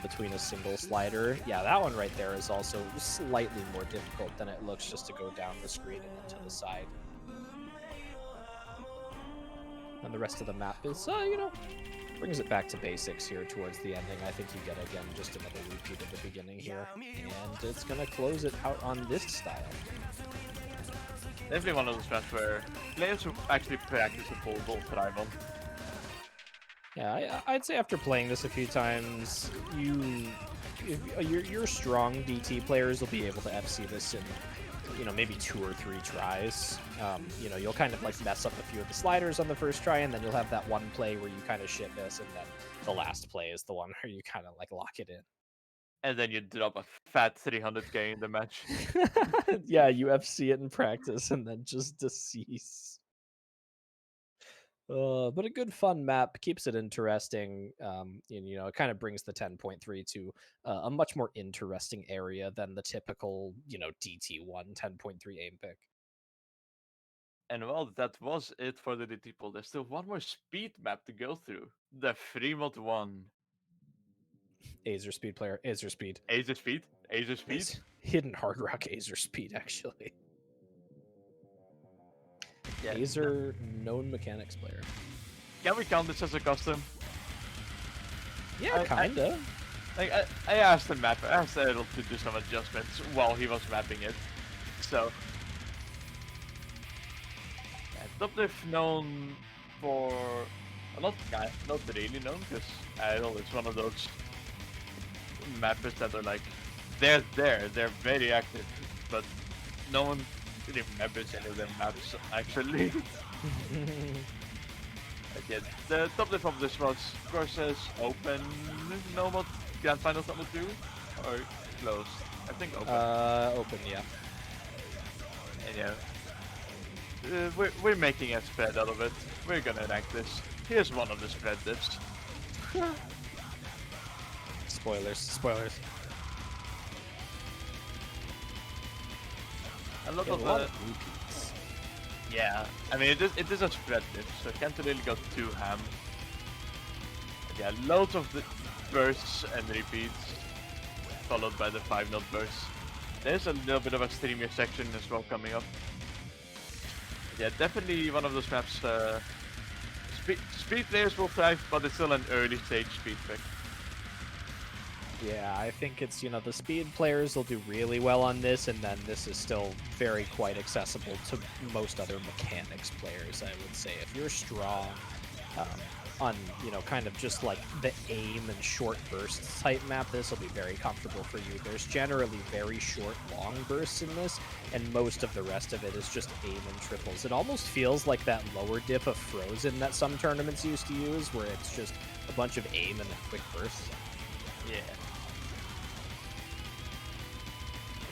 between a single slider. Yeah, that one right there is also slightly more difficult than it looks just to go down the screen and then to the side. And the rest of the map is, brings it back to basics here towards the ending. I think you get, again, just another repeat at the beginning here. And it's going to close it out on this style. Definitely one of those maps where players who actually practice the full will thrive on. Yeah, I'd say after playing this a few times, your strong DT players will be able to FC this in maybe 2 or 3 tries. You'll kind of like mess up a few of the sliders on the first try, and then you'll have that one play where you kind of shit this, and then the last play is the one where you kind of like lock it in. And then you drop a fat 300k in the match. Yeah, you FC it in practice and then just decease. But a good fun map keeps it interesting. It kind of brings the 10.3 to a much more interesting area than the typical, DT1 10.3 aim pick. And well, that was it for the DT pool. There's still one more speed map to go through. The Fremont one. Azer speed player, Azer speed. Azer speed? Azer speed? hidden hard rock Azer speed, actually. Yeah. Azer, known mechanics player. Can we count this as a custom? Yeah, kinda. I asked the mapper, I asked Errol to do some adjustments while he was mapping it. So, top diff known for, well, not really known, because Errol is one of those mappers that are like, they're very active, but no one really remembers any of their maps actually. Yeah, the top diff of this was, of course, says open normal grand finals number 2 or closed. I think open. Open, yeah. And yeah, we're making a spread out of it. We're gonna rank this. Here's one of the spread diffs. Spoilers. A lot Yeah, of a lot of repeats. yeah. I mean, it is a spread diff, so it can't really go too ham. But yeah, loads of the bursts and repeats, followed by the 5-0 bursts. There's a little bit of a streamier section as well coming up. Yeah, definitely one of those maps. Speed players will thrive, but it's still an early stage speed pick. Yeah, I think it's, the speed players will do really well on this, and then this is still very quite accessible to most other mechanics players, I would say. If you're strong on, kind of just like the aim and short bursts type map, this will be very comfortable for you. There's generally very short, long bursts in this, and most of the rest of it is just aim and triples. It almost feels like that lower diff of Frozen that some tournaments used to use, where it's just a bunch of aim and a quick burst. Yeah.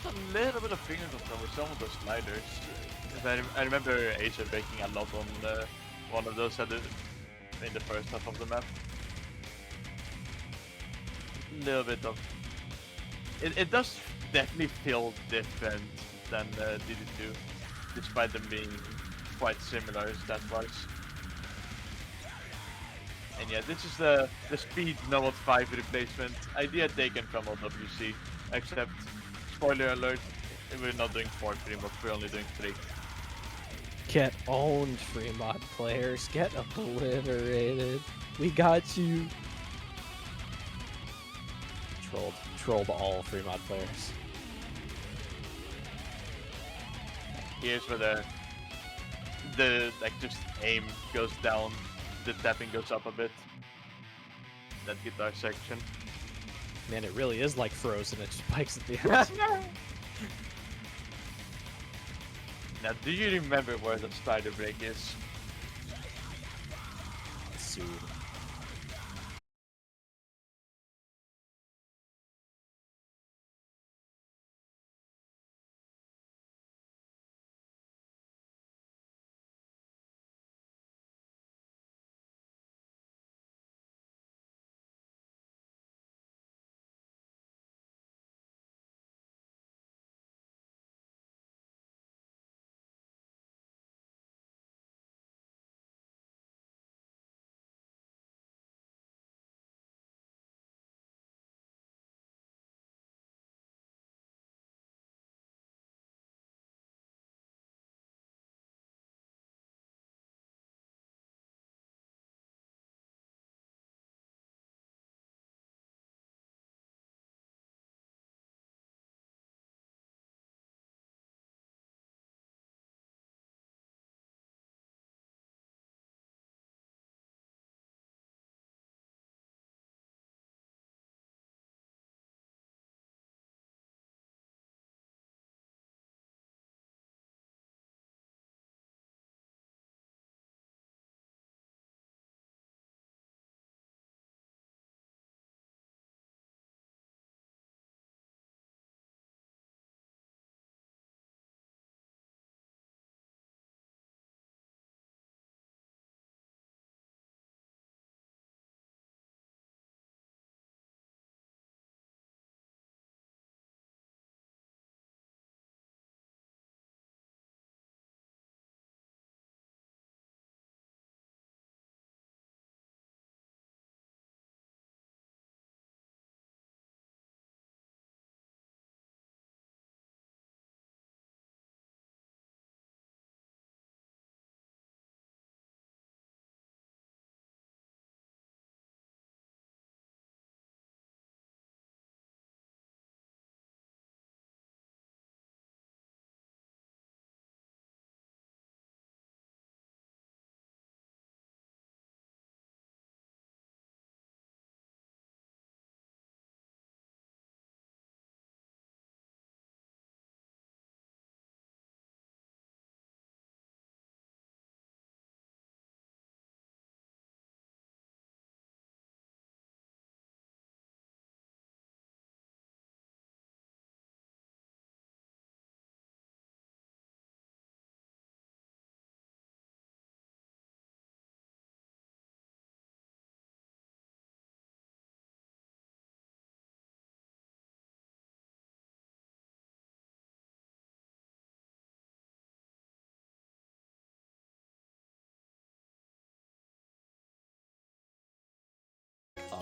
A little bit of finger control with some of those sliders. I remember Acer breaking a lot on one of those in the first half of the map. A little bit of... It does definitely feel different than DD2, despite them being quite similar stat-wise. And yeah, this is the speed Nomad 5 replacement. Idea taken from LWC, except... Spoiler alert, we're not doing 4 free mods, we're only doing 3. Get owned, free mod players. Get obliterated. We got you. Trolled all free mod players. Here's where the like just aim goes down, the tapping goes up a bit. That guitar section. Man, it really is like Frozen. It spikes at the end. Now, do you remember where the spider break is? Soon.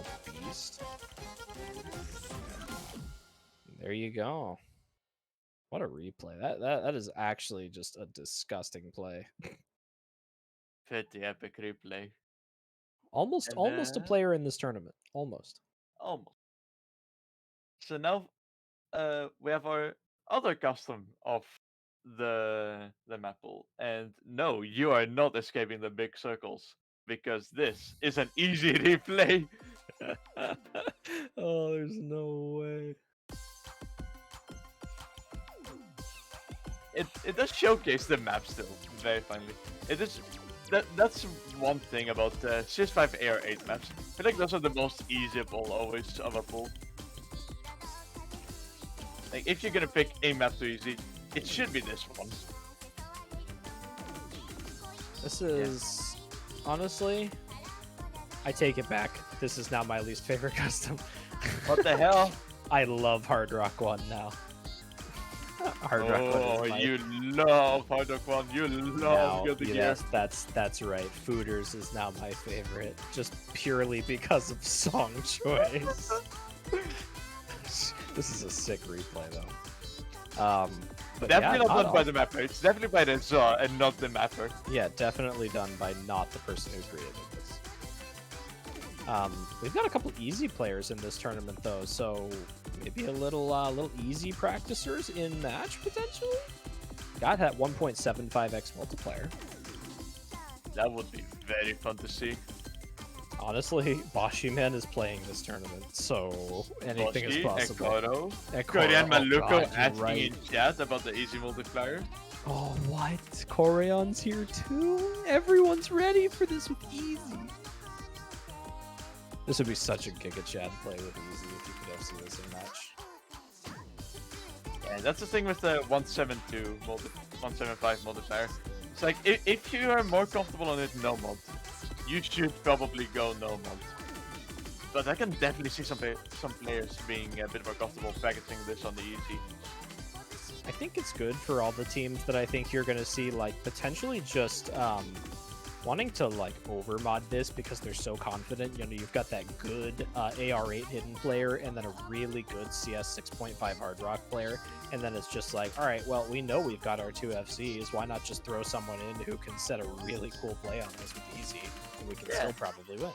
Swamp Beast. There you go. What a replay. That is actually just a disgusting play. Pretty epic replay. Almost a player in this tournament. Almost. Almost. So now we have our other custom of the Mappool. And no, you are not escaping the big circles because this is an easy replay. Oh, there's no way. It does showcase the map still very finely. It is that's one thing about CS5 AR8 maps. I feel like those are the most easyable always of a pool. Like if you're gonna pick a map too easy, it should be this one. This is honestly, I take it back. This is now my least favorite custom. What the hell? I love Hard Rock 1 now. Hard Rock 1 is my... you love Hard Rock 1. You love Guilty Gear. Yes, that's right. Fooders is now my favorite, just purely because of song choice. This is a sick replay though. But definitely yeah, not done by the mapper. It's definitely by the Zaw and not the mapper. Yeah, definitely done by not the person who created this. We've got a couple easy players in this tournament though, so maybe a little easy practicers in match potentially. Got that 1.75x multiplier. That would be very fun to see. Honestly, Boshiman is playing this tournament, so anything is possible. Ekoro and Maluko asking in chat about the easy multiplier. Oh, what? Koreon's here too? Everyone's ready for this with easy. This would be such a Giga Chad play with easy if you could FC this in match. Yeah, that's the thing with the 172 175 multiplier. It's like if you are more comfortable on it no mod, you should probably go no mod. But I can definitely see some players being a bit more comfortable packaging this on the easy. I think it's good for all the teams that I think you're going to see like potentially just wanting to like overmod this because they're so confident. You know, you've got that good AR8 hidden player and then a really good CS 6.5 Hard Rock player. And then it's just like, all right, well, we know we've got our two FCs. Why not just throw someone in who can set a really cool play on this with easy? And we can still probably win.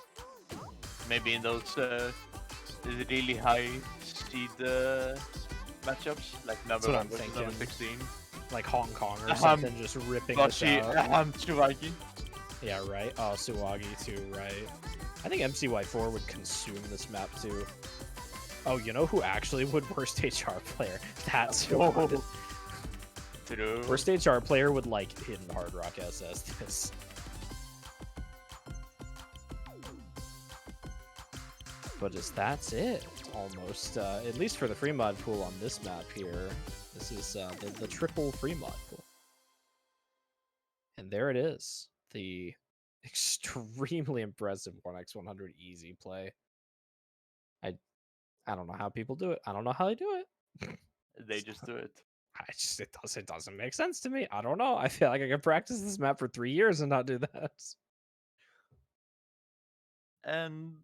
Maybe in those really high seed matchups, like number 1 versus number 16. Like Hong Kong or something, just ripping this out. Tsuwagi. Yeah, right. Oh, Suwagi too, right. I think MCY4 would consume this map too. Oh, you know who actually would? Worst HR player. That's who. True. Worst HR player would like Hidden Hard Rock SS this. But that's it. Almost, at least for the free mod pool on this map here. This is the triple free mod pool. And there it is. The extremely impressive 1x100 easy play. I don't know how people do it. I don't know how they do it. They just do it. It doesn't make sense to me. I don't know. I feel like I could practice this map for 3 years and not do that. And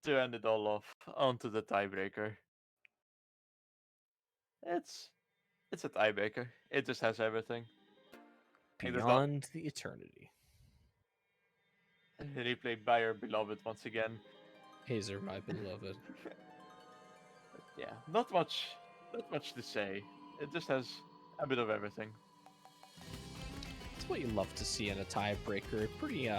to end it all off, onto the tiebreaker. It's a tiebreaker. It just has everything. Beyond the eternity. Replayed by your beloved once again. Hazer, my beloved. Yeah, not much to say. It just has a bit of everything. It's what you love to see in a tiebreaker. Pretty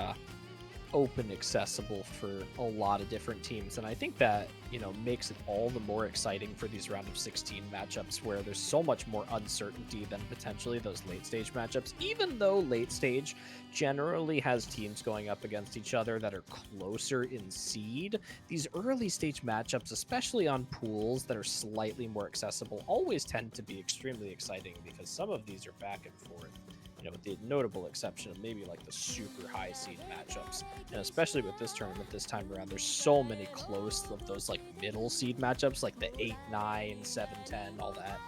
open, accessible for a lot of different teams, and I think that, you know, makes it all the more exciting for these round of 16 matchups where there's so much more uncertainty than potentially those late stage matchups, even though late stage generally has teams going up against each other that are closer in seed. These early stage matchups, especially on pools that are slightly more accessible, always tend to be extremely exciting because some of these are back and forth. You know, with the notable exception of maybe like the super high seed matchups. And especially with this tournament this time around, there's so many close of those like middle seed matchups, like the 8-9, 7-10, all that.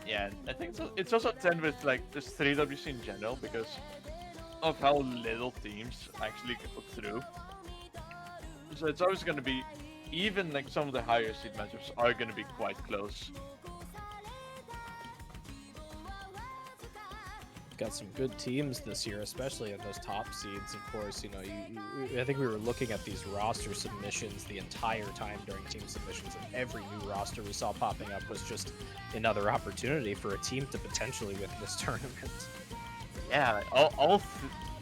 Yeah, I think it's also 10 with like just 3WC in general because of how little teams actually go through. So it's always going to be, even like some of the higher seed matchups are going to be quite close. Got some good teams this year, especially in those top seeds. Of course, you know, I think we were looking at these roster submissions the entire time during team submissions, and every new roster we saw popping up was just another opportunity for a team to potentially win this tournament. Yeah,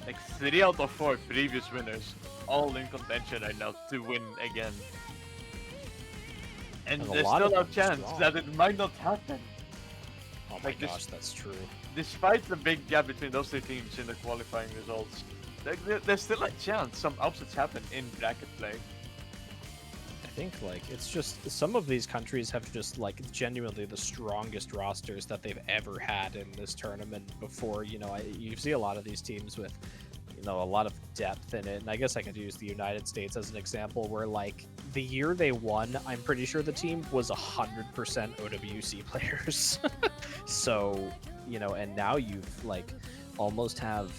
like 3 out of 4 previous winners, all in contention right now to win again. And there's still a chance that it might not happen. Oh my gosh, that's true. Despite the big gap between those two teams in the qualifying results, there's still a chance some upsets happen in bracket play. I think like it's just some of these countries have just like genuinely the strongest rosters that they've ever had in this tournament before. You know, you see a lot of these teams with, you know, a lot of depth in it. And I guess I could use the United States as an example where like the year they won, I'm pretty sure the team was 100% OWC players. So, you know, and now you've like almost have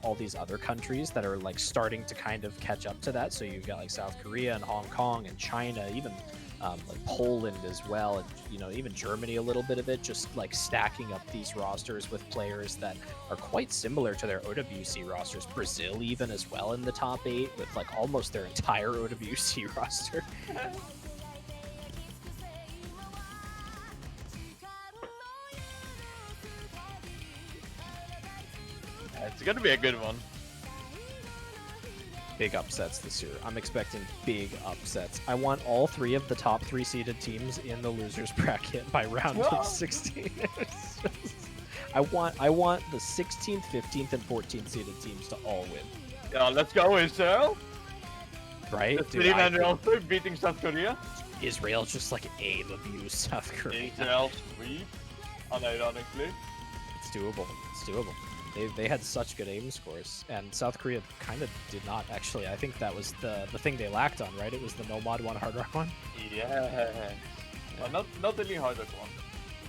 all these other countries that are like starting to kind of catch up to that. So you've got like South Korea and Hong Kong and China, even like Poland as well, and you know, even Germany a little bit of it, just like stacking up these rosters with players that are quite similar to their OWC rosters. Brazil even as well in the top 8 with like almost their entire OWC roster. It's gonna be a good one. Big upsets this year. I'm expecting big upsets. I want all 3 of the top 3 seeded teams in the losers bracket by round of 16. I want the 16th, 15th, and 14th seeded teams to all win. Yeah, let's go, Israel. Right? The 3-man also beating South Korea. Israel just like aim abuse South Korea. Israel sweep, unironically. It's doable. It's doable. They had such good aim scores, and South Korea kind of did not actually. I think that was the thing they lacked on, right? It was the no mod 1 hard rock one. Yeah. Well, not the hard rock one.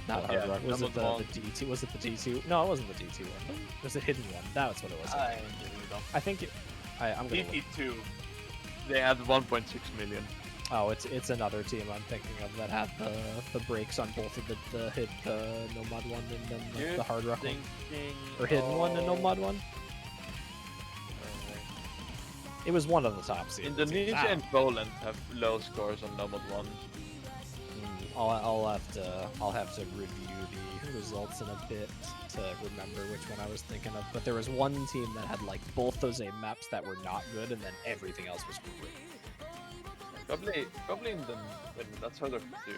Not hard rock. Was it the D2? Was it the D2? No, it wasn't the D2 one. It was a hidden one. That's what it was. I think it. I'm gonna. D2. They had 1.6 million. Oh, it's another team I'm thinking of that had the breaks on both of the no mod one and then the hard rock one, or hidden one and no mod one. It was one of the top seeds. Indonesia and Poland have low scores on no mod 1. I'll have to review the results in a bit to remember which one I was thinking of. But there was one team that had like both those aim maps that were not good, and then everything else was great. Probably in the that's harder to do.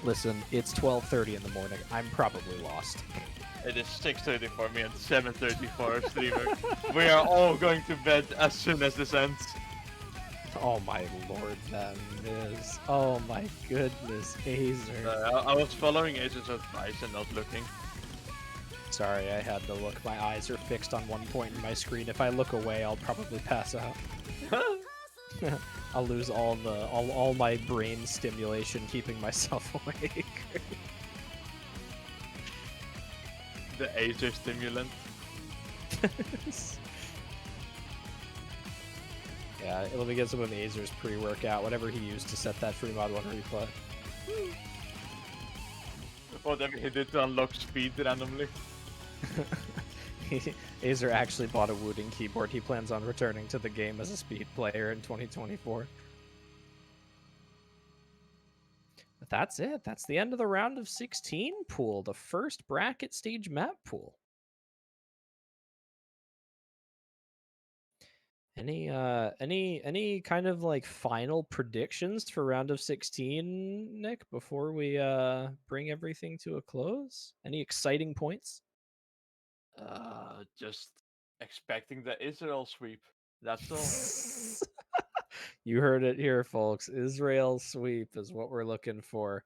Listen, it's 12:30 in the morning. I'm probably lost. It is 6:30 for me and 7:30 for our streamer. We are all going to bed as soon as this ends. Oh my lord, that is. Oh my goodness, Azer. I was following Azer's advice and not looking. Sorry, I had to look. My eyes are fixed on one point in my screen. If I look away, I'll probably pass out. I'll lose all my brain stimulation keeping myself awake. The Azer stimulant. Yeah, let me get some of Azer's pre-workout, whatever he used to set that free mod 1 replay. Whatever he did to unlock speed randomly. Azer actually bought a Wooting keyboard. He plans on returning to the game as a speed player in 2024. But that's it. That's the end of the round of 16 pool, the first bracket stage map pool. Any kind of like final predictions for round of 16, Nick, before we bring everything to a close? Any exciting points? Just expecting the Israel sweep. That's all. You heard it here, folks. Israel sweep is what we're looking for.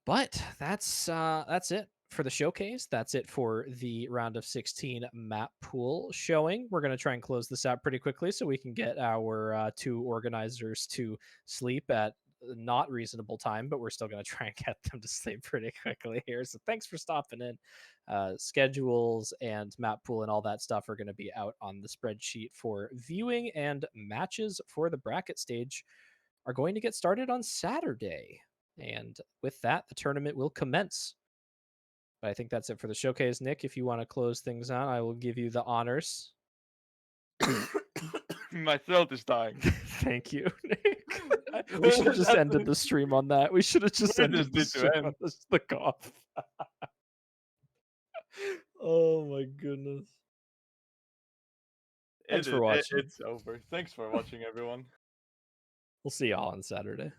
But that's it for the showcase. That's it for the round of 16 map pool showing. We're going to try and close this out pretty quickly so we can get our 2 organizers to sleep at not reasonable time, but we're still going to try and get them to sleep pretty quickly here. So thanks for stopping in. Schedules and map pool and all that stuff are going to be out on the spreadsheet for viewing, and matches for the bracket stage are going to get started on Saturday. And with that, the tournament will commence. But I think that's it for the showcase. Nick, if you want to close things out, I will give you the honors. My throat is dying. Thank you, Nick. We should have just ended the stream on that. We should have just Where ended the does it stream end? on the cough. Oh my goodness. Thanks for watching. It's over. Thanks for watching, everyone. We'll see y'all on Saturday.